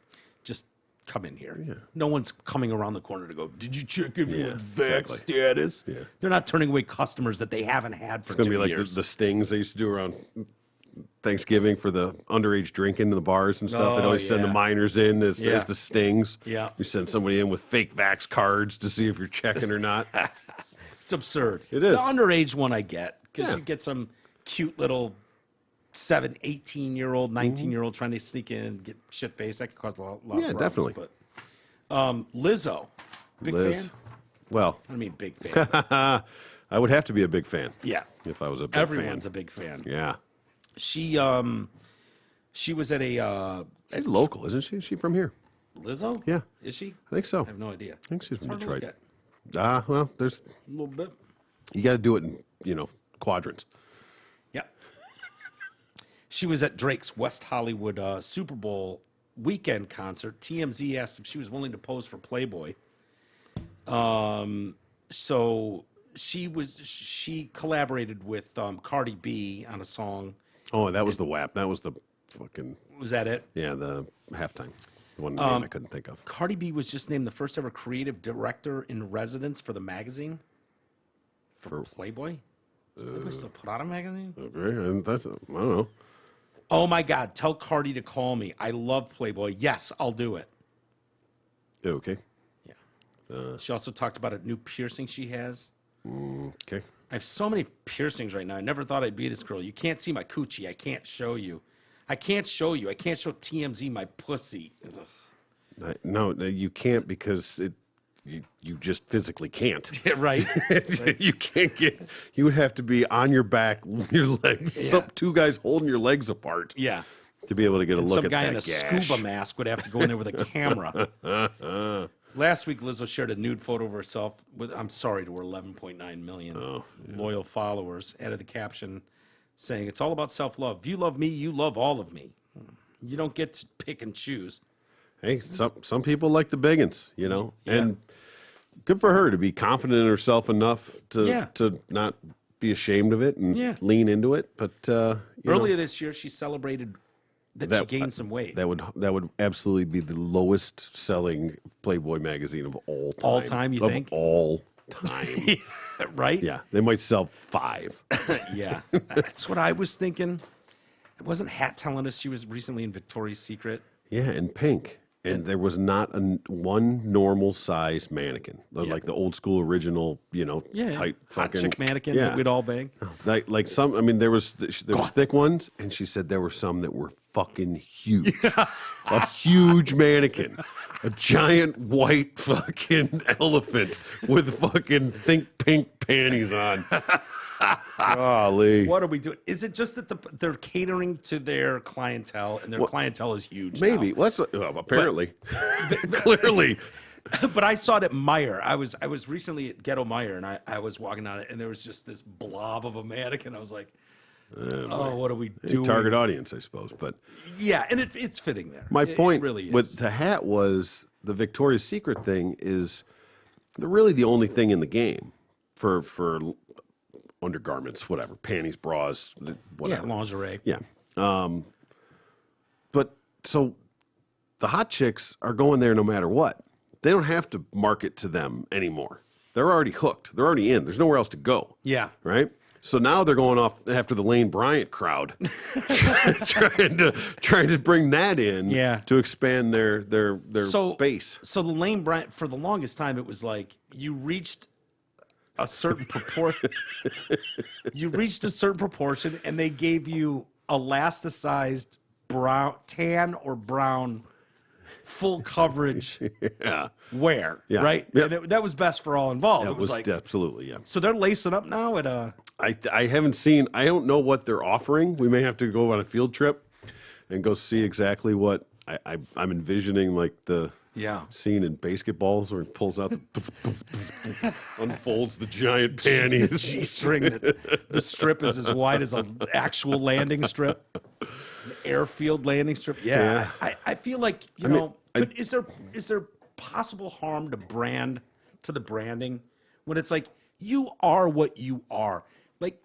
Speaker 1: just come in here. Yeah. No one's coming around the corner to go, did you check everyone's vax
Speaker 2: exactly.
Speaker 1: status?
Speaker 2: Yeah.
Speaker 1: They're not turning away customers that they haven't had for
Speaker 2: It's gonna
Speaker 1: 2
Speaker 2: be like
Speaker 1: years.
Speaker 2: the stings they used to do around Thanksgiving for the underage drinking in the bars and stuff. They'd
Speaker 1: Oh,
Speaker 2: always send the
Speaker 1: yeah.
Speaker 2: minors in as
Speaker 1: Yeah.
Speaker 2: the stings.
Speaker 1: Yeah.
Speaker 2: You send somebody in with fake vax cards to see if you're checking or not.
Speaker 1: It's absurd.
Speaker 2: It is.
Speaker 1: The underage one I get because
Speaker 2: Yeah.
Speaker 1: you get some cute little 18-year-old, 19-year-old trying to sneak in and get shit faced. That could cause a lot
Speaker 2: Yeah,
Speaker 1: of problems.
Speaker 2: definitely.
Speaker 1: But Lizzo, big
Speaker 2: Liz.
Speaker 1: fan?
Speaker 2: Well,
Speaker 1: I don't mean big fan. but
Speaker 2: I would have to be a big fan.
Speaker 1: yeah.
Speaker 2: If I was a big
Speaker 1: Everyone's
Speaker 2: fan.
Speaker 1: a big fan.
Speaker 2: Yeah.
Speaker 1: She was at a
Speaker 2: She's local, isn't she? Is she from here?
Speaker 1: Lizzo?
Speaker 2: Yeah.
Speaker 1: Is she?
Speaker 2: I think so.
Speaker 1: I have no idea.
Speaker 2: I think she's
Speaker 1: It's
Speaker 2: from
Speaker 1: hard to look
Speaker 2: Detroit.
Speaker 1: at.
Speaker 2: Well, there's
Speaker 1: A little bit.
Speaker 2: you got to do it in quadrants.
Speaker 1: Yeah. She was at Drake's West Hollywood Super Bowl weekend concert. TMZ asked if she was willing to pose for Playboy. So she collaborated with Cardi B on a song.
Speaker 2: Oh, that was the WAP. That was the fucking
Speaker 1: Was that it?
Speaker 2: the halftime. The one name I couldn't think of.
Speaker 1: Cardi B was just named the first ever creative director in residence for the magazine. For Playboy? Does Playboy still put out a magazine?
Speaker 2: Okay, and that's I don't know.
Speaker 1: Oh my God, tell Cardi to call me. I love Playboy. Yes, I'll do it.
Speaker 2: Okay.
Speaker 1: Yeah. She also talked about a new piercing she has.
Speaker 2: Okay.
Speaker 1: I have so many piercings right now. I never thought I'd be this girl. You can't see my coochie. I can't show you. I can't show you. I can't show TMZ my pussy. Ugh.
Speaker 2: No, you can't because you just physically can't.
Speaker 1: Yeah, right.
Speaker 2: You can't get. You would have to be on your back, your legs.
Speaker 1: Yeah.
Speaker 2: Two guys holding your legs apart
Speaker 1: Yeah.
Speaker 2: to be able to get a look
Speaker 1: Some
Speaker 2: at
Speaker 1: guy
Speaker 2: that
Speaker 1: in a
Speaker 2: gash.
Speaker 1: scuba mask would have to go in there with a camera. Last week, Lizzo shared a nude photo of herself with, I'm sorry, to her 11.9 million loyal followers, added the caption saying, "It's all about self-love. If you love me, you love all of me. You don't get to pick and choose."
Speaker 2: Hey, some people like the biggins,
Speaker 1: Yeah.
Speaker 2: and good for her to be confident in herself enough
Speaker 1: Yeah.
Speaker 2: to not be ashamed of it and
Speaker 1: Yeah.
Speaker 2: lean into it. But
Speaker 1: Earlier this year, she celebrated that she gained some weight.
Speaker 2: that would absolutely be the lowest selling Playboy magazine of all time.
Speaker 1: All time, you
Speaker 2: of
Speaker 1: think?
Speaker 2: all time.
Speaker 1: Right?
Speaker 2: Yeah, they might sell 5.
Speaker 1: Yeah. That's what I was thinking. Wasn't Hat telling us she was recently in Victoria's Secret?
Speaker 2: Yeah, and pink. And there was not one normal size mannequin, like the old school original,
Speaker 1: Yeah.
Speaker 2: tight
Speaker 1: Hot
Speaker 2: fucking
Speaker 1: chick mannequins that we'd all bang.
Speaker 2: Like some. I mean, there was thick ones, and she said there were some that were fucking huge. A huge mannequin, a giant white fucking elephant with fucking pink panties on. Golly.
Speaker 1: What are we doing? Is it just that they're catering to their clientele and their clientele is huge?
Speaker 2: Maybe.
Speaker 1: now?
Speaker 2: Well, apparently. Clearly.
Speaker 1: But I saw it at Meyer. I was recently at Ghetto Meyer, and I was walking on it, and there was just this blob of a mannequin. I was like, oh, what are we doing?
Speaker 2: Target audience, I suppose. But
Speaker 1: Yeah, and it's fitting there.
Speaker 2: my point
Speaker 1: it really is.
Speaker 2: with the hat was the Victoria's Secret thing is really the only thing in the game for undergarments, whatever, panties, bras, whatever.
Speaker 1: Yeah, lingerie.
Speaker 2: Yeah. But so the hot chicks are going there no matter what. They don't have to market to them anymore. They're already hooked. They're already in. There's nowhere else to go.
Speaker 1: Yeah.
Speaker 2: Right? So now they're going off after the Lane Bryant crowd, trying to bring that in
Speaker 1: Yeah.
Speaker 2: to expand their base.
Speaker 1: So the Lane Bryant, for the longest time, it was like you reached a certain proportion. You reached a certain proportion, and they gave you elasticized brown, tan or brown, full coverage
Speaker 2: Yeah.
Speaker 1: wear,
Speaker 2: Yeah.
Speaker 1: right?
Speaker 2: Yep.
Speaker 1: And that was best for all involved.
Speaker 2: That
Speaker 1: it was like
Speaker 2: absolutely, yeah.
Speaker 1: so they're lacing up now at a.
Speaker 2: I haven't seen, I don't know what they're offering. We may have to go on a field trip and go see exactly what I'm envisioning, like the
Speaker 1: Yeah.
Speaker 2: scene in Basketballs where he pulls out unfolds the giant panties.
Speaker 1: G-string. The strip is as wide as an actual landing strip, an airfield landing strip. Yeah,
Speaker 2: Yeah.
Speaker 1: I feel like you
Speaker 2: mean,
Speaker 1: know. Is there possible harm to the branding when it's like you are what you are? Like,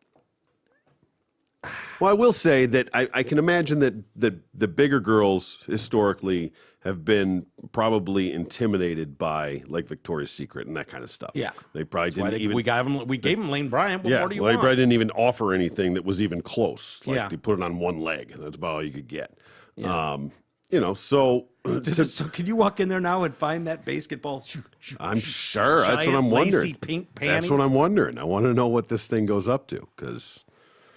Speaker 2: Well, I will say that I can imagine that the bigger girls historically have been probably intimidated by like Victoria's Secret and that kind of stuff.
Speaker 1: Yeah.
Speaker 2: They probably
Speaker 1: that's why
Speaker 2: didn't even.
Speaker 1: we gave him Lane Bryant. What
Speaker 2: Yeah,
Speaker 1: more do you
Speaker 2: well, they
Speaker 1: want?
Speaker 2: probably didn't even offer anything that was even close. Like
Speaker 1: Yeah.
Speaker 2: they put it on one leg. That's about all you could get.
Speaker 1: Yeah.
Speaker 2: You know, so
Speaker 1: So can you walk in there now and find that basketball?
Speaker 2: I'm sure that's what
Speaker 1: giant
Speaker 2: I'm
Speaker 1: lacy
Speaker 2: wondering.
Speaker 1: pink
Speaker 2: That's
Speaker 1: panties?
Speaker 2: what I'm wondering. I want to know what this thing goes up to because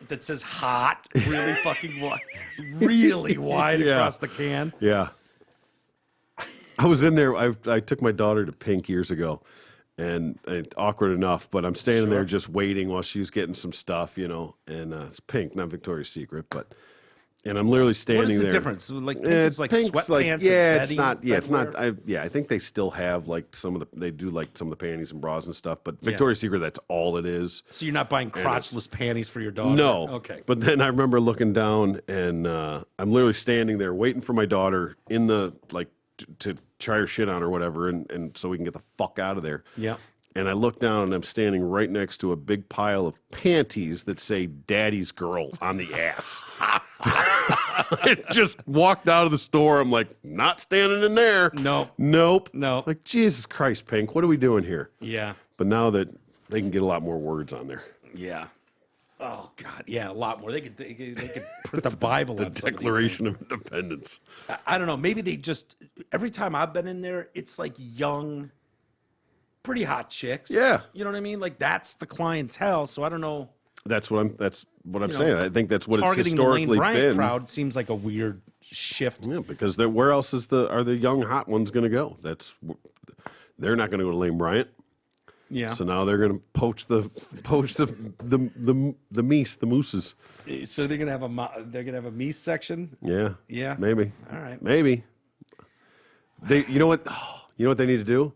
Speaker 1: That says hot, really fucking wide, really wide
Speaker 2: Yeah.
Speaker 1: across the can.
Speaker 2: yeah. I was in there. I took my daughter to Pink years ago, and awkward enough, but I'm standing there just waiting while she's getting some stuff, you know. And it's Pink, not Victoria's Secret, and I'm literally standing
Speaker 1: What is the
Speaker 2: there.
Speaker 1: difference? Like pink
Speaker 2: Yeah,
Speaker 1: is like
Speaker 2: Pink's
Speaker 1: sweatpants.
Speaker 2: yeah,
Speaker 1: and
Speaker 2: it's
Speaker 1: bedding,
Speaker 2: not. Yeah, it's not.
Speaker 1: bedwear?
Speaker 2: I think they still have like they do like some of the panties and bras and stuff. But Victoria's Secret, that's all it is.
Speaker 1: So you're not buying crotchless panties for your daughter?
Speaker 2: No.
Speaker 1: Okay.
Speaker 2: But then I remember looking down, and I'm literally standing there waiting for my daughter in the like to try her shit on or whatever, and so we can get the fuck out of there.
Speaker 1: Yeah.
Speaker 2: And I look down, and I'm standing right next to a big pile of panties that say "Daddy's Girl" on the ass. I just walked out of the store. I'm like, not standing in there.
Speaker 1: No.
Speaker 2: Nope.
Speaker 1: No.
Speaker 2: Like, Jesus Christ, Pink, what are we doing here?
Speaker 1: Yeah.
Speaker 2: But now that they can get a lot more words on there.
Speaker 1: Yeah. Oh God. Yeah. A lot more. They could put the Bible
Speaker 2: The
Speaker 1: on some of these
Speaker 2: Declaration of Independence.
Speaker 1: things. I don't know. Maybe they just every time I've been in there, it's like young, pretty hot chicks.
Speaker 2: Yeah.
Speaker 1: You know what I mean? Like that's the clientele. So I don't know.
Speaker 2: That's what I'm
Speaker 1: know,
Speaker 2: saying. I think that's what it's
Speaker 1: Targeting the Lane
Speaker 2: historically
Speaker 1: Bryant
Speaker 2: been.
Speaker 1: crowd seems like a weird shift.
Speaker 2: Yeah, because where else are the young hot ones going to go? They're not going to go to Lane Bryant.
Speaker 1: Yeah.
Speaker 2: So now they're going to poach the meese, the mooses.
Speaker 1: So they're gonna have a Mies section.
Speaker 2: Yeah.
Speaker 1: Yeah.
Speaker 2: Maybe.
Speaker 1: All right.
Speaker 2: Maybe. You know what? You know what they need to do?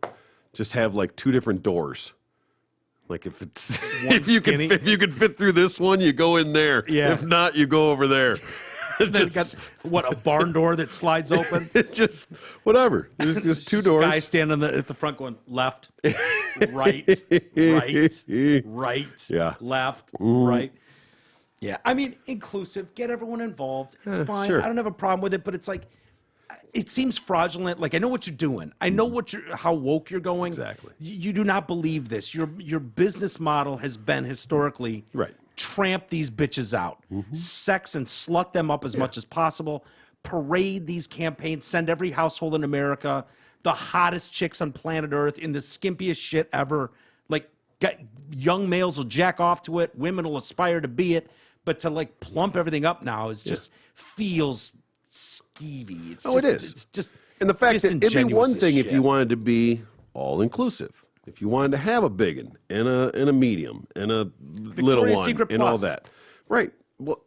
Speaker 2: Just have like two different doors. Like if it's if you can fit through this one, you go in there.
Speaker 1: Yeah.
Speaker 2: If not, you go over there.
Speaker 1: They've got a barn door that slides open.
Speaker 2: Just whatever. There's two doors.
Speaker 1: Guy standing at the front going left, right, right,
Speaker 2: Yeah.
Speaker 1: left, right. Yeah, I mean inclusive. Get everyone involved. It's fine.
Speaker 2: sure.
Speaker 1: I don't have a problem with it, but it's like it seems fraudulent. Like I know what you're doing. I know how woke you're going.
Speaker 2: Exactly.
Speaker 1: You do not believe this. Your business model has been historically
Speaker 2: Right.
Speaker 1: tramp these bitches out, sex and slut them up as much as possible, parade these campaigns, send every household in America the hottest chicks on planet Earth in the skimpiest shit ever. Like, young males will jack off to it, women will aspire to be it, but to like plump everything up now is just feels skeevy. It's
Speaker 2: Oh,
Speaker 1: just,
Speaker 2: it is.
Speaker 1: It's just
Speaker 2: And the fact that it'd be
Speaker 1: disingenuous
Speaker 2: one
Speaker 1: as
Speaker 2: thing if
Speaker 1: shit.
Speaker 2: you wanted to be all inclusive. If you wanted to have a big one and a medium and a little one
Speaker 1: Secret
Speaker 2: and all
Speaker 1: Plus.
Speaker 2: that. Right. Well,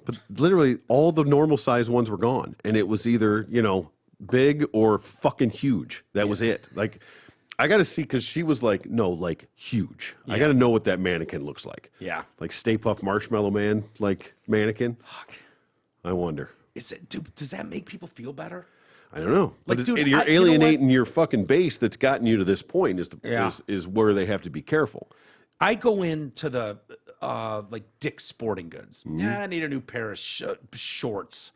Speaker 2: but literally all the normal size ones were gone. And it was either, you know, big or fucking huge. That was it. Like, I got to see, because she was like, no, like huge. I got to know what that mannequin looks like.
Speaker 1: Yeah.
Speaker 2: Like Stay Puft Marshmallow Man, like mannequin.
Speaker 1: Fuck.
Speaker 2: I wonder.
Speaker 1: Does that make people feel better?
Speaker 2: I don't know.
Speaker 1: Like,
Speaker 2: But
Speaker 1: dude,
Speaker 2: you're
Speaker 1: you know what?
Speaker 2: alienating your fucking base that's gotten you to this point
Speaker 1: Yeah.
Speaker 2: is where they have to be careful.
Speaker 1: I go into the like Dick's Sporting Goods.
Speaker 2: Mm-hmm.
Speaker 1: Yeah, I need a new pair of shorts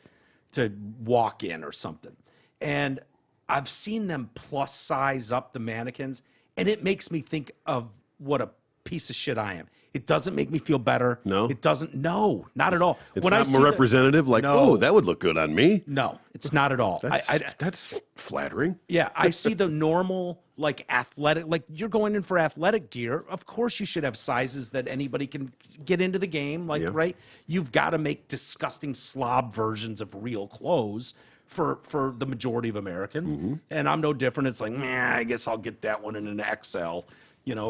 Speaker 1: to walk in or something. And I've seen them plus size up the mannequins, and it makes me think of what a piece of shit I am. It doesn't make me feel better.
Speaker 2: No?
Speaker 1: It doesn't. No, not at all.
Speaker 2: It's
Speaker 1: When I
Speaker 2: not
Speaker 1: see
Speaker 2: more representative. Like,
Speaker 1: No.
Speaker 2: oh, that would look good on me.
Speaker 1: No, it's not at all.
Speaker 2: That's flattering.
Speaker 1: Yeah, I see the normal, like athletic, like you're going in for athletic gear. Of course, you should have sizes that anybody can get into the game. Like,
Speaker 2: Yeah.
Speaker 1: right? You've got to make disgusting slob versions of real clothes for the majority of Americans.
Speaker 2: Mm-hmm.
Speaker 1: And I'm no different. It's like, I guess I'll get that one in an XL,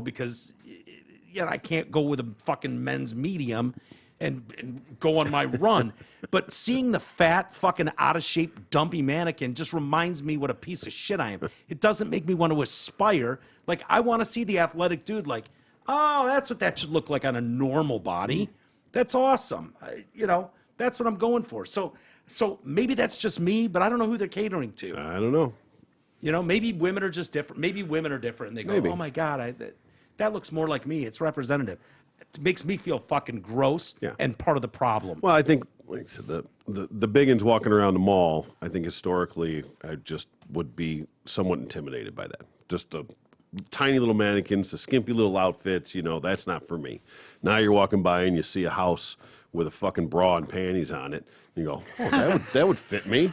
Speaker 1: because I can't go with a fucking men's medium and go on my run. But seeing the fat, fucking out of shape, dumpy mannequin just reminds me what a piece of shit I am. It doesn't make me want to aspire. Like, I want to see the athletic dude like, oh, that's what that should look like on a normal body. That's awesome. That's what I'm going for. So maybe that's just me, but I don't know who they're catering to.
Speaker 2: I don't know.
Speaker 1: Maybe women are just different. Maybe women are different. And they go,
Speaker 2: Maybe.
Speaker 1: oh my God, that looks more like me. It's representative. It makes me feel fucking gross and part of the problem.
Speaker 2: Well, I think, like I said, the biggins walking around the mall, I think historically, I just would be somewhat intimidated by that. Just the tiny little mannequins, the skimpy little outfits, that's not for me. Now you're walking by and you see a house with a fucking bra and panties on it. You go, oh, that would fit me.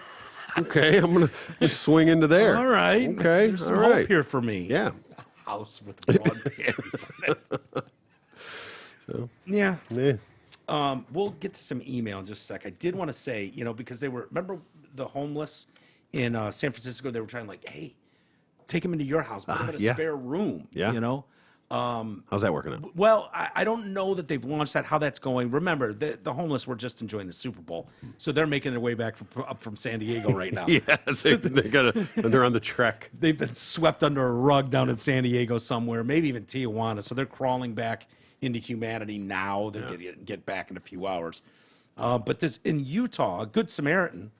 Speaker 2: Okay, I'm gonna swing into there.
Speaker 1: All right.
Speaker 2: Okay,
Speaker 1: There's some
Speaker 2: all right.
Speaker 1: hope here for me.
Speaker 2: Yeah.
Speaker 1: House with broad pants. Yeah.
Speaker 2: Yeah.
Speaker 1: We'll get to some email in just a sec. I did want to say, because remember the homeless in San Francisco, they were trying like, hey, take them into your house, put them in a
Speaker 2: yeah.
Speaker 1: spare room.
Speaker 2: Yeah. How's that working out?
Speaker 1: Well, I don't know that they've launched that, how that's going. Remember, the homeless were just enjoying the Super Bowl, so they're making their way back up from San Diego right now.
Speaker 2: Yeah, they're on the trek.
Speaker 1: They've been swept under a rug down in San Diego somewhere, maybe even Tijuana, so they're crawling back into humanity now. They're going to get back in a few hours. But this in Utah, a Good Samaritan,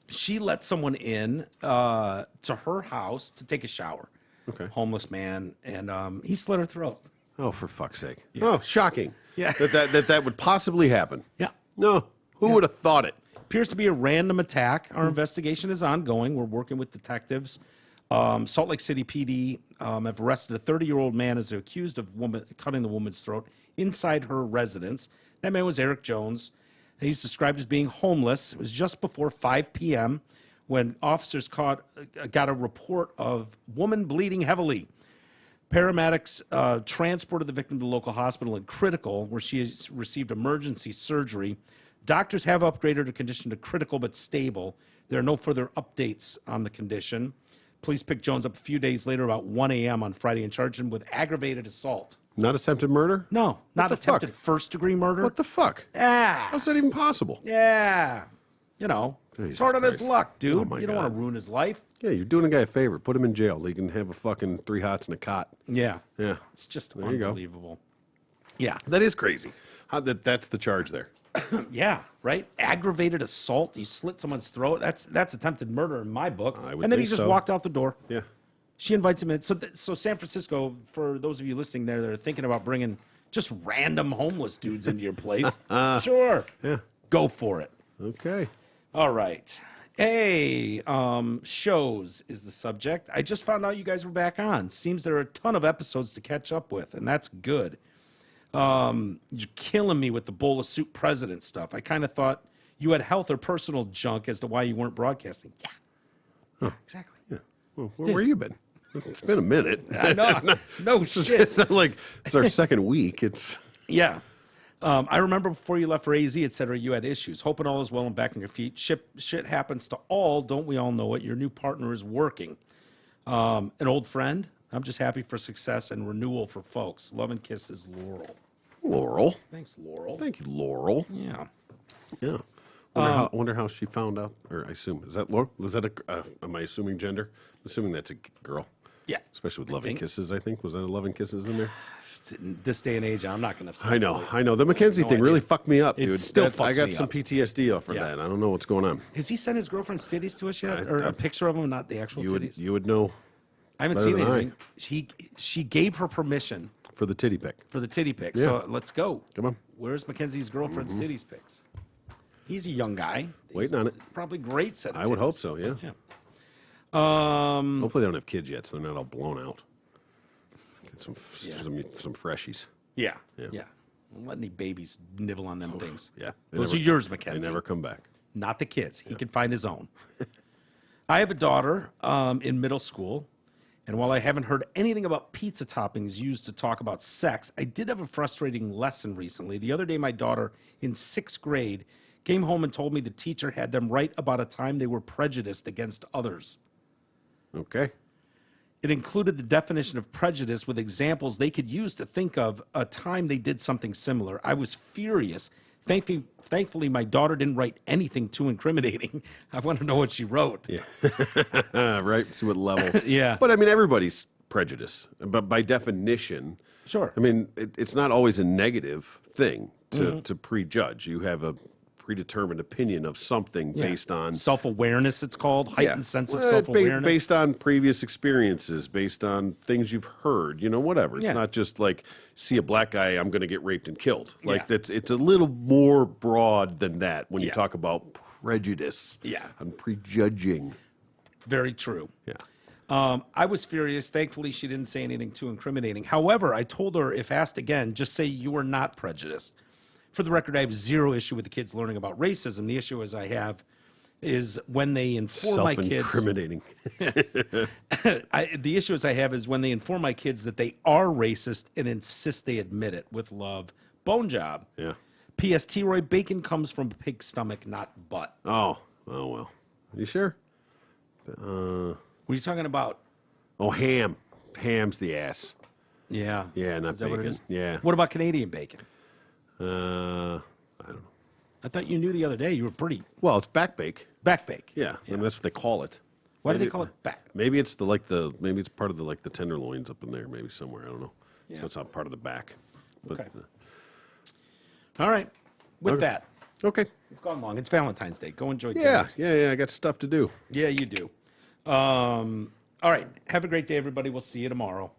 Speaker 1: she let someone in to her house to take a shower.
Speaker 2: Okay.
Speaker 1: Homeless man, and he slit her throat.
Speaker 2: Oh, for fuck's sake! Oh, shocking!
Speaker 1: Yeah.
Speaker 2: that would possibly happen.
Speaker 1: Yeah.
Speaker 2: No, who would have thought it?
Speaker 1: Appears to be a random attack. Our investigation is ongoing. We're working with detectives. Salt Lake City PD have arrested a 30-year-old man as accused of cutting the woman's throat inside her residence. That man was Eric Jones. He's described as being homeless. It was just before 5 p.m. when officers got a report of woman bleeding heavily. Paramedics transported the victim to the local hospital in critical, where she has received emergency surgery. Doctors have upgraded her condition to critical but stable. There are no further updates on the condition. Police picked Jones up a few days later, about 1 a.m. on Friday, and charged him with aggravated assault.
Speaker 2: Not attempted murder?
Speaker 1: No, not
Speaker 2: the
Speaker 1: attempted
Speaker 2: fuck?
Speaker 1: first-degree murder.
Speaker 2: What the fuck?
Speaker 1: Ah,
Speaker 2: How's that even possible?
Speaker 1: yeah. It's
Speaker 2: Jesus
Speaker 1: hard on his
Speaker 2: Christ.
Speaker 1: luck, dude.
Speaker 2: Oh, my
Speaker 1: You don't want
Speaker 2: God.
Speaker 1: to ruin his life.
Speaker 2: Yeah, you're doing a guy a favor. Put him in jail. He can have a fucking 3 hots and a cot.
Speaker 1: Yeah.
Speaker 2: Yeah.
Speaker 1: It's just
Speaker 2: There you go.
Speaker 1: unbelievable. Yeah.
Speaker 2: That is crazy. That's the charge there.
Speaker 1: Yeah, right? Aggravated assault. You slit someone's throat. That's attempted murder in my book.
Speaker 2: I would
Speaker 1: And then he
Speaker 2: think
Speaker 1: just
Speaker 2: so.
Speaker 1: walked out the door.
Speaker 2: Yeah.
Speaker 1: She invites him in. So San Francisco, for those of you listening there that are thinking about bringing just random homeless dudes into your place, sure.
Speaker 2: Yeah.
Speaker 1: Go for it.
Speaker 2: Okay.
Speaker 1: All right. Hey, shows is the subject. I just found out you guys were back on. Seems there are a ton of episodes to catch up with, and that's good. You're killing me with the bowl of soup president stuff. I kind of thought you had health or personal junk as to why you weren't broadcasting. Yeah. Exactly.
Speaker 2: Yeah. Well, where you been? It's been a minute.
Speaker 1: I know. No shit.
Speaker 2: It's not like it's our second week. It's
Speaker 1: Yeah. I remember before you left for AZ, et cetera, you had issues. Hoping all is well and back on your feet. Shit happens to all. Don't we all know it? Your new partner is working. An old friend. I'm just happy for success and renewal for folks. Love and kisses, Laurel.
Speaker 2: Laurel.
Speaker 1: Thanks, Laurel.
Speaker 2: Thank you, Laurel.
Speaker 1: Yeah.
Speaker 2: Yeah. Wonder how she found out, or I assume, is that Laura? Was that am I assuming gender? I'm assuming that's a girl,
Speaker 1: Yeah.
Speaker 2: especially with loving
Speaker 1: think.
Speaker 2: kisses, I think. Was that a loving kisses in there?
Speaker 1: In this day and age, I'm not going to.
Speaker 2: I know. The Mackenzie thing
Speaker 1: idea.
Speaker 2: really fucked me up,
Speaker 1: It
Speaker 2: dude.
Speaker 1: still
Speaker 2: I
Speaker 1: fucks
Speaker 2: got
Speaker 1: me
Speaker 2: some
Speaker 1: up.
Speaker 2: PTSD off of
Speaker 1: Yeah.
Speaker 2: that. I don't know what's going on.
Speaker 1: Has he sent his girlfriend's titties to us yet, or a picture of them, not the actual titties?
Speaker 2: You would know
Speaker 1: I haven't
Speaker 2: better
Speaker 1: seen
Speaker 2: than I.
Speaker 1: anything. She gave her permission
Speaker 2: for the titty pic.
Speaker 1: for the titty pic.
Speaker 2: Yeah.
Speaker 1: So let's go.
Speaker 2: Come on.
Speaker 1: Where's Mackenzie's girlfriend's titties pics? He's a young guy. He's
Speaker 2: Waiting on it.
Speaker 1: Probably great set of
Speaker 2: I would
Speaker 1: titties.
Speaker 2: hope so. Yeah.
Speaker 1: Yeah.
Speaker 2: Hopefully they don't have kids yet, so they're not all blown out. Get some freshies.
Speaker 1: Yeah.
Speaker 2: Yeah.
Speaker 1: Yeah. Don't let any babies nibble on them things.
Speaker 2: Yeah.
Speaker 1: Those are yours,
Speaker 2: They
Speaker 1: Mackenzie.
Speaker 2: never come back.
Speaker 1: Not the kids. He can find his own. I have a daughter in middle school, and while I haven't heard anything about pizza toppings used to talk about sex, I did have a frustrating lesson recently. The other day, my daughter in 6th grade came home and told me the teacher had them write about a time they were prejudiced against others.
Speaker 2: Okay.
Speaker 1: It included the definition of prejudice with examples they could use to think of a time they did something similar. I was furious. Thankfully, my daughter didn't write anything too incriminating. I want to know what she wrote.
Speaker 2: Yeah. Right. See what level.
Speaker 1: Yeah.
Speaker 2: But I mean, everybody's prejudice, but by definition,
Speaker 1: Sure.
Speaker 2: I mean, it's not always a negative thing to prejudge. You have a predetermined opinion of something based on
Speaker 1: self-awareness, it's called, heightened sense of
Speaker 2: Well,
Speaker 1: self-awareness.
Speaker 2: based on previous experiences, based on things you've heard, whatever. It's
Speaker 1: Yeah.
Speaker 2: not just like see a black guy, I'm going to get raped and killed. Like
Speaker 1: Yeah.
Speaker 2: it's a little more broad than that when you
Speaker 1: Yeah.
Speaker 2: talk about prejudice.
Speaker 1: Yeah.
Speaker 2: And prejudging.
Speaker 1: Very true.
Speaker 2: Yeah.
Speaker 1: I was furious. Thankfully, she didn't say anything too incriminating. However, I told her, if asked again, just say you are not prejudiced. For the record, I have zero issue with the kids learning about racism. The issue is when they inform my kids.
Speaker 2: Self-incriminating.
Speaker 1: The issue I have is when they inform my kids that they are racist and insist they admit it. With love, Bone Job.
Speaker 2: Yeah.
Speaker 1: P.S. T-Roy, bacon comes from a pig's stomach, not butt.
Speaker 2: Oh well. You sure?
Speaker 1: What are you talking about?
Speaker 2: Oh, ham. Ham's the ass.
Speaker 1: Yeah.
Speaker 2: Yeah, not
Speaker 1: Is that what it
Speaker 2: bacon.
Speaker 1: is?
Speaker 2: Yeah.
Speaker 1: What about Canadian bacon?
Speaker 2: I don't know.
Speaker 1: I thought you knew the other day. You were pretty
Speaker 2: Well, it's back bake.
Speaker 1: back bake.
Speaker 2: Yeah, and that's what they call it.
Speaker 1: Why do
Speaker 2: Maybe
Speaker 1: they call it back?
Speaker 2: Maybe it's maybe it's part of the tenderloins up in there, maybe somewhere. I don't know.
Speaker 1: Yeah.
Speaker 2: So it's not part of the back. But,
Speaker 1: Okay. All right. With
Speaker 2: Okay.
Speaker 1: that,
Speaker 2: okay.
Speaker 1: we've gone long. It's Valentine's Day. Go enjoy
Speaker 2: Yeah,
Speaker 1: dinner.
Speaker 2: yeah. I got stuff to do.
Speaker 1: Yeah, you do. All right. Have a great day, everybody. We'll see you tomorrow.